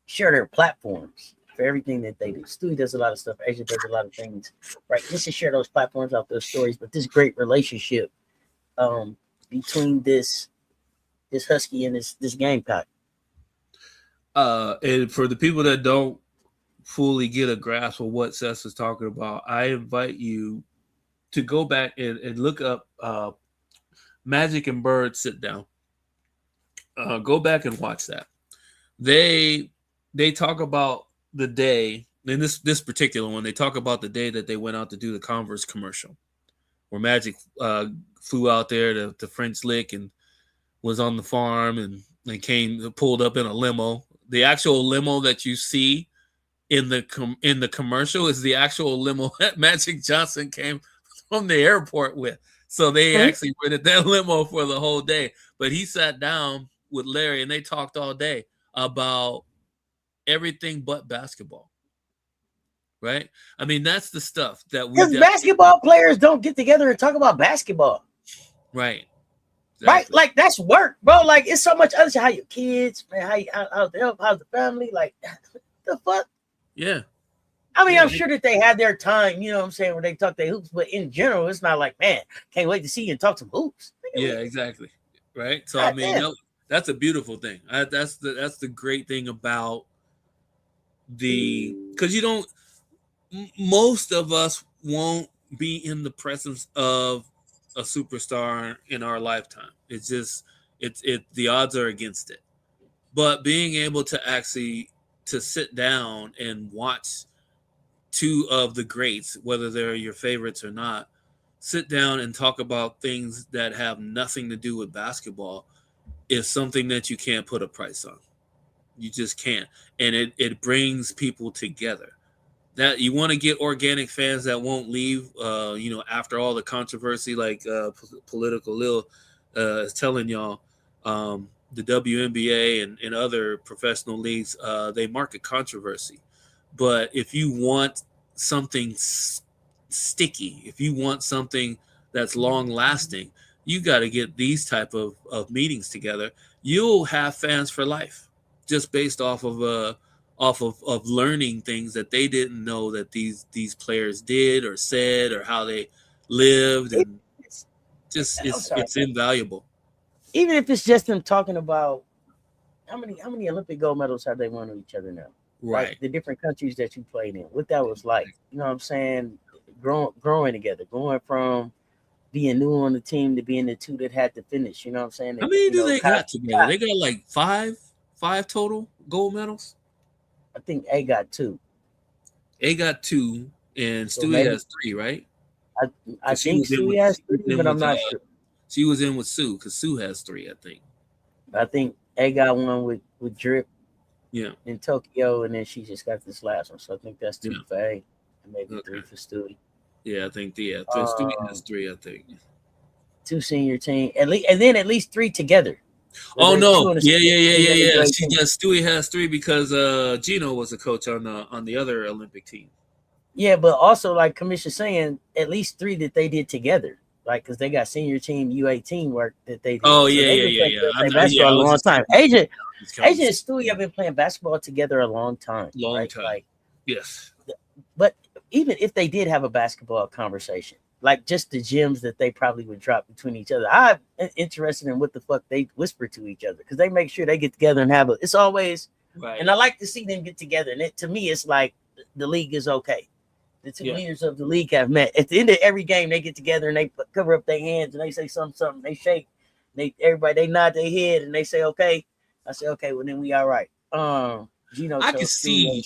share their platforms for everything that they do. Stewie does a lot of stuff. Asia does a lot of things, right? Just to share those platforms out, those stories, but this great relationship between this Husky and this Gamecock. And for the people that don't fully get a grasp of what Cess is talking about, I invite you to go back and look up Magic and Bird Sit Down. Go back and watch that. They talk about the day, in this particular one, they talk about the day that they went out to do the Converse commercial, where Magic flew out there to French Lick and was on the farm and pulled up in a limo. The actual limo that you see in the commercial is the actual limo that Magic Johnson came from the airport with. So they actually rented that limo for the whole day. But he sat down with Larry and they talked all day about everything but basketball. Right? I mean, that's the stuff that because basketball players don't get together and talk about basketball. Right. Exactly. Right? Like, that's work, bro. Like, it's so much other shit. How your kids, man, how's the family? Like, the fuck? Yeah. I mean, I'm sure that they have their time, you know what I'm saying, where they talk their hoops, but in general, it's not like, man, can't wait to see you and talk some hoops. Yeah, exactly. Right. So I mean, that's a beautiful thing. That's the great thing about because most of us won't be in the presence of a superstar in our lifetime. It's just the odds are against it. But being able to actually to sit down and watch two of the greats, whether they're your favorites or not, sit down and talk about things that have nothing to do with basketball is something that you can't put a price on. You just can't. And it brings people together. that you want to get organic fans that won't leave. After all the controversy, like Political Lil is telling y'all, the WNBA and other professional leagues, they market controversy. But if you want something sticky, if you want something that's long lasting, you got to get these type of meetings together. You'll have fans for life, just based off of learning things that they didn't know that these players did or said, or how they lived, and it's invaluable. Even if it's just them talking about how many Olympic gold medals have they won with each other now? Right. Like the different countries that you played in, what that was like. You know what I'm saying? Growing together, going from being new on the team to being the two that had to finish. You know what I'm saying? How many do they got together? They got like five total gold medals. I think A got 2. A got 2, and Stewie has 3, right? I think Stewie has 3, but I'm not sure. She was in with Sue because Sue has 3, I think. I think A got one with Drip. Yeah. In Tokyo, and then she just got this last one. So I think that's 2 for A, and maybe 3 for Stewie. Yeah, I think Stewie has 3, I think. 2 senior team, at least 3 together. Oh no! Yeah. Stewie has 3 because Gino was a coach on the other Olympic team. Yeah, but also like Commissioner saying, at least 3 that they did together, like because they got senior team U18 work that they did. Oh yeah. They basketball a long time. Asia and Stewie have been playing basketball together a long time. Like, yes. But even if they did have a basketball conversation, like just the gems that they probably would drop between each other, I'm interested in what the fuck they whisper to each other, because they make sure they get together and have it's always right. And I like to see them get together. And to me, it's like the league is okay. The 2 leaders of the league have met. At the end of every game, they get together and they cover up their hands and they say something. They shake. They nod their head and they say, okay. I say, okay, well, then we all right. Gino, I can see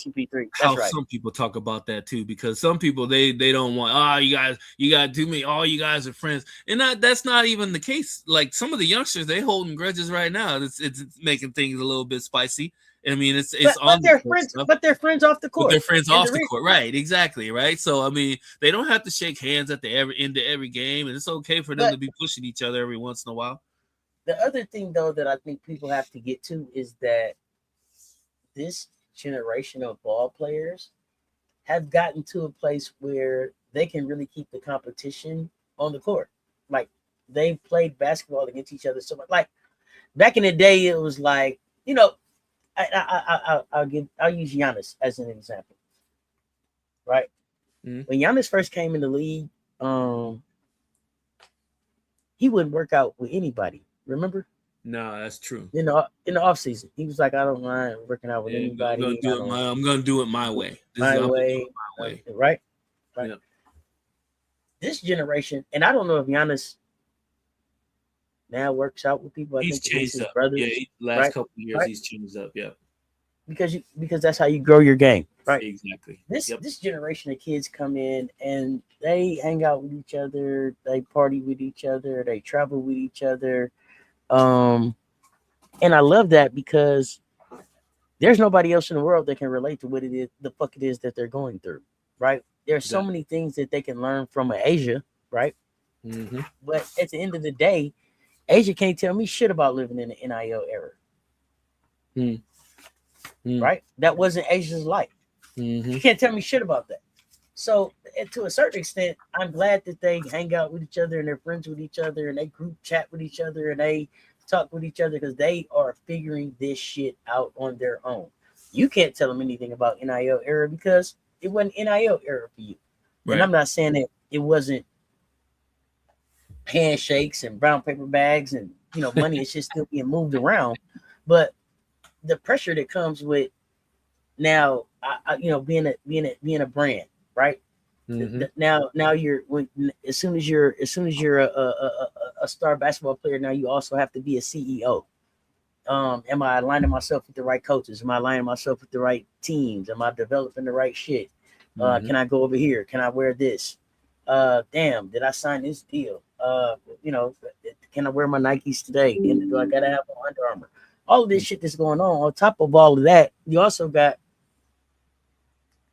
how some people talk about that too, because some people they don't want, you guys do me, all you guys are friends, and that's not even the case. Like some of the youngsters, they holding grudges right now. It's making things a little bit spicy. I mean, but they're friends. But they're friends off the court. But they're friends off the court, right? Exactly, right. So I mean, they don't have to shake hands at the end of every game, and it's okay for them to be pushing each other every once in a while. The other thing, though, that I think people have to get to is that this generation of ball players have gotten to a place where they can really keep the competition on the court. Like they played basketball against each other so much. Like back in the day, it was like, I'll use Giannis as an example, right? Mm-hmm. When Giannis first came in the league, he wouldn't work out with anybody. Remember? No, that's true. In the off season, he was like, I don't mind working out with anybody. I'm gonna do it my way. My way. Right? Yeah. This generation, and I don't know if Giannis now works out with people. He's changed up. Brothers, last couple of years, he's changed up. Yeah. Because that's how you grow your game, right? Exactly. This generation of kids come in and they hang out with each other, they party with each other, they travel with each other. And I love that because there's nobody else in the world that can relate to what the fuck it is that they're going through, right? There's so many things that they can learn from Asia, right? Mm-hmm. But at the end of the day, Asia can't tell me shit about living in the NIL era. Right? That wasn't Asia's life. Mm-hmm. You can't tell me shit about that. So to a certain extent, I'm glad that they hang out with each other and they're friends with each other and they group chat with each other and they talk with each other because they are figuring this shit out on their own. You can't tell them anything about NIL era because it wasn't NIL era for you. Right. And I'm not saying that it wasn't handshakes and brown paper bags and money is just still being moved around, but the pressure that comes with now, being a brand, right? Mm-hmm. Now you're as soon as you're a star basketball player, now you also have to be a CEO. Am I aligning myself with the right coaches? Am I aligning myself with the right teams? Am I developing the right shit? Mm-hmm. Can I go over here? Can I wear this? Damn, did I sign this deal? Can I wear my Nikes today? Do I gotta have my Under Armour? All of this shit that's going on top of all of that, you also got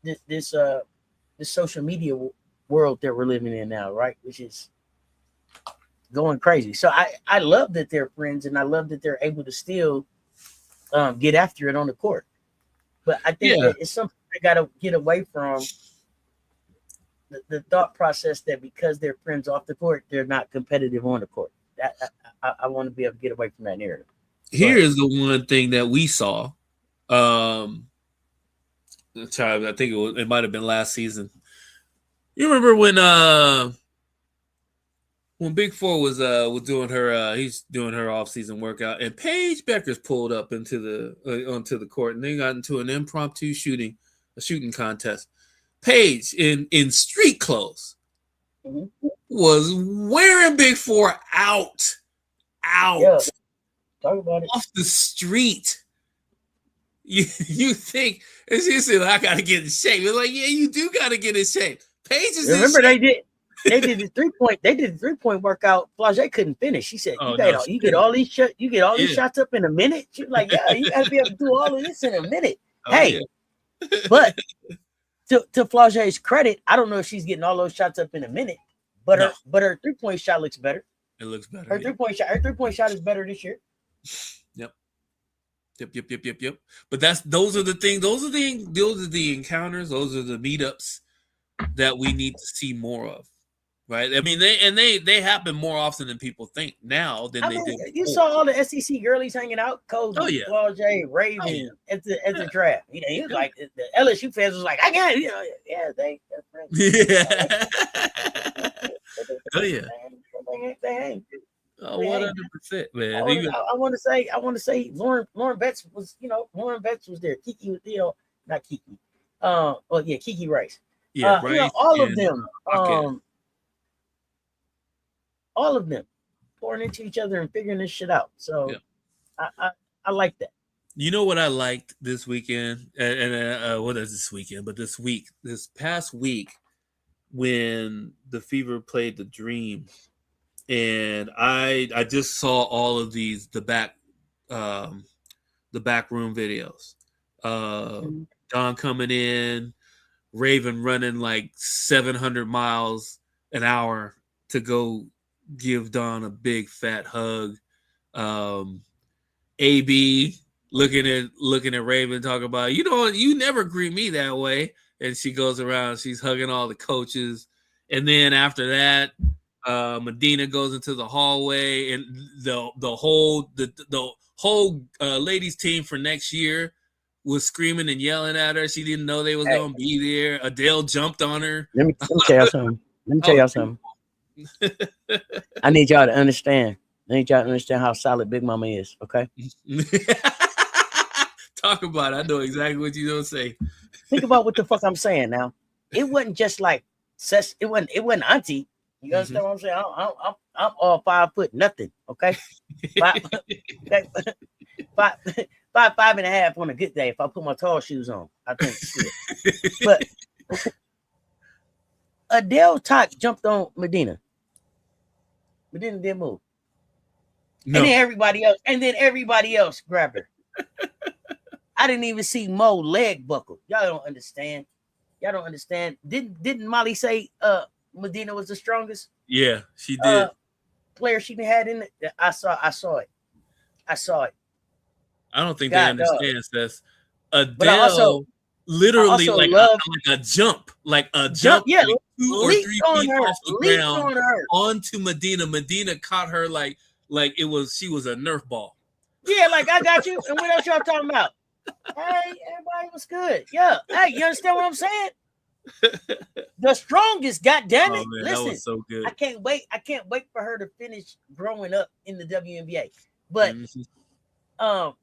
this social media world that we're living in now, right? Which is going crazy. So I love that they're friends, and I love that they're able to still get after it on the court. But I think that it's something I got to get away from the thought process that because they're friends off the court, they're not competitive on the court. I want to be able to get away from that narrative. Here is the one thing that we saw. I think it might have been last season. You remember when Big Four was doing her he's doing her off-season workout, and Paige Beckers pulled up onto the court, and they got into an impromptu shooting contest. Paige in street clothes was wearing Big Four out Yeah. Talk about it. off the street. You think, and she said, I gotta get in shape. It's like, yeah, you do gotta get in shape. Paige is remember they did the 3-point workout. Flau'jae couldn't finish. She said, you get all these shots up in a minute. She was like, yeah, you gotta be able to do all of this in a minute. But to Flau'jae's credit, I don't know if she's getting all those shots up in a minute, but her 3-point shot looks better. It looks better. Her 3-point shot is better this year. Yep. But those are the things. Those are the encounters. Those are the meetups that we need to see more of, right? I mean, they happen more often than people think now than they did. You saw all the SEC girlies hanging out. Cody, Flau'jae, Raven at the draft. You know, he was like the LSU fans was like, I got it. You know, yeah, they. Yeah. Oh yeah. They hang. 100%, man. I want to say Lauren Betts was, there. Kiki was, not Kiki. Kiki Rice. Yeah, Rice, all of them pouring into each other and figuring this shit out. So I like that. You know what I liked this weekend, and what is this weekend? But this past week, when the Fever played the Dream. And I just saw all of the backroom videos. Don coming in, Raven running like 700 miles an hour to go give Don a big fat hug. AB looking at Raven, talking about, you never greet me that way. And she goes around, she's hugging all the coaches. And then after that, Medina goes into the hallway, and the whole ladies team for next year was screaming and yelling at her. She didn't know they was gonna be there. Adele jumped on her. Let me tell y'all something. I need y'all to understand. How solid Big Mama is. Okay. Talk about it. I know exactly what you're gonna say. Think about what the fuck I'm saying now. It wasn't just like Cess. It wasn't Auntie. You understand what I'm saying? I'm all 5 foot nothing. Okay, 5.5 on a good day. If I put my tall shoes on, I think. But Adele jumped on Medina. Medina didn't move. No. And then everybody else grabbed her. I didn't even see Mo leg buckle. Y'all don't understand. Didn't Molly say Medina was the strongest? Yeah, she did. Player she had in it. I saw it. I don't think they understand this. Adele literally like a jump. Yeah, 2 or 3 feet off the ground onto Medina. Medina caught her like she was a Nerf ball. Yeah, like I got you. And what else y'all talking about? Hey, everybody was good. Yeah. Hey, you understand what I'm saying? The strongest, goddamn it. Man, listen, that was so good. I can't wait for her to finish growing up in the WNBA. But the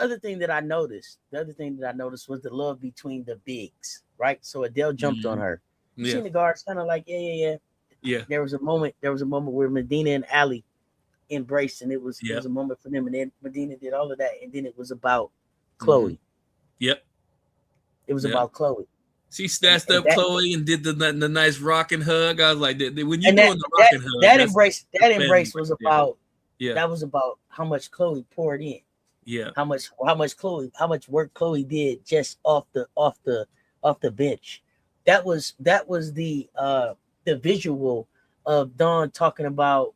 other thing that I noticed was the love between the bigs, right? So Adele jumped on her. You seen the guards kind of like, yeah. There was a moment where Medina and Allie embraced, and it was a moment for them, and then Medina did all of that, and then it was about Chloe. Yep. It was about Chloe. She snatched up Chloe and did the nice rocking hug. I was like, when you doing the rocking hug, that embrace was about that was about how much Chloe poured in. Yeah. How much work Chloe did just off the off the bench. That was the visual of Dawn talking about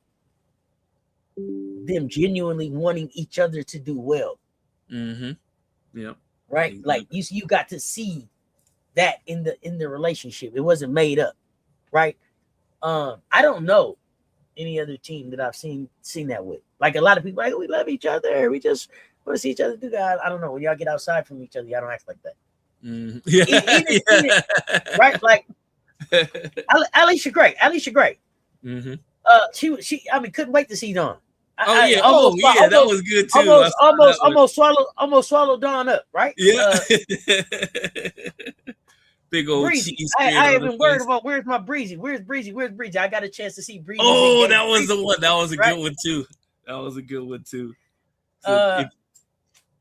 them genuinely wanting each other to do well. Mm-hmm. Yep. Right? Exactly. Like you got to see that in the relationship. It wasn't made up, right? I don't know any other team that I've seen that with. Like a lot of people, like, we love each other. We just want to see each other do that. I don't know. When y'all get outside from each other, y'all don't act like that. Mm-hmm. Yeah. Even, right? Like Alicia Gray. Mm-hmm. She. I mean, couldn't wait to see Dawn. That was good too. Almost swallowed Dawn up. Right? Yeah. Big old Breezy. cheese. I even worried about where's my Breezy. Where's Breezy? I got a chance to see Breezy. Oh, that was the one. That was a good one too. So if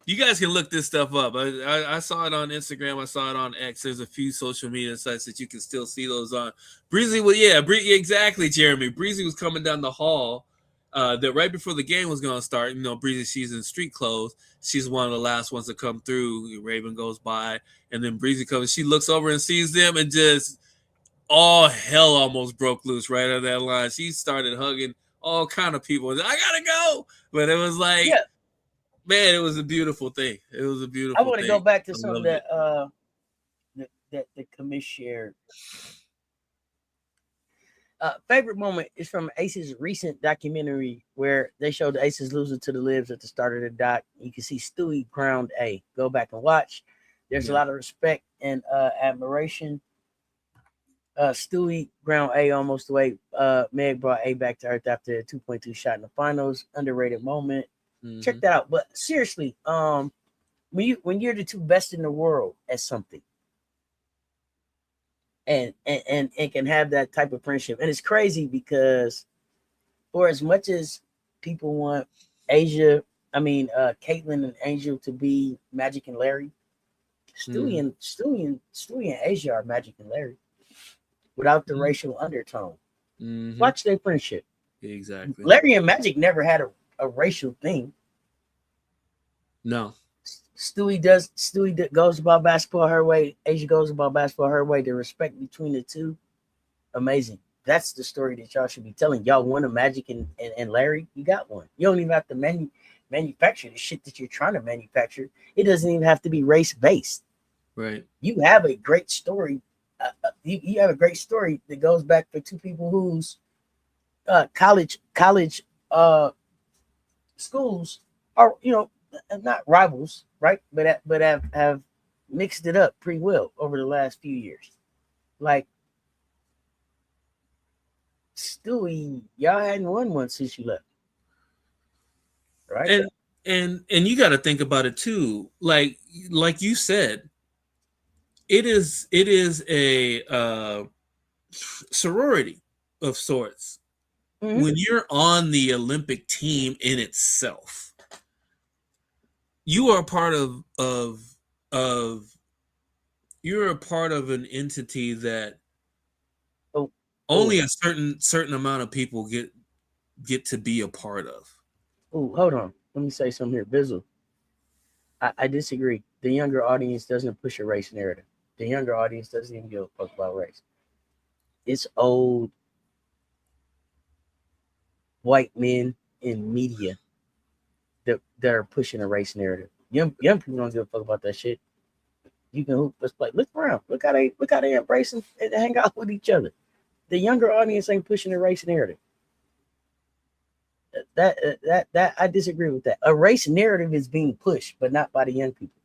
you guys can look this stuff up. I saw it on Instagram. I saw it on X. There's a few social media sites that you can still see those on. Breezy was exactly, Jeremy. Breezy was coming down the hall. That right before the game was going to start. You know, Breezy, she's in street clothes. She's one of the last ones to come through. Raven goes by, and then Breezy comes. She looks over and sees them, and just all hell almost broke loose right on that line. She started hugging all kind of people. I gotta go, but it was like, man, it was a beautiful thing. It was a beautiful. I want to go back to something that the commish shared. Favorite moment is from Ace's recent documentary where they showed the Aces losing to the Libs at the start of the doc. You can see Stewie ground A. Go back and watch. There's a lot of respect and admiration. Stewie ground A almost away. Meg brought A back to earth after a 2.2 shot in the finals. Underrated moment. Mm-hmm. Check that out. But seriously, when you're the two best in the world at something, and can have that type of friendship, and it's crazy because for as much as people want Caitlin and Angel to be Magic and Larry, Stewie and Asia are Magic and Larry without the racial undertone. Mm-hmm. Watch their friendship. Exactly. Larry and Magic never had a racial thing. No. Stewie goes about basketball her way. Asia goes about basketball her way. The respect between the two, amazing. That's the story that y'all should be telling. Y'all won a Magic and Larry. You got one. You don't even have to manufacture the shit that you're trying to manufacture. It doesn't even have to be race based. Right. You have a great story. You have a great story that goes back for two people whose college schools are, not rivals, right? But have mixed it up pretty well over the last few years. Like Stewie, y'all hadn't won one since you left, right? And you got to think about it too. Like you said, it is a sorority of sorts. Mm-hmm. When you're on the Olympic team in itself, you are part of you're a part of an entity that only a certain amount of people get to be a part of. Oh, hold on. Let me say something here. Bizzle. I disagree. The younger audience doesn't push a race narrative. The younger audience doesn't even give a fuck about race. It's old white men in media that are pushing a race narrative. Young people don't give a fuck about that shit. You can hoop, let's play. Look around. Look how they embrace and hang out with each other. The younger audience ain't pushing a race narrative. That I disagree with that. A race narrative is being pushed, but not by the young people.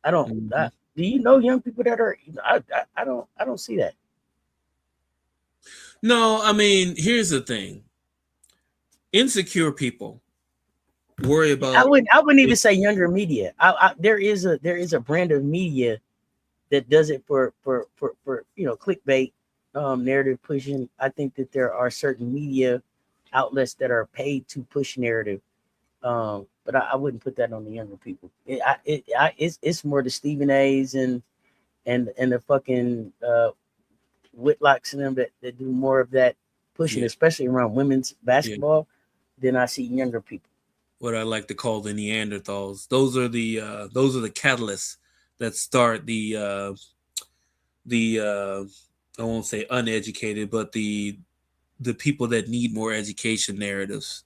I don't. Mm-hmm. Do you know young people that are? I don't see that. No, I mean, here's the thing. Insecure people worry about. I wouldn't even say younger media. There is a brand of media that does it for clickbait, narrative pushing. I think that there are certain media outlets that are paid to push narrative, but I wouldn't put that on the younger people. It's more the Stephen A's and the fucking Whitlocks and them that do more of that pushing, especially around women's basketball, than I see younger people. What I like to call the Neanderthals. Those are the catalysts that start the I won't say uneducated, but the people that need more education narratives,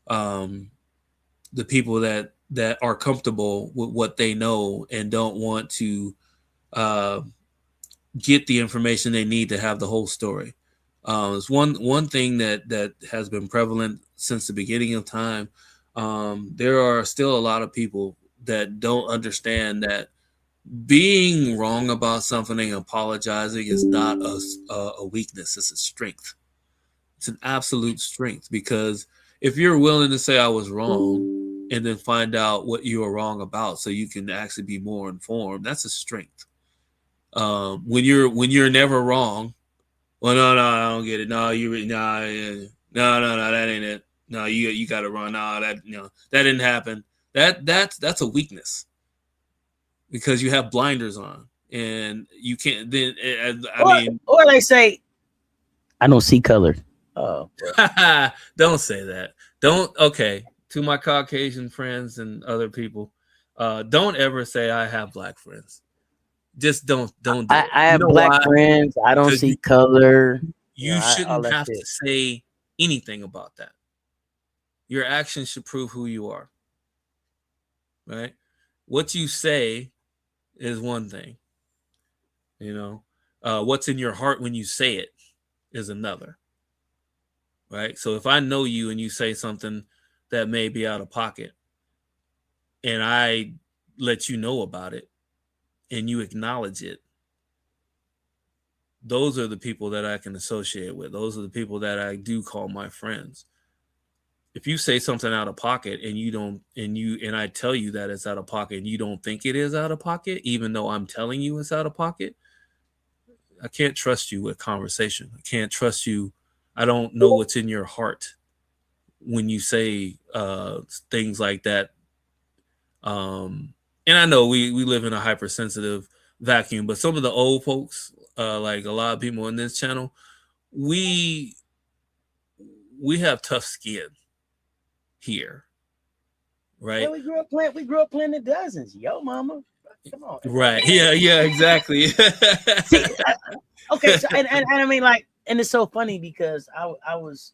the people that are comfortable with what they know and don't want to uh, get the information they need to have the whole story. It's one thing that has been prevalent since the beginning of time. There are still a lot of people that don't understand that being wrong about something and apologizing is not a weakness; it's a strength. It's an absolute strength, because if you're willing to say I was wrong and then find out what you were wrong about, so you can actually be more informed, that's a strength. When you're never wrong, well, no, I don't get it. No, no, that ain't it. No, you got it wrong. No, that didn't happen. That's a weakness, because you have blinders on and you can't. Then or they say, I don't see color. Oh, don't say that. Don't. Okay, to my Caucasian friends and other people, don't ever say I have black friends. Just don't do it. I have black friends. I don't see color. You shouldn't have to say anything about that. Your actions should prove who you are. Right? What you say is one thing. What's in your heart when you say it is another. Right? So if I know you and you say something that may be out of pocket, and I let you know about it, and you acknowledge it, those are the people that I can associate with. Those are the people that I do call my friends. If you say something out of pocket and I tell you that it's out of pocket and you don't think it is out of pocket, even though I'm telling you it's out of pocket, I can't trust you with conversation. I can't trust you. I don't know what's in your heart when you say things like that. And I know we live in a hypersensitive vacuum, but some of the old folks, like a lot of people on this channel, we have tough skin here, right? Yeah, we grew up playing the dozens. Yo, mama, come on. Right? Yeah, exactly. See, okay, so and I mean, like, and it's so funny because I was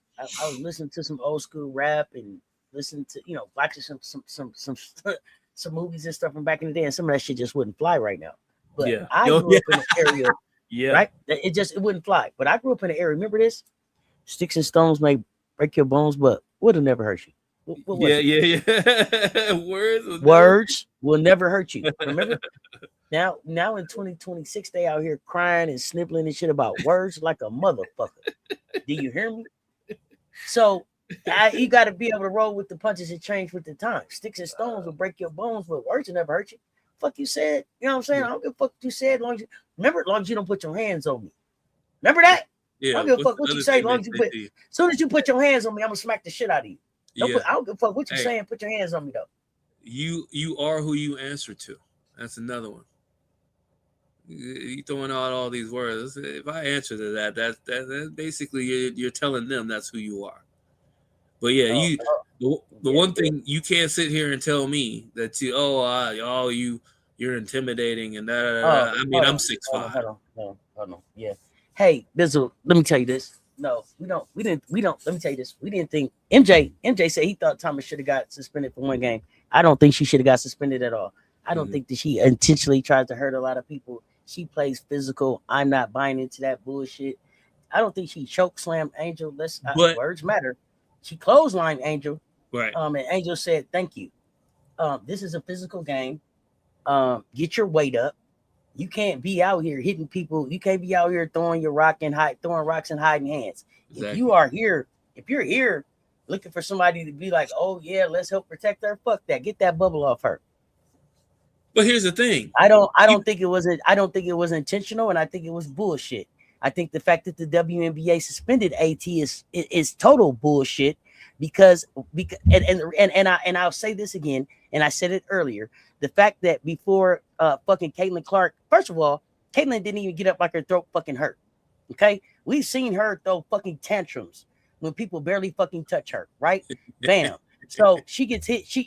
listening to some old school rap and listening to watching some movies and stuff from back in the day, and some of that shit just wouldn't fly right now. But Yeah. I grew up in an area, yeah, right? It wouldn't fly. But I grew up in an area. Remember this? Sticks and stones may break your bones, but would have never hurt you. What was it? Words will never hurt you. Remember? Now in 2026, they out here crying and sniveling and shit about words like a motherfucker. Do you hear me? So you got to be able to roll with the punches and change with the time. Sticks and stones will break your bones, but words will never hurt you. Fuck you said. You know what I'm saying? I don't give a fuck what you said. As long as you don't put your hands on me. Remember that? Yeah. I don't give a fuck what you say. As soon as you put your hands on me, I'm gonna smack the shit out of you. I don't give a fuck what you're saying. Put your hands on me though. You are who you answer to. That's another one. You throwing out all these words. If I answer to that basically you're telling them that's who you are. But yeah, the one thing you can't sit here and tell me that you're intimidating and that. I mean, I'm 6'5". Hold on. Yeah. Hey, Bizzle, let me tell you this. No, we don't. Let me tell you this. We didn't think MJ said he thought Thomas should have got suspended for one game. I don't think she should have got suspended at all. I don't think that she intentionally tried to hurt a lot of people. She plays physical. I'm not buying into that bullshit. I don't think she choke slammed Angel. Words matter. She clotheslined Angel. Right. And Angel said, "Thank you. This is a physical game. Get your weight up. You can't be out here hitting people. You can't be out here throwing rocks and hiding hands. Exactly. If you're here looking for somebody to be like, oh yeah, let's help protect her. Fuck that. Get that bubble off her." But here's the thing. I don't think it was intentional, and I think it was bullshit. I think the fact that the WNBA suspended AT is total bullshit because I'll say this again, and I said it earlier. The fact that before fucking Caitlin Clark, first of all, Caitlin didn't even get up like her throat fucking hurt. Okay, we've seen her throw fucking tantrums when people barely fucking touch her, right? Bam. So she gets hit. She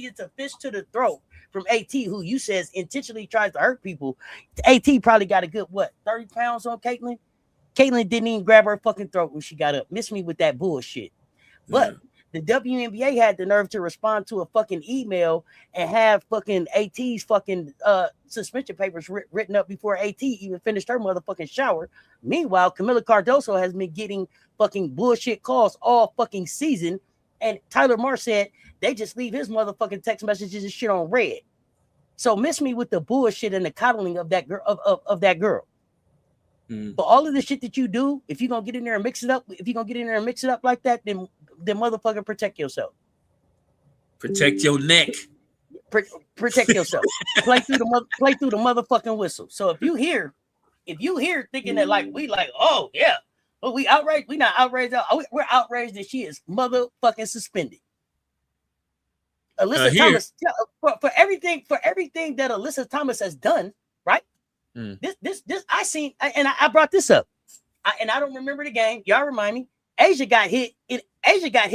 gets a fist to the throat from AT, who you says intentionally tries to hurt people. AT probably got a good, 30 pounds on Caitlyn? Caitlyn didn't even grab her fucking throat when she got up. Miss me with that bullshit. But the WNBA had the nerve to respond to a fucking email and have fucking AT's fucking suspension papers written up before AT even finished her motherfucking shower. Meanwhile, Kamilla Cardoso has been getting fucking bullshit calls all fucking season. And Tyler Marr said they just leave his motherfucking text messages and shit on red. So miss me with the bullshit and the coddling of that girl of that girl. But all of the shit that you do, if you're gonna get in there and mix it up, like that, then motherfucker protect yourself. Protect your neck. Protect yourself. Play through the motherfucking whistle. So if you hear thinking that like we like, oh yeah, but we outraged, we not outraged. We're outraged that she is motherfucking suspended. Alyssa Thomas, for everything that Alyssa Thomas has done, right? This I seen, and I brought this up, and I don't remember the game. Y'all remind me. Asia got hit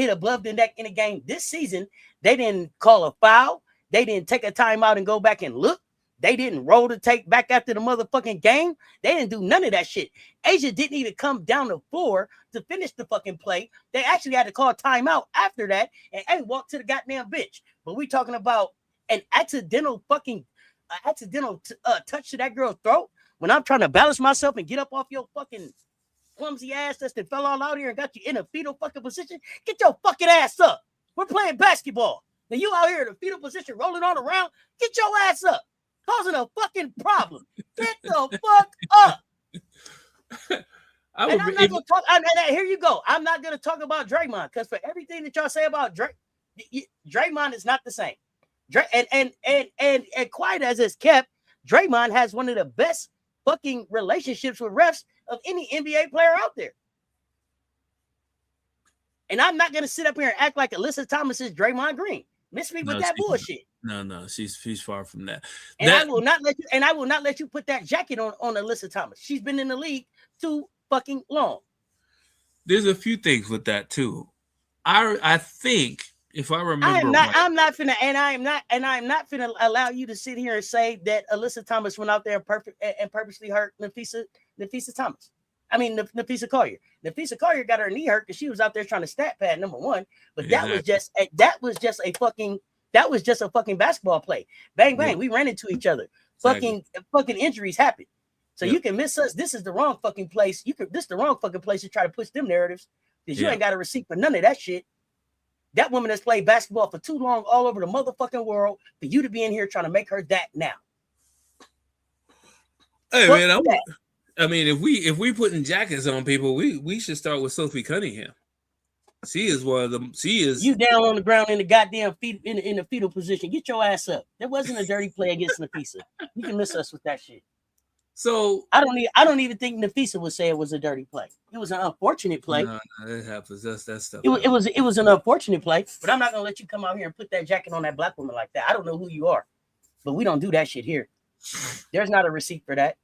above the neck in the game this season. They didn't call a foul. They didn't take a timeout and go back and look. They didn't roll the tape back after the motherfucking game. They didn't do none of that shit. Asia didn't even come down the floor to finish the fucking play. They actually had to call a timeout after that and walk to the goddamn bench. But we talking about an accidental touch to that girl's throat when I'm trying to balance myself and get up off your fucking clumsy ass that fell all out here and got you in a fetal fucking position. Get your fucking ass up. We're playing basketball. Now you out here in a fetal position rolling on around. Get your ass up. Causing a fucking problem. Get the fuck up. Here you go. I'm not gonna talk about Draymond because for everything that y'all say about Draymond is not the same. And quiet as it's kept, Draymond has one of the best fucking relationships with refs of any NBA player out there. And I'm not gonna sit up here and act like Alyssa Thomas is Draymond Green. Miss me with that bullshit. No, she's far from that. I will not let you put that jacket on Alyssa Thomas. She's been in the league too fucking long. There's a few things with that too. I think if I remember, I'm not finna allow you to sit here and say that Alyssa Thomas went out there and purposely hurt Nafisa Thomas. I mean, Nafisa Collier. Nafisa Collier got her knee hurt because she was out there trying to stat pad, number one. But that was just a fucking basketball play. Bang bang, we ran into each other. Exactly. Fucking injuries happen. So you can miss us. This is the wrong fucking place. This is the wrong fucking place to try to push them narratives because you ain't got a receipt for none of that shit. That woman has played basketball for too long all over the motherfucking world for you to be in here trying to make her that now. Hey man, I mean, if we putting jackets on people, we should start with Sophie Cunningham. She is one of them. She is you down on the ground in the goddamn feet in the fetal position. Get your ass up. There wasn't a dirty play against Nafisa. You can miss us with that shit. So I don't even think Nafisa would say it was a dirty play. It was an unfortunate play. No, it happens. That's that stuff. It was an unfortunate play, but I'm not gonna let you come out here and put that jacket on that black woman like that. I don't know who you are, but we don't do that shit here. There's not a receipt for that.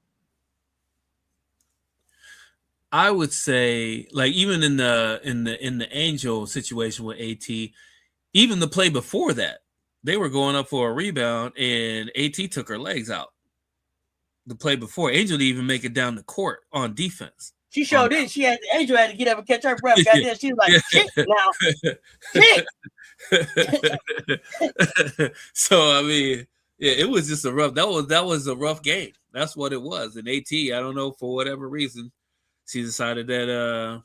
I would say, like, even in the Angel situation with AT, even the play before that, they were going up for a rebound and AT took her legs out. The play before, Angel didn't even make it down the court on defense. She sure did. Angel had to get up and catch her breath. Goddamn, she was like, shit now. Shit. So I mean, yeah, it was just that was a rough game. That's what it was. And AT, I don't know, for whatever reason, she decided that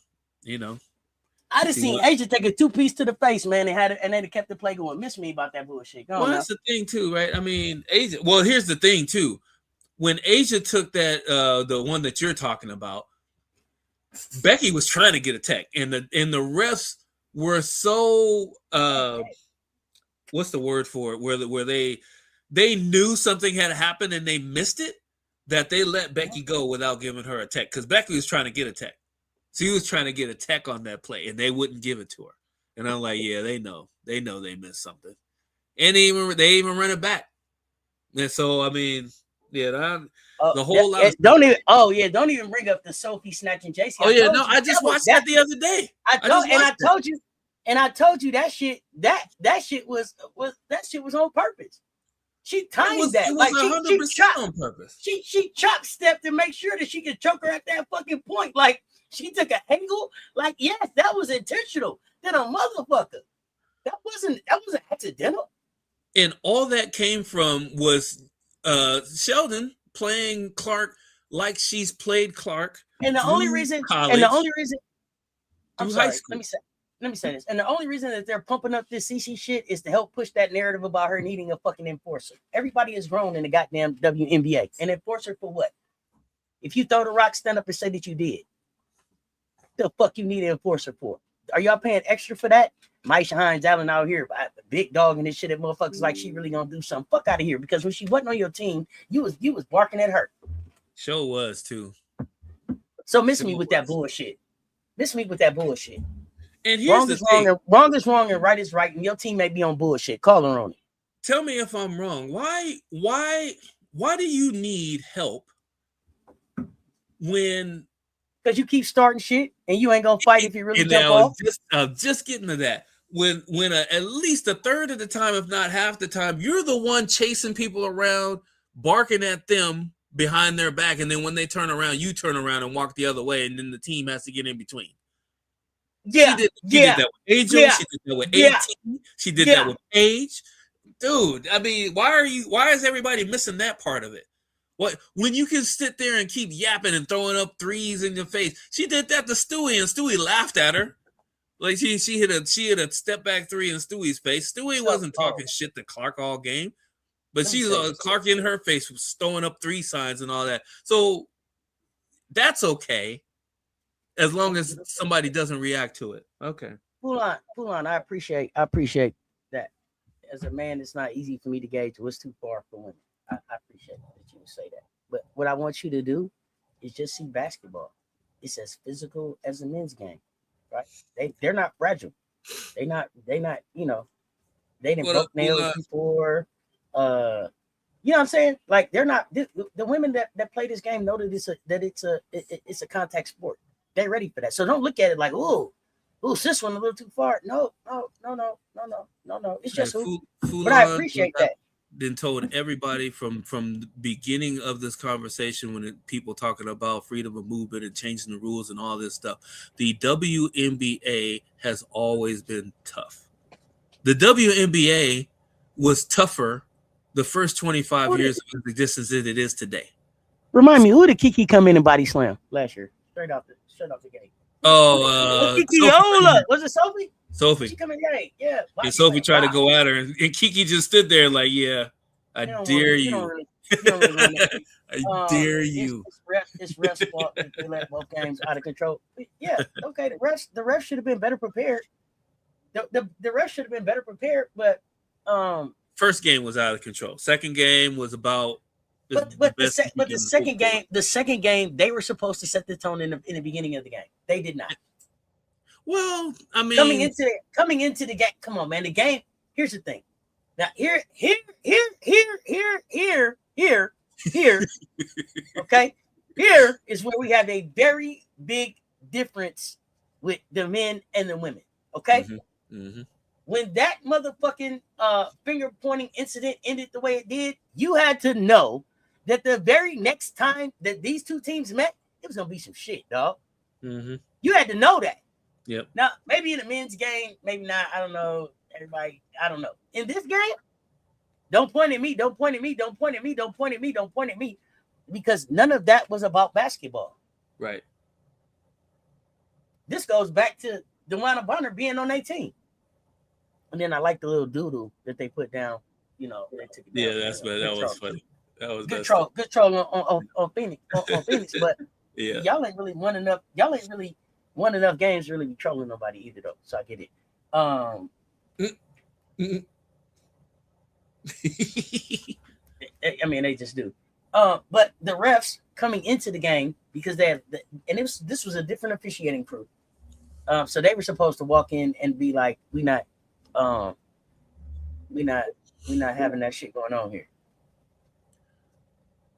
I just seen Asia take a 2-piece to the face, man, and they kept the play going. Miss me about that bullshit. That's the thing too, right? I mean, Asia. Well, here's the thing too. When Asia took that, the one that you're talking about, Becky was trying to get a tech, and the refs were so what's the word for it? Where they knew something had happened and they missed it, that they let Becky go without giving her a tech, because Becky was trying to get a tech. She was trying to get a tech on that play, and they wouldn't give it to her. And I'm like, yeah, they know they missed something, and they even run it back. And so I mean. Yeah, the whole lot. Don't even bring up the Sophie snatching JC. I just watched that the other day. I told you that shit. That shit was on purpose. She timed It was 100% on purpose. She chop stepped to make sure that she could choke her at that fucking point. Like she took an angle. Like yes, that was intentional. Then a motherfucker. That wasn't accidental. And all that came from was Sheldon playing Clark like she's played Clark. And the only reason, I'm sorry, let me say this. And the only reason that they're pumping up this CC shit is to help push that narrative about her needing a fucking enforcer. Everybody is grown in the goddamn WNBA. An enforcer for what? If you throw the rock, stand up and say that you did. The fuck you need an enforcer for? Are y'all paying extra for that? Maisha Hines Allen out here, big dog and this shit. That motherfuckers like she really gonna do something. Fuck out of here. Because when she wasn't on your team, you was barking at her. Sure was too. So miss me with that bullshit. Miss me with that bullshit. And here's the thing. Wrong is wrong and right is right. And your team may be on bullshit. Call her on it. Tell me if I'm wrong. Why do you need help when? Because you keep starting shit and you ain't gonna fight if you really jump off. Just getting to that. When at least a third of the time, if not half the time, you're the one chasing people around, barking at them behind their back, and then when they turn around, you turn around and walk the other way, and then the team has to get in between. Yeah, she did that with Angel. Yeah. She did that with 18. She did that with Paige. Dude, I mean, why is everybody missing that part of it? What when you can sit there and keep yapping and throwing up threes in your face? She did that to Stewie, and Stewie laughed at her. Like she hit a step back three in Stewie's face. Stewie wasn't talking shit to Clark all game, but Clark in her face was throwing up 3 signs and all that. So that's okay, as long as somebody doesn't react to it. Okay. Hold on. I appreciate that. As a man, it's not easy for me to gauge what's too far for women. I appreciate that you would say that. But what I want you to do is just see basketball. It's as physical as the men's game, right? They're not fragile. They not, you know, they didn't broke nails before. You know what I'm saying? Like they're not the women that play this game know that it's a contact sport. They're ready for that. So don't look at it like, oh, sis went a little too far. No. It's just but I appreciate that. Been told everybody from the beginning of this conversation when people talking about freedom of movement and changing the rules and all this stuff. The WNBA has always been tough. The WNBA was tougher the first 25 years of existence than it is today. Remind me, who did Kiki come in and body slam last year? Straight off the gate. Kiki Ola. Was it Sophie? Sophie. She come in late. Yeah. And Sophie tried to go at her, and Kiki just stood there like, yeah, I dare you. I dare you. It's refs' fault that they let both games out of control. Yeah, okay. The refs should have been better prepared. The refs should have been better prepared, but first game was out of control. Second game was about the second game they were supposed to set the tone in the beginning of the game. They did not. Well, I mean, coming into the game. Come on, man. The game. Here's the thing. Now here. Okay. Here is where we have a very big difference with the men and the women. Okay. Mm-hmm. When that motherfucking finger pointing incident ended the way it did, you had to know that the very next time that these two teams met, it was gonna be some shit, dog. Mm-hmm. You had to know that. Yep. Now, maybe in the men's game, maybe not. I don't know. Everybody, I don't know. In this game, don't point at me. Don't point at me. Don't point at me. Don't point at me. Don't point at me. Because none of that was about basketball. Right. This goes back to DeWanna Bonner being on their team. And then I like the little doodle that they put down. You know, they took it down. That was funny. That was good troll. Good troll on Phoenix. On Phoenix, but yeah, y'all ain't really won enough. Y'all ain't really won enough games to really be trolling nobody either, though. So I get it. I mean, they just do. But the refs coming into the game because this was a different officiating crew. So they were supposed to walk in and be like, we're not having that shit going on here.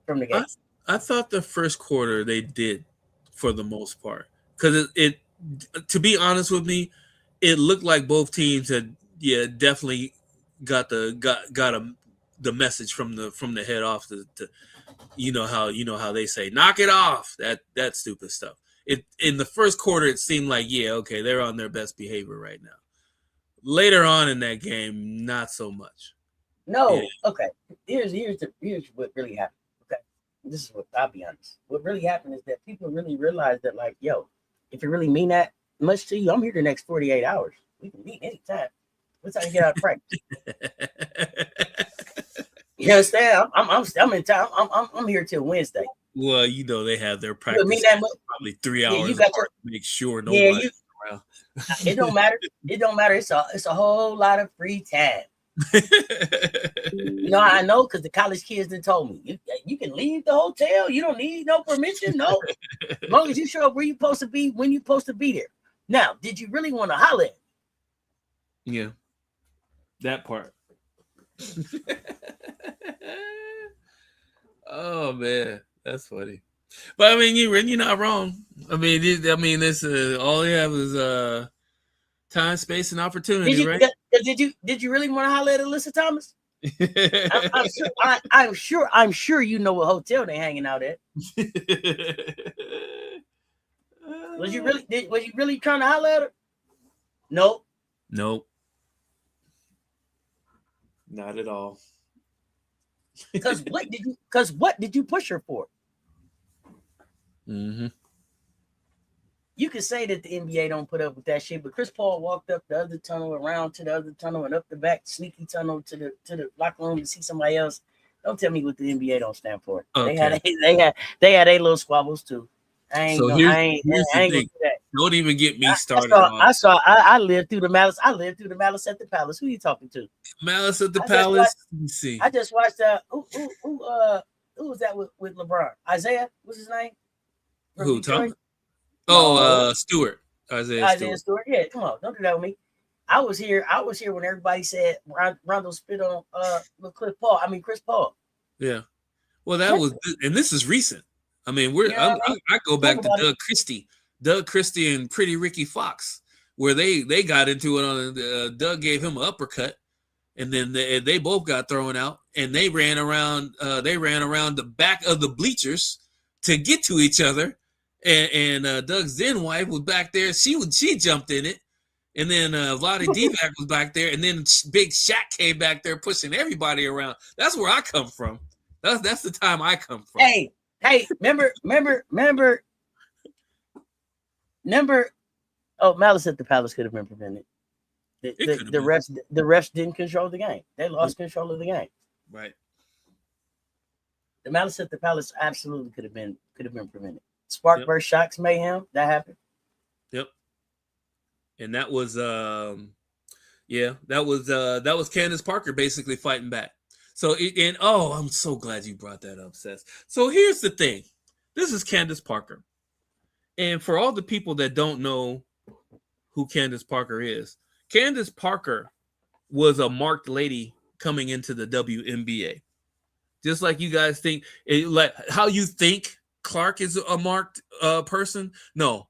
From the game. I thought the first quarter they did for the most part. Because it to be honest with me, it looked like both teams had definitely got the message from the head off to you know how they say knock it off, that stupid stuff. It in the first quarter it seemed like okay, they're on their best behavior right now. Later on in that game, not so much. No, okay. Here's what really happened. Okay, this is what I'll be honest. What really happened is that people really realized that, like, yo, if you really mean that much to you, I'm here the next 48 hours. We can meet anytime. What time you get out of practice? You understand? I'm in town. I'm here till Wednesday. Well, they have their practice probably 3 hours you got apart to make sure nobody's around. It don't matter. It don't matter. It's a whole lot of free time. I know because the college kids done told me you can leave the hotel. You don't need no permission. No, as long as you show up where you're supposed to be when you're supposed to be there. Now, did you really want to holler? Yeah, that part. Oh man, that's funny. But I mean, you're not wrong. I mean, this all you have is time, space, and opportunity, right? Did you really want to holler at Alyssa Thomas? I'm sure you know what hotel they hanging out at. Was you really trying to holler at her? Nope. Not at all. Because what did you push her for? Mm-hmm. You could say that the NBA don't put up with that shit, but Chris Paul walked up the other tunnel, around to the other tunnel, and up the back sneaky tunnel to the locker room to see somebody else. Don't tell me what the NBA don't stand for. Okay. They had their little squabbles too. I ain't gonna do that. Don't even get me started. I lived through the malice. I lived through the malice at the palace. Who are you talking to? Malice at the palace. Let me see. I just watched who was that with LeBron? Isaiah, what's his name? Who? Tom? Stewart. Isaiah Stewart. Yeah, come on, don't do that with me. I was here when everybody said Rondo spit on Chris Paul. Yeah. Well, that was, and this is recent. I mean, I go back to Doug Christie and Pretty Ricky Fox, where they got into it on Doug gave him an uppercut, and then they both got thrown out, and they ran around the back of the bleachers to get to each other, and Doug's then wife was back there. She jumped in it, and then Vlade Divac was back there, and then Big Shaq came back there pushing everybody around. That's where I come from. That's the time I come from. Hey, remember. Oh, malice at the palace could have been prevented. The refs didn't control the game. They lost control of the game. Right. The malice at the palace absolutely could have been prevented. Spark burst shocks mayhem that happened. Yep. And that was that was Candace Parker basically fighting back. So I'm so glad you brought that up, Cess. So here's the thing. This is Candace Parker. And for all the people that don't know who Candace Parker is, Candace Parker was a marked lady coming into the WNBA. Just like you guys think, like how you think Clark is a marked person. No,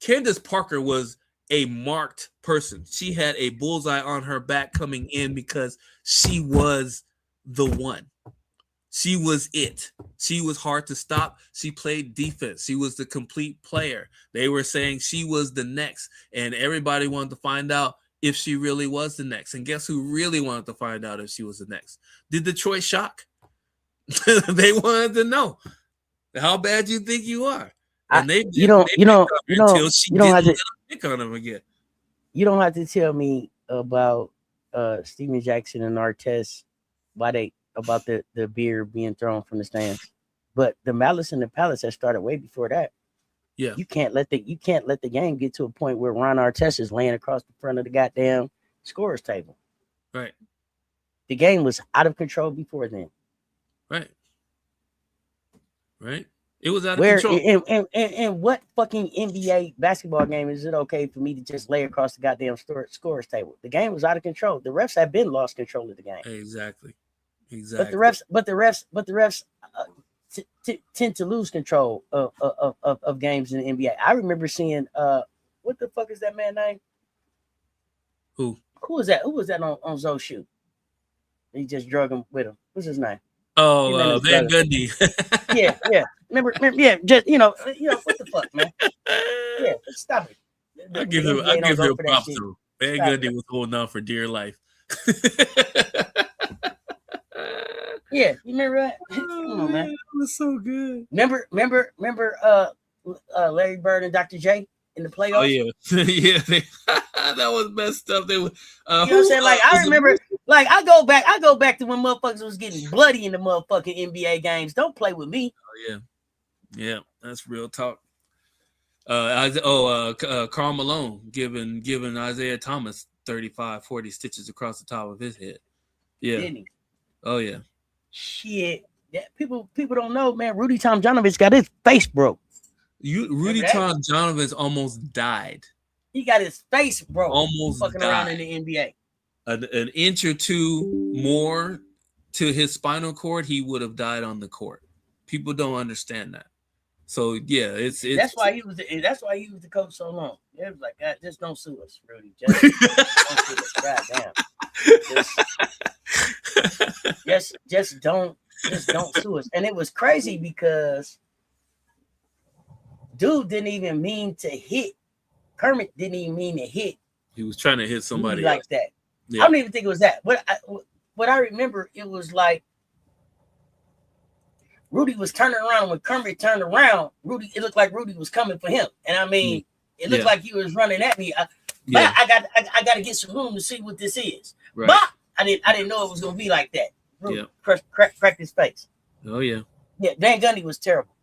Candace Parker was a marked person. She had a bullseye on her back coming in because she was the one. She was it. She was hard to stop. She played defense. She was the complete player. They were saying she was the next, and everybody wanted to find out if she really was the next. And guess who really wanted to find out if she was the next? Did Detroit Shock? They wanted to know how bad you think you are. And you don't have to pick on them again. You don't have to tell me about Steven Jackson and Artest about the beer being thrown from the stands, but the malice in the palace has started way before that. Yeah, you can't let the game get to a point where Ron Artest is laying across the front of the goddamn scorer's table. Right. The game was out of control before then. Right. It was out of control. And what fucking NBA basketball game is it okay for me to just lay across the goddamn scorer's table? The game was out of control. The refs have been lost control of the game. Exactly. But the refs tend to lose control of games in the NBA. I remember seeing what the fuck is that man's name? Who was that? Who was that on Zoe's shoe? He just drug him with him. What's his name? Oh, Van Gundy. yeah. Remember, yeah, just what the fuck, man? Yeah, stop it. I give him props though. Van Gundy was holding on for dear life. Yeah, you remember that? Come on, man. That was so good. Remember Larry Bird and Dr. J in the playoffs? Oh yeah. Yeah, that was messed up. They were you know what I'm saying? Like I remember, like I go back to when motherfuckers was getting bloody in the motherfucking NBA games. Don't play with me. Oh yeah, that's real talk. Karl Malone giving Isaiah Thomas 35, 40 stitches across the top of his head. Yeah. Didn't he? Oh yeah. Shit. That people don't know, man. Rudy Tomjanovich got his face broke. Rudy Tomjanovich almost died. He got his face broke. Almost fucking died. Around in the NBA. An inch or two more to his spinal cord, he would have died on the court. People don't understand that. So yeah, it's that's why he was the coach so long. It was like, God, just don't sue us, Rudy. Just don't sue us. Goddamn. Just don't sue us. And it was crazy because dude didn't even mean to hit. Kermit didn't even mean to hit. He was trying to hit somebody like else. that. Yeah. I don't even think it was that. What I remember, it was like Rudy was turning around. When Kermit turned around, it looked like Rudy was coming for him. And I mean, it looked like he was running at me. I got to get some room to see what this is. Right. But I didn't know it was gonna be like that. Rudy cracked his face. Oh yeah. Yeah, Van Gundy was terrible.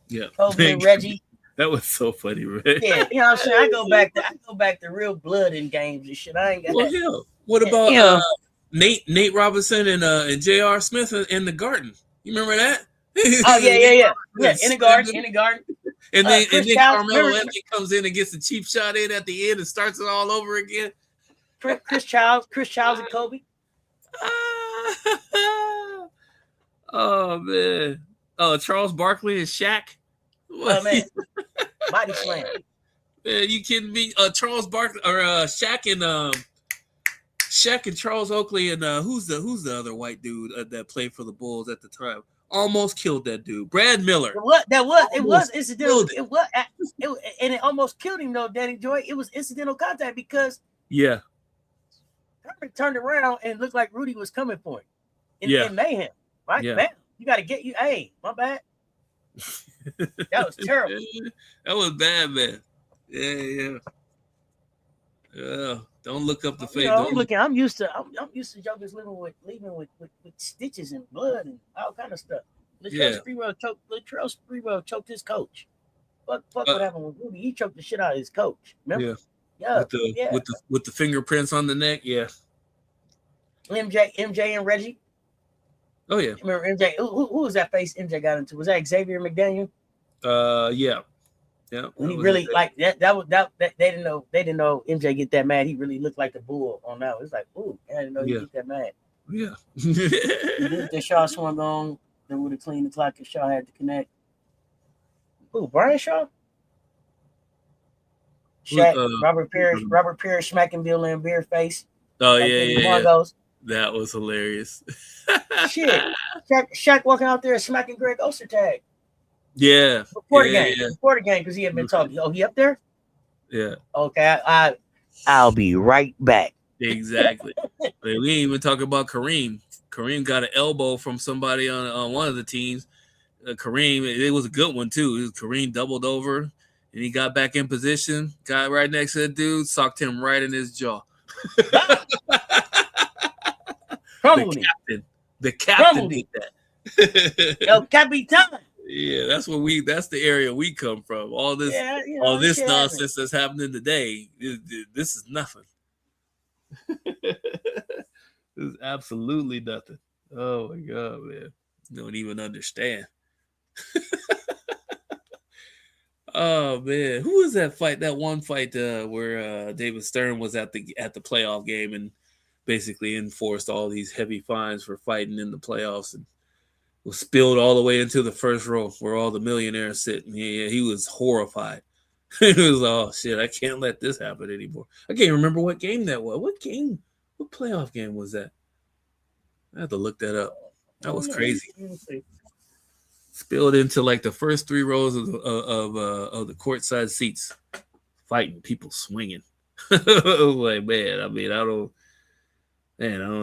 Yeah. Kobe and Reggie. That was so funny, right? Yeah, you know what I'm saying? I go back to real blood in games and shit. I ain't got that. Hell. What about Nate Robinson and J.R. Smith in the Garden? You remember that? Oh yeah. Yeah, in the garden. And then Carmelo Anthony comes in and gets a cheap shot in at the end and starts it all over again. Chris Childs and Kobe. Oh man. Oh, Charles Barkley and Shaq. What? Oh man. Body slam. Man, you kidding me? Charles Barkley or Shaq and Charles Oakley and who's the other white dude that played for the Bulls at the time? Almost killed that dude. Brad Miller. It was incidental. And it almost killed him though, Danny Joy. It was incidental contact because Kermit turned around and looked like Rudy was coming for him. In mayhem. Right? Yeah. Man, you gotta get you. Hey, my bad. That was terrible. That was bad, man. Yeah. Don't look up the face. I'm used to jokers leaving with stitches and blood and all kind of stuff. Latrell Sprewell choked his coach. What happened with Rudy? He choked the shit out of his coach. Remember? Yeah. With the fingerprints on the neck. Yeah. MJ and Reggie. Oh yeah. Remember MJ? Who was that face MJ got into? Was that Xavier McDaniel? Yeah. When he really like that they didn't know MJ get that mad. He really looked like the bull on that. It's like, ooh, I didn't know he get that mad. Yeah. The Shaw swung on, they would have cleaned the clock and Shaw had to connect. Ooh, Brian Shaw? Shaq, Robert Parrish smacking Bill Laimbeer face. Oh yeah. That was hilarious. Shit. Shaq walking out there smacking Greg Ostertag. Yeah. Before the game, because he had been talking. Oh, he up there? Yeah. Okay, I'll be right back. Exactly. But we ain't even talking about Kareem. Kareem got an elbow from somebody on one of the teams. Kareem, it was a good one too. Kareem doubled over, and he got back in position. Got right next to the dude, socked him right in his jaw. The captain did that. El Capitan. Yeah, that's the area we come from. All this nonsense that's happening today, this is nothing. This is absolutely nothing. Oh my God, man. Don't even understand. Oh man. Who was that fight? That one fight where David Stern was at the playoff game and basically enforced all these heavy fines for fighting in the playoffs and was spilled all the way into the first row where all the millionaires sit. And he was horrified. He was, oh shit, I can't let this happen anymore. I can't remember what game that was. What playoff game was that? I have to look that up. That was Oh, crazy. let me see. Spilled into like the first 3 rows of the courtside seats, fighting, people swinging. Like, man, I mean, I don't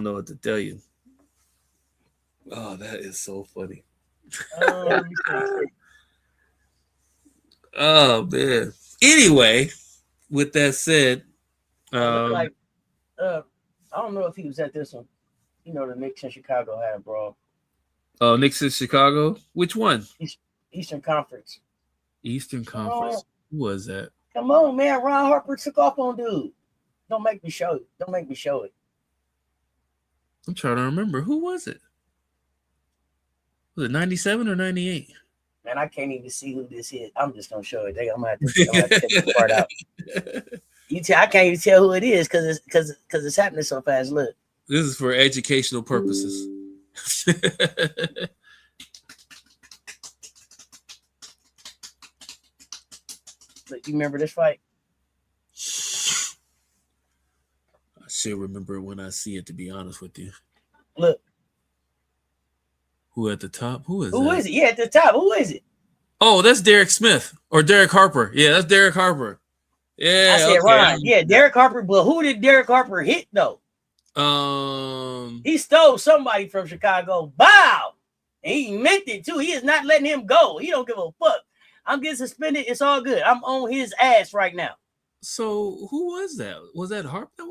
know what to tell you. Oh, that is so funny. Let me see. Oh man. Anyway, with that said, Look like I don't know if he was at this one. You know, the Knicks in Chicago had a brawl. oh, Knicks in Chicago. Which one? Eastern Conference. Eastern Conference. Who was that? Come on, man. Ron Harper took off on dude. Don't make me show it. Don't make me show it. I'm trying to remember. Who was it? Was it 97 or 98? Man, I can't even see who this is. I'm just gonna show it. I'm gonna have to take this part out. I can't even tell who it is because it's happening so fast. Look. This is for educational purposes. Look, you remember this fight? I should remember it when I see it, to be honest with you. Look. Who at the top? Who is it? Yeah, at the top. Who is it? Oh, that's Derek Smith or Derek Harper. Yeah, that's Derek Harper. Yeah, I said Ron. Yeah, Derek Harper. But who did Derek Harper hit though? He stole somebody from Chicago. Bow. And he meant it too. He is not letting him go. He don't give a fuck. I'm getting suspended. It's all good. I'm on his ass right now. So who was that? Was that Harper? That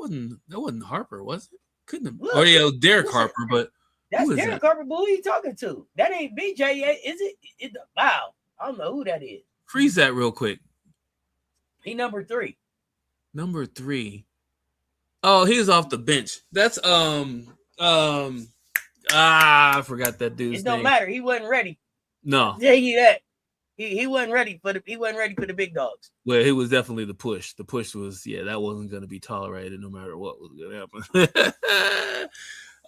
wasn't Harper, was it? Couldn't have. Oh yeah, it was Derek Harper, but that's Derek Harper. But who are you talking to? That ain't BJ yet, is it? Wow. I don't know who that is. Freeze that real quick. He number 3. Number 3. Oh, he's off the bench. That's I forgot that dude's name. It don't matter. He wasn't ready. No. Yeah, he wasn't ready for the big dogs. Well, he was definitely the push. The push was, that wasn't going to be tolerated no matter what was going to happen.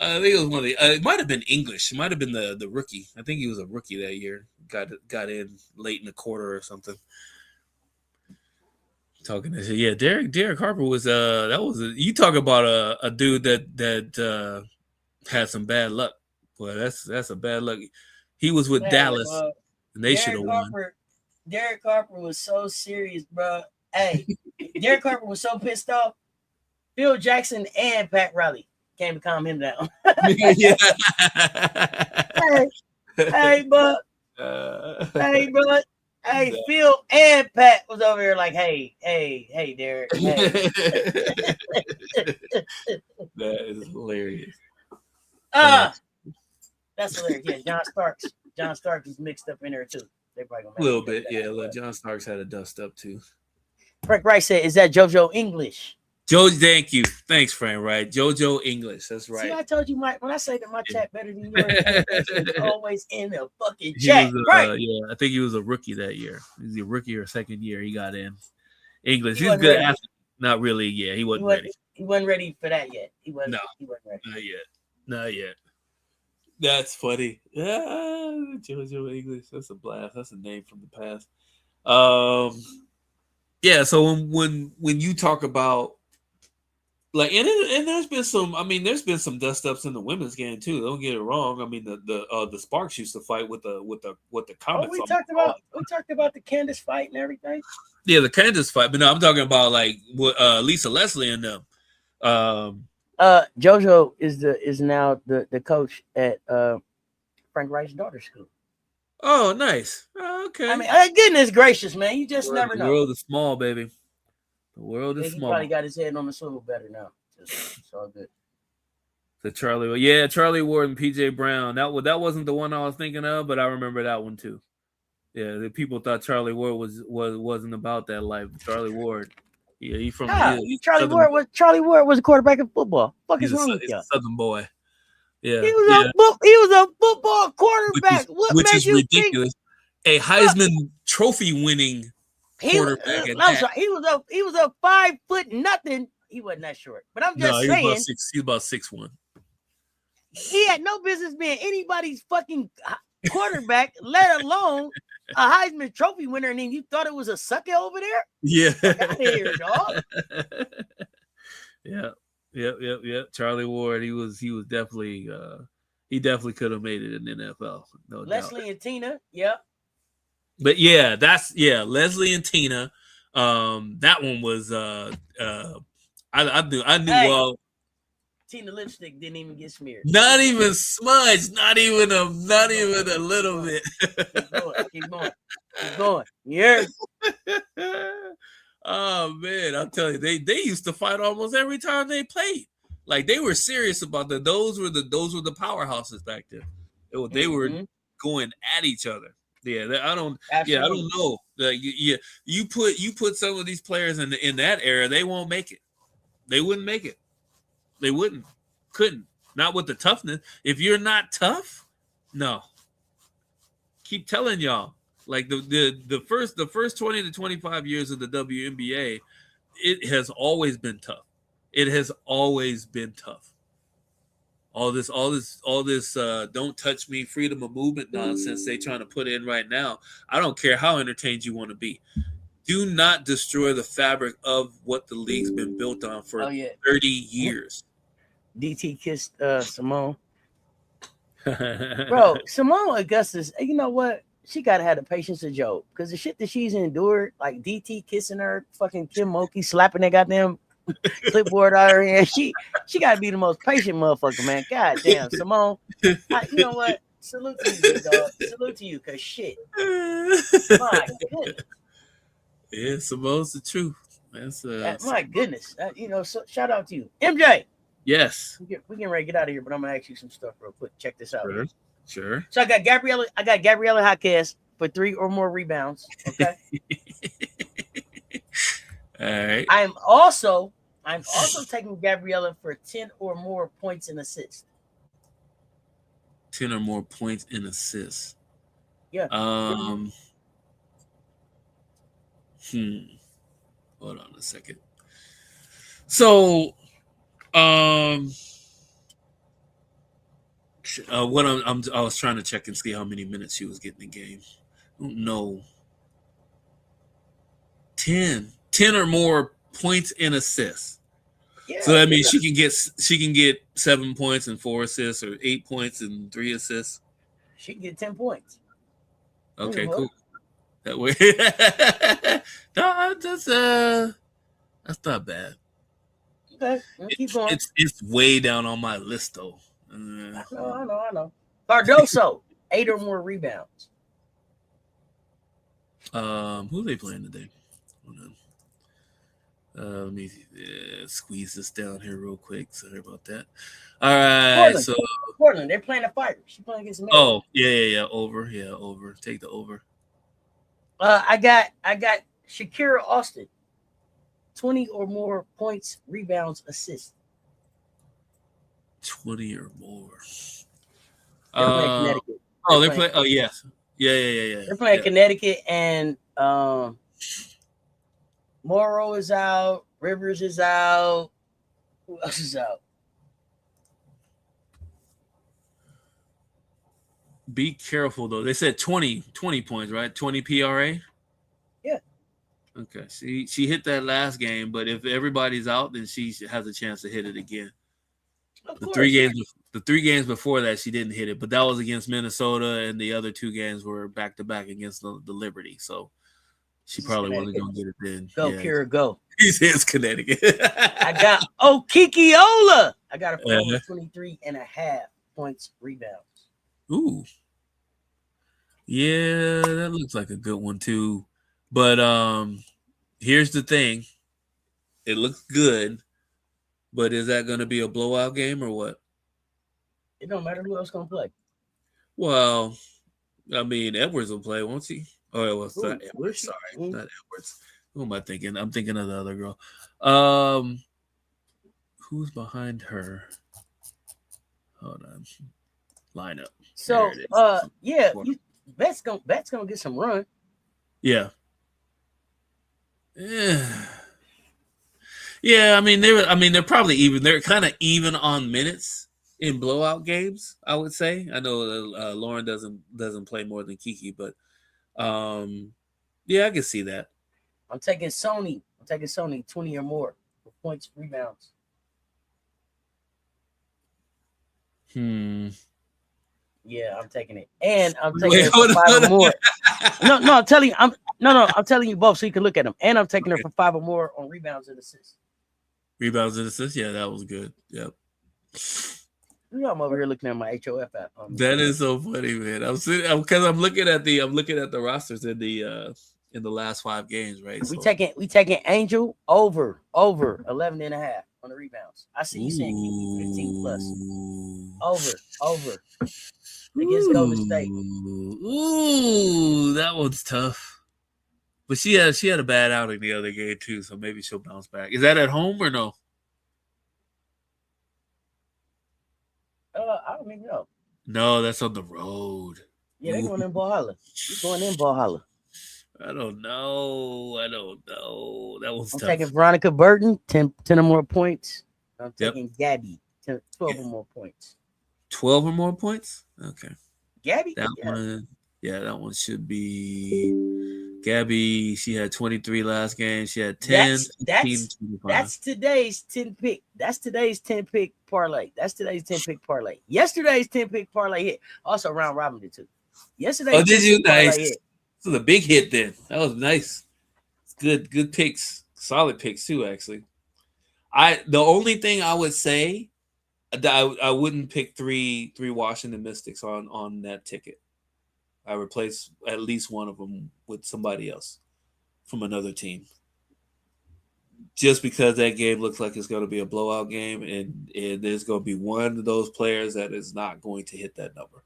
I think it was one of the. It might have been English. It might have been the rookie. I think he was a rookie that year. Got in late in the quarter or something. Talking to Derek Harper was you talk about a dude that had some bad luck. Well, that's a bad luck. He was with Dallas, and they should have won. Derek Harper was so serious, bro. Hey, Derek Harper was so pissed off. Phil Jackson and Pat Riley came to calm him down. Hey, bud. Hey, bud. Hey, Phil and Pat was over here like, hey, Derek. Hey. That is hilarious. That's hilarious. Yeah, John Starks is mixed up in there too. They probably gonna a little bit, yeah. Look, John Starks had a dust up too. Frank Wright said, "Is that JoJo English?" Thank you. Thanks, Frank Wright. JoJo English. That's right. See, I told you, Mike. When I say that my chat better than yours, it's always in the fucking chat. Right? I think he was a rookie that year. He was a rookie or second year. He got in English. He's good athlete. Not really. Yeah, he wasn't ready. He wasn't ready for that yet. He wasn't ready. Not yet. That's funny. JoJo English. That's a blast. That's a name from the past. So when you talk about like, and there's been some dust ups in the women's game too. Don't get it wrong. I mean, the Sparks used to fight with the Comets. We talked about the Candace fight and everything. Yeah, the Candace fight, but no, I'm talking about like Lisa Leslie and them. JoJo is now the coach at Frank Wright's daughter's school. Oh, nice. Okay. I mean, goodness gracious, man, you just never know. The world is small, baby. The world is small. He probably got his head on the swivel better now. It's all good. The Charlie Ward and PJ Brown. That wasn't the one I was thinking of, but I remember that one too. Yeah, the people thought Charlie Ward wasn't about that life. Charlie Ward. Yeah, he's from Charlie Ward was a quarterback in football. Fuck is wrong with you? Southern boy. Yeah, he was a football quarterback. Which is ridiculous. A Heisman Trophy winning quarterback. He was a 5 foot nothing. He wasn't that short, but I'm just saying. He's about 6'1". He had no business being anybody's fucking quarterback, let alone a Heisman Trophy winner. And then you thought it was a sucker over there? Yeah. Get out of here, dog. Yeah. Charlie Ward, he was definitely He definitely could have made it in the NFL, no doubt. Leslie and Tina, yep. But yeah, Leslie and Tina. That one was I knew Hey, well. Tina lipstick didn't even get smeared. Not even smudged, not even a little bit. Keep going. Yeah. Oh man, I'll tell you, they used to fight almost every time they played. Like they were serious about that. Those were the powerhouses back then. They were going at each other. Yeah, I don't. Absolutely. Yeah, I don't know. Like, you put some of these players in that era, they won't make it. They wouldn't make it. They wouldn't. Couldn't. Not with the toughness. If you're not tough, no. Keep telling y'all. Like the first 20 to 25 years of the WNBA, it has always been tough. It has always been tough. All this don't touch me, freedom of movement nonsense they trying to put in right now. I don't care how entertained you want to be. Do not destroy the fabric of what the league's been built on for 30 years. DT kissed Simone. Bro, Simone Augustus, you know what? She gotta have the patience of Job, because the shit that she's endured, like DT kissing her, fucking Kim Mulkey slapping that goddamn clipboard out of her hand. She gotta be the most patient motherfucker, man. God damn, Simone. You know what? Salute to you, dog. Salute to you, cause shit. My goodness. Yeah, Simone's the truth. That's my goodness. So shout out to you, MJ. Yes. We can ready to get out of here, but I'm gonna ask you some stuff real quick. Check this out. Sure. So I got Gabriella Jaquez for 3 or more rebounds. Okay. All right. I'm also taking Gabriella for 10 or more points and assists. 10 or more points and assists. Yeah. Hold on a second. So, what I was trying to check and see how many minutes she was getting in the game. No. 10 or more points and assists. Yeah, so that means she can get 7 points and 4 assists, or 8 points and 3 assists. She can get 10 points. Okay, cool. That way. No, that's not bad. Okay, keep going. It's way down on my list though. I know. Cardoso, 8 or more rebounds. Who are they playing today? Hold on. Let me squeeze this down here real quick. Sorry about that. All right, Portland. They're playing the Fighters. She's playing against the Oh, yeah. Over. Take the over. I got Shakira Austin. 20 or more points, rebounds, assists. 20 or more. They're playing Connecticut. They're playing. Oh, yes. Yeah. They're playing Connecticut, and Morrow is out. Rivers is out. Who else is out? Be careful, though. They said 20 points, right? 20 PRA? Yeah. Okay. She hit that last game, but if everybody's out, then she has a chance to hit it again. The 3 games before that, she didn't hit it, but that was against Minnesota, and the other 2 games were back-to-back against the Liberty, so she probably wasn't going to get it then. Go, yeah. Kira, go. He says Connecticut. I got Kikiola. I got a 23 and a half points, rebounds. Ooh. Yeah, that looks like a good one too. But here's the thing. It looks good, but is that going to be a blowout game or what? It don't matter who else going to play. Well, I mean, Edwards will play, won't he? Oh, it was not Edwards. Sorry, not Edwards. Who am I thinking? I'm thinking of the other girl. Who's behind her? Hold on. Lineup. So, Bet's gonna get some run. Yeah. Yeah. I mean, they're probably even. They're kind of even on minutes in blowout games, I would say. I know Lauren doesn't play more than Kiki, but yeah, I can see that. I'm taking Sony 20 or more for points, rebounds. Yeah, I'm taking it, and I'm taking Wait, her hold for on, 5 hold or on. more. No, I'm telling you, I'm telling you both so you can look at them, and I'm taking her for 5 or more on rebounds and assists. Rebounds and assists. Yeah, that was good. Yep. You know, I'm over here looking at my HOF app. That is so funny, man. I'm sitting because I'm looking at the rosters in the last 5 games, right? We So, taking Angel over 11 and a half on the rebounds. I see you saying keep me 15 plus. Over against Golden State. Ooh, that one's tough. But she had a bad outing the other game too, so maybe she'll bounce back. Is that at home or no? I don't even know. No, that's on the road. Yeah, they're Ooh. going in Valhalla. You're going in Valhalla. I don't know. That one's I'm tough. taking Veronica Burton, 10 or more points. I'm Yep. taking Gabby, 12 or more points. 12 or more points? Okay. Gabby? That one, yeah, that one should be Gabby. She had 23 last game. She had 10, 15, 25. That's today's 10 pick. That's today's 10 pick parlay. That's today's 10 pick parlay. Yesterday's 10 pick parlay hit. Also, round robin did too. Yesterday's did you? Nice. Hit. This is a big hit then. That was nice. It's good picks. Solid picks too, actually. The only thing I would say that I wouldn't pick three Washington Mystics on that ticket. I replace at least one of them with somebody else from another team. Just because that game looks like it's going to be a blowout game, and there's going to be one of those players that is not going to hit that number.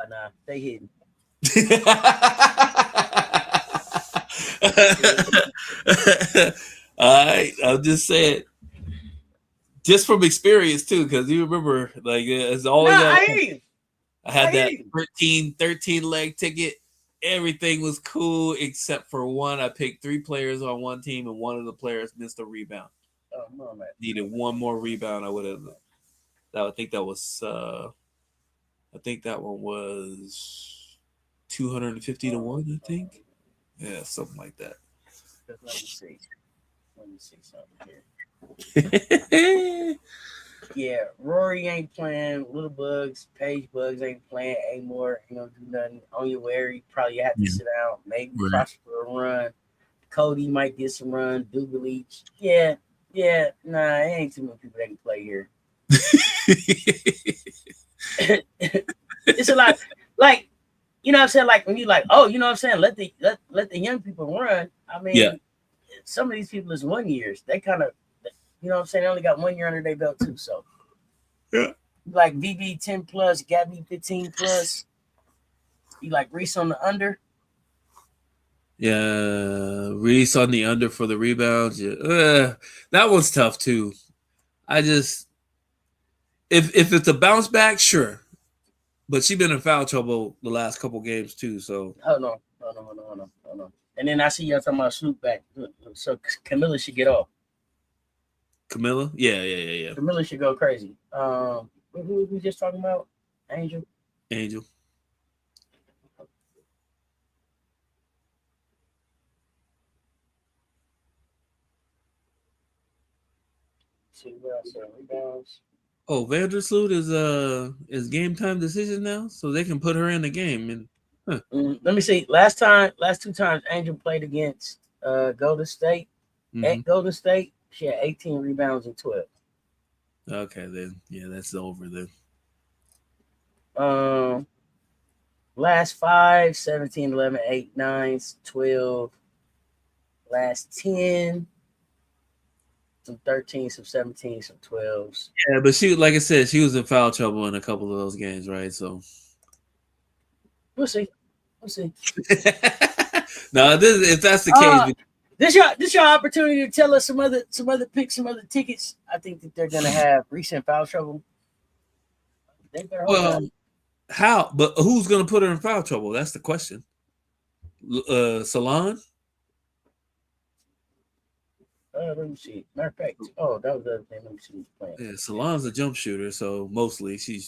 Nah, they hitting. All right, I'm just saying, just from experience too, because you remember, like, it's always I had that 13 leg ticket. Everything was cool except for one. I picked 3 players on one team, and one of the players missed a rebound. Oh, no, man. Needed one more rebound. I would have. I think that was. I think that one was 250 to 1. I think. Yeah, something like that. Let me see something here. Yeah, Rory ain't playing. Little Bugs, Paige Bugs ain't playing. Amore ain't gonna do nothing. On your Wary probably have to sit out. Maybe Prosper a run. Cody might get some run. Dugalich. Yeah. Nah, it ain't too many people that can play here. It's a lot. Like, you know what I'm saying? Like when you like, oh, you know what I'm saying? Let the young people run. I mean, some of these people is 1 years. They kind of, you know what I'm saying? They only got 1 year under their belt too. So, like VB 10 plus, Gabby 15 plus. You like Reese on the under? Yeah, Reese on the under for the rebounds. Yeah, that one's tough too. I just, if it's a bounce back, sure. But she's been in foul trouble the last couple games too. So hold on. And then I see y'all talking about Snoop back. So Kamilla should get off. Kamilla, yeah. Kamilla should go crazy. Who we just talking about? Angel. See what else? Rebounds. Oh, Vandersloot is game time decision now, so they can put her in the game. And let me see. Last 2 times Angel played against Golden State. At Golden State, she had 18 rebounds and 12. Okay, then that's over then. Last 5, 17, 11, 8, 9, 12. Last 10. Some 13, some 17, some 12s. Yeah, but she, like I said, she was in foul trouble in a couple of those games, right? So we'll see. No, if that's the case, this your opportunity to tell us some other picks, some other tickets. I think that they're gonna have recent foul trouble. How? But who's gonna put her in foul trouble? That's the question. Salon. Let me see. Matter of fact, that was the other thing. Let me see who's playing. Yeah, Salon's a jump shooter, so mostly she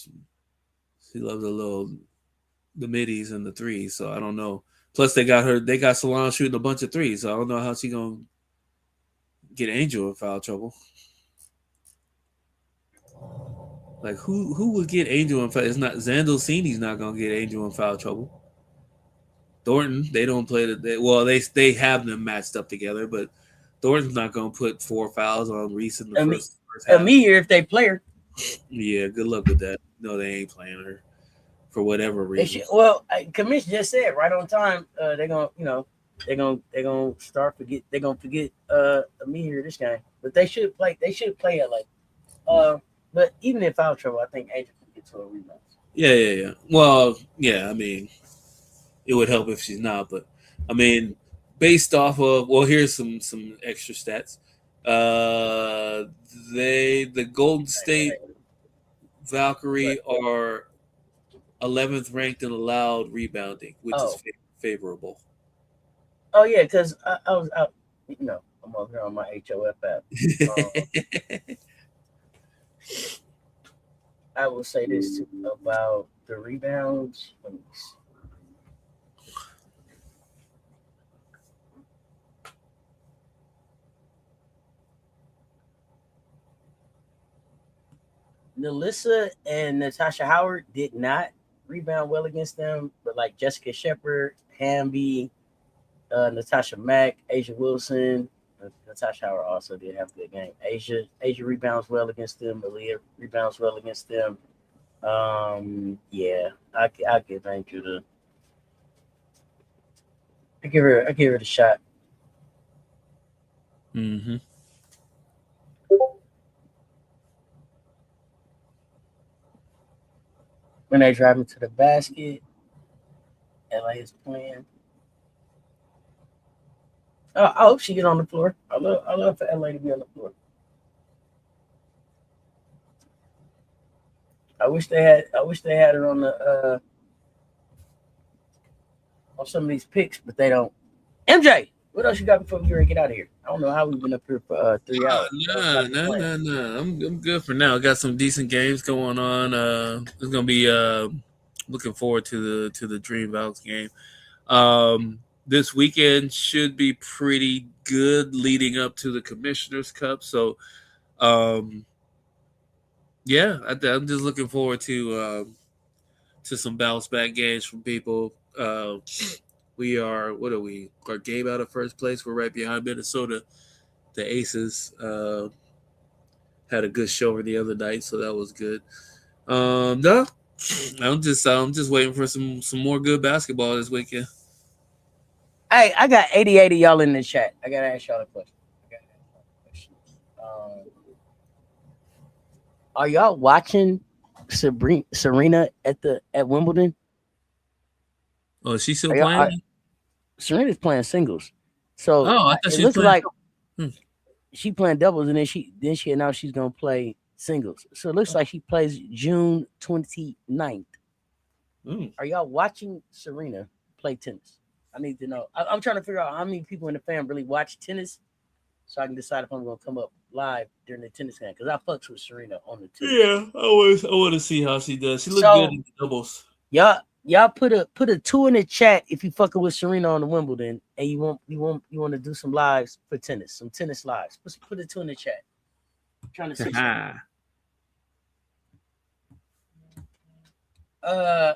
loves the middies and the threes. So I don't know. Plus they got Salon shooting a bunch of threes. So I don't know how she gonna get Angel in foul trouble. Like who would get Angel in foul? It's not Zandolsini's not gonna get Angel in foul trouble. Thornton, they don't play they have them matched up together, but Thornton's not gonna put 4 fouls on Reese in the first half. Amir, if they play her. Yeah, good luck with that. No, they ain't playing her for whatever reason. Commission just said right on time. They're gonna forget Amir this game, but they should play. They should play it like. But even in foul trouble, I think Angel can get to a rebound. Yeah. Well, yeah. I mean, it would help if she's not, but I mean, based off of here's some extra stats. The Golden State Valkyrie are 11th ranked in allowed rebounding, which is favorable. Oh yeah, because I was out. I'm over here on my HOF app. I will say this too about the rebounds. Let me see. Melissa and Natasha Howard did not rebound well against them, but like Jessica Shepard, Hamby, Natasha Mack, Asia Wilson, Natasha Howard also did have a good game. Asia rebounds well against them. Malia rebounds well against them. Yeah, I give Angel the. I give her the shot. Mm-hmm. When they drive into the basket, LA is playing. I hope she get on the floor. I love for LA to be on the floor. I wish they had her on the on some of these picks, but they don't. MJ, what else you got before we get out of here? I don't know how we've been up here for 3 hours. No. I'm good for now. Got some decent games going on. It's gonna be looking forward to the Dream Valks game. This weekend should be pretty good leading up to the Commissioner's Cup. So, yeah, I'm just looking forward to some bounce back games from people. We are, what are we? Our game out of first place. We're right behind Minnesota. The Aces had a good showing the other night, so that was good. No, I'm just waiting for some more good basketball this weekend. Hey, I got 80 y'all in the chat. I gotta ask y'all a question. Are y'all watching Serena at Wimbledon? Oh, is she still playing? Serena's playing singles. So I thought it looks like she playing doubles, and then she announced she's gonna play singles. So it looks like she plays June 29th. Are y'all watching Serena play tennis? I need to know. I'm trying to figure out how many people in the fam really watch tennis, so I can decide if I'm gonna come up live during the tennis game, because I fucks with Serena on the tennis. Yeah, I want to see how she does. She looks good in the doubles. Y'all put a 2 in the chat if you fucking with Serena on the Wimbledon and you want to do some lives for tennis, some tennis lives. Put a 2 in the chat. I'm trying to see.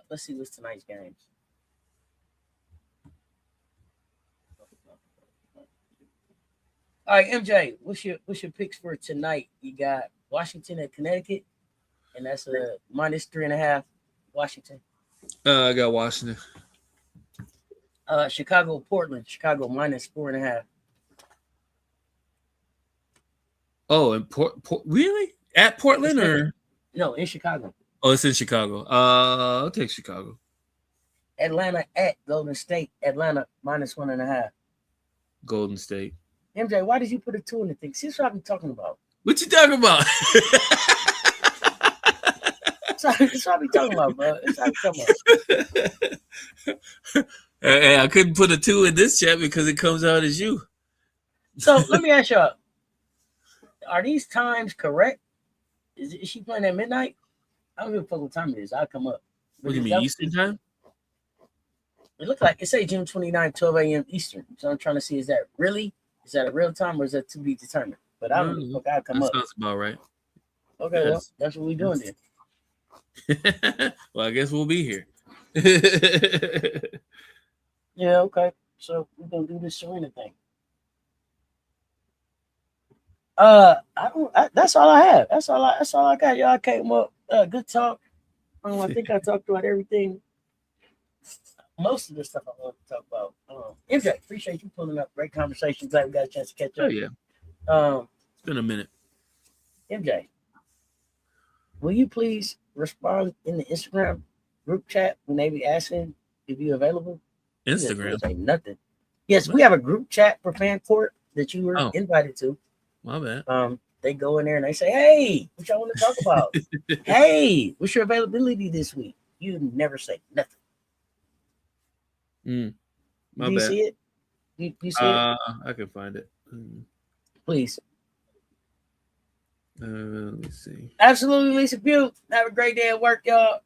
Let's see what's tonight's games. All right, MJ, what's your picks for tonight? You got Washington at Connecticut, and that's a -3.5. Washington. I got Washington. Chicago, Portland. Chicago -4.5. Oh, and really? At Portland or no? In Chicago. Oh, it's in Chicago. I'll take Chicago. Atlanta at Golden State. Atlanta -1.5. Golden State. MJ, why did you put a 2 in the thing? See, that's what I'm talking about. What you talking about? That's what I'm talking about, bro. That's what I'm talking about. Hey, I couldn't put a 2 in this chat because it comes out as you. So let me ask y'all: are these times correct? Is she playing at midnight? I don't give a fuck what time it is. I'll come up. What do you mean, Eastern time? It looks like it say June 29, 12 a.m. Eastern. So I'm trying to see, is that a real time or is that to be determined? But I don't know. I'll come up. Sounds about right. Okay, well, that's what we're doing then. Well, I guess we'll be here. Yeah, okay. So we're gonna do this Serena thing. That's all I have. That's all I got. Y'all came up. Good talk. I think I talked about everything. Most of the stuff I want to talk about. MJ, appreciate you pulling up. Great conversation. Glad we got a chance to catch Oh up. yeah, Um, it's been a minute. MJ, will you please respond in the Instagram group chat when they be asking if you available? Instagram. Say nothing. Yes, we have a group chat for fan court that you were invited to. My bad. They go in there and they say, "Hey, what y'all want to talk about? Hey, what's your availability this week?" You never say nothing. My Do you bad. see it? You see it? I can find it. Please. Let me see. Absolutely, Lisa Pugh. Have a great day at work, y'all.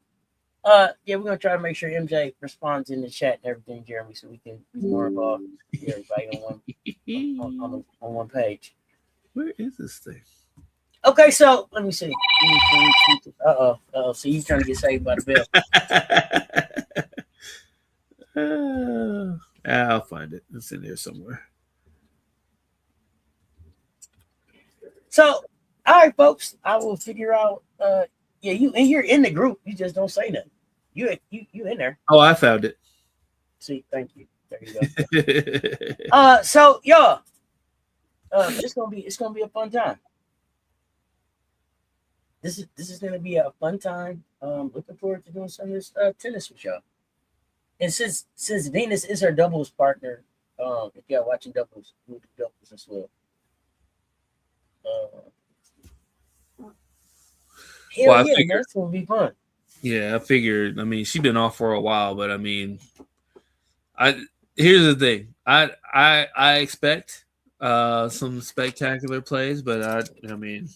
Yeah, we're gonna try to make sure MJ responds in the chat and everything, Jeremy, so we can be more involved. Everybody on one page. Where is this thing? Okay, so let me see. Uh-oh. So you trying to get saved by the bell. I'll find it. It's in there somewhere. So, all right, folks. I will figure out. Yeah, you're in the group. You just don't say nothing. You in there. Oh, I found it. See, thank you. There you go. So y'all, it's gonna be a fun time. This is gonna be a fun time. Looking forward to doing some of this tennis with y'all. And since Venus is her doubles partner, if y'all watching doubles, we'll do doubles as well. Hell yeah, man, it's gonna be fun. Yeah, I figured. I mean, she's been off for a while, but I mean, here's the thing. I expect some spectacular plays, but I mean,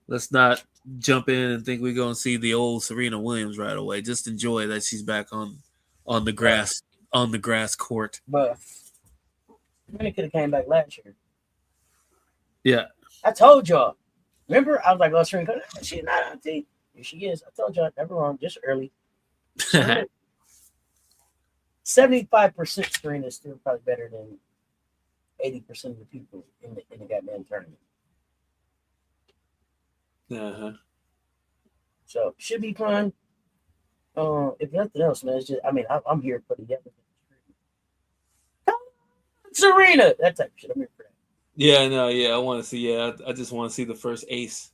let's not jump in and think we're gonna see the old Serena Williams right away. Just enjoy that she's back on the grass court. But Serena could have came back last year. Yeah, I told y'all. Remember, I was like, "Oh, Serena, she's not on team." Here she is. I told y'all, never wrong, just early. 75% Serena is still probably better than 80% of the people in the goddamn tournament. So should be fun. If nothing else, man, it's just I'm here for the young. Serena, that type of shit. I'm here for that. Yeah, no, yeah, I want to see. Yeah, I just want to see the first ace.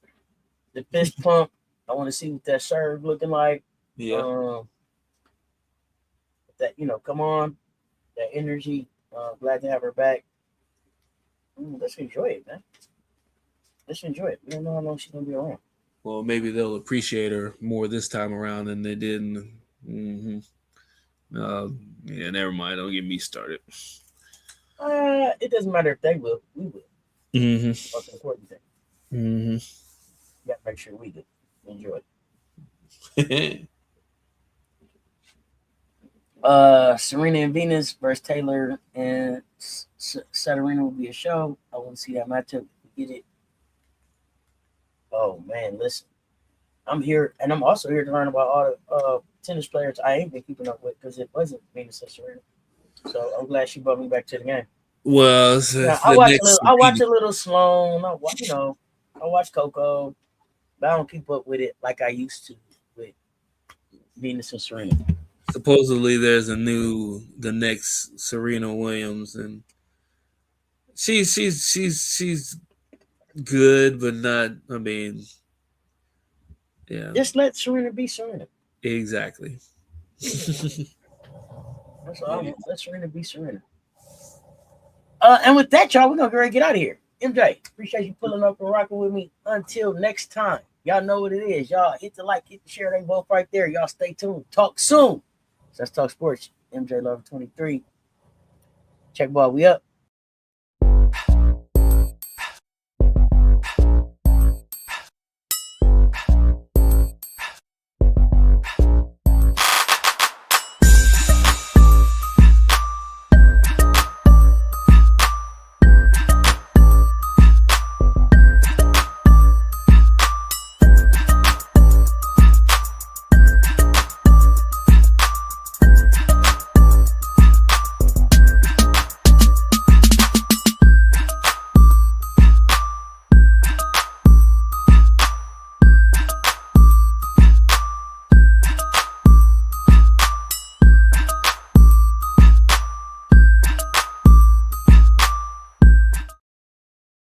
The fist pump. I want to see what that serve looking like. Yeah. That come on, that energy. Glad to have her back. Let's enjoy it, man. Let's enjoy it. We don't know how long she's gonna be around. Well, maybe they'll appreciate her more this time around than they did. Yeah, never mind. Don't get me started. It doesn't matter if they will. We will. That's the important thing. You gotta make sure we do. Enjoy it. Serena and Venus versus Taylor and Serena will be a show. I want to see that matchup. Get it. Oh man, listen. I'm here, and I'm also here to learn about all the tennis players I ain't been keeping up with because it wasn't Venus and Serena. So I'm glad she brought me back to the game. Well, I watch a little Sloan. I watch Coco, but I don't keep up with it like I used to with Venus and Serena. Supposedly, there's the next Serena Williams, and she's good, but not. I mean, yeah. Just let Serena be Serena. Exactly. That's all. Let Serena be Serena. And with that, y'all, we're gonna go ahead and get out of here. MJ, appreciate you pulling up and rocking with me. Until next time, y'all know what it is. Y'all hit the like, hit the share. They both right there. Y'all stay tuned. Talk soon. Cess Talks Sports. MJ Lover 23. Check ball. We up.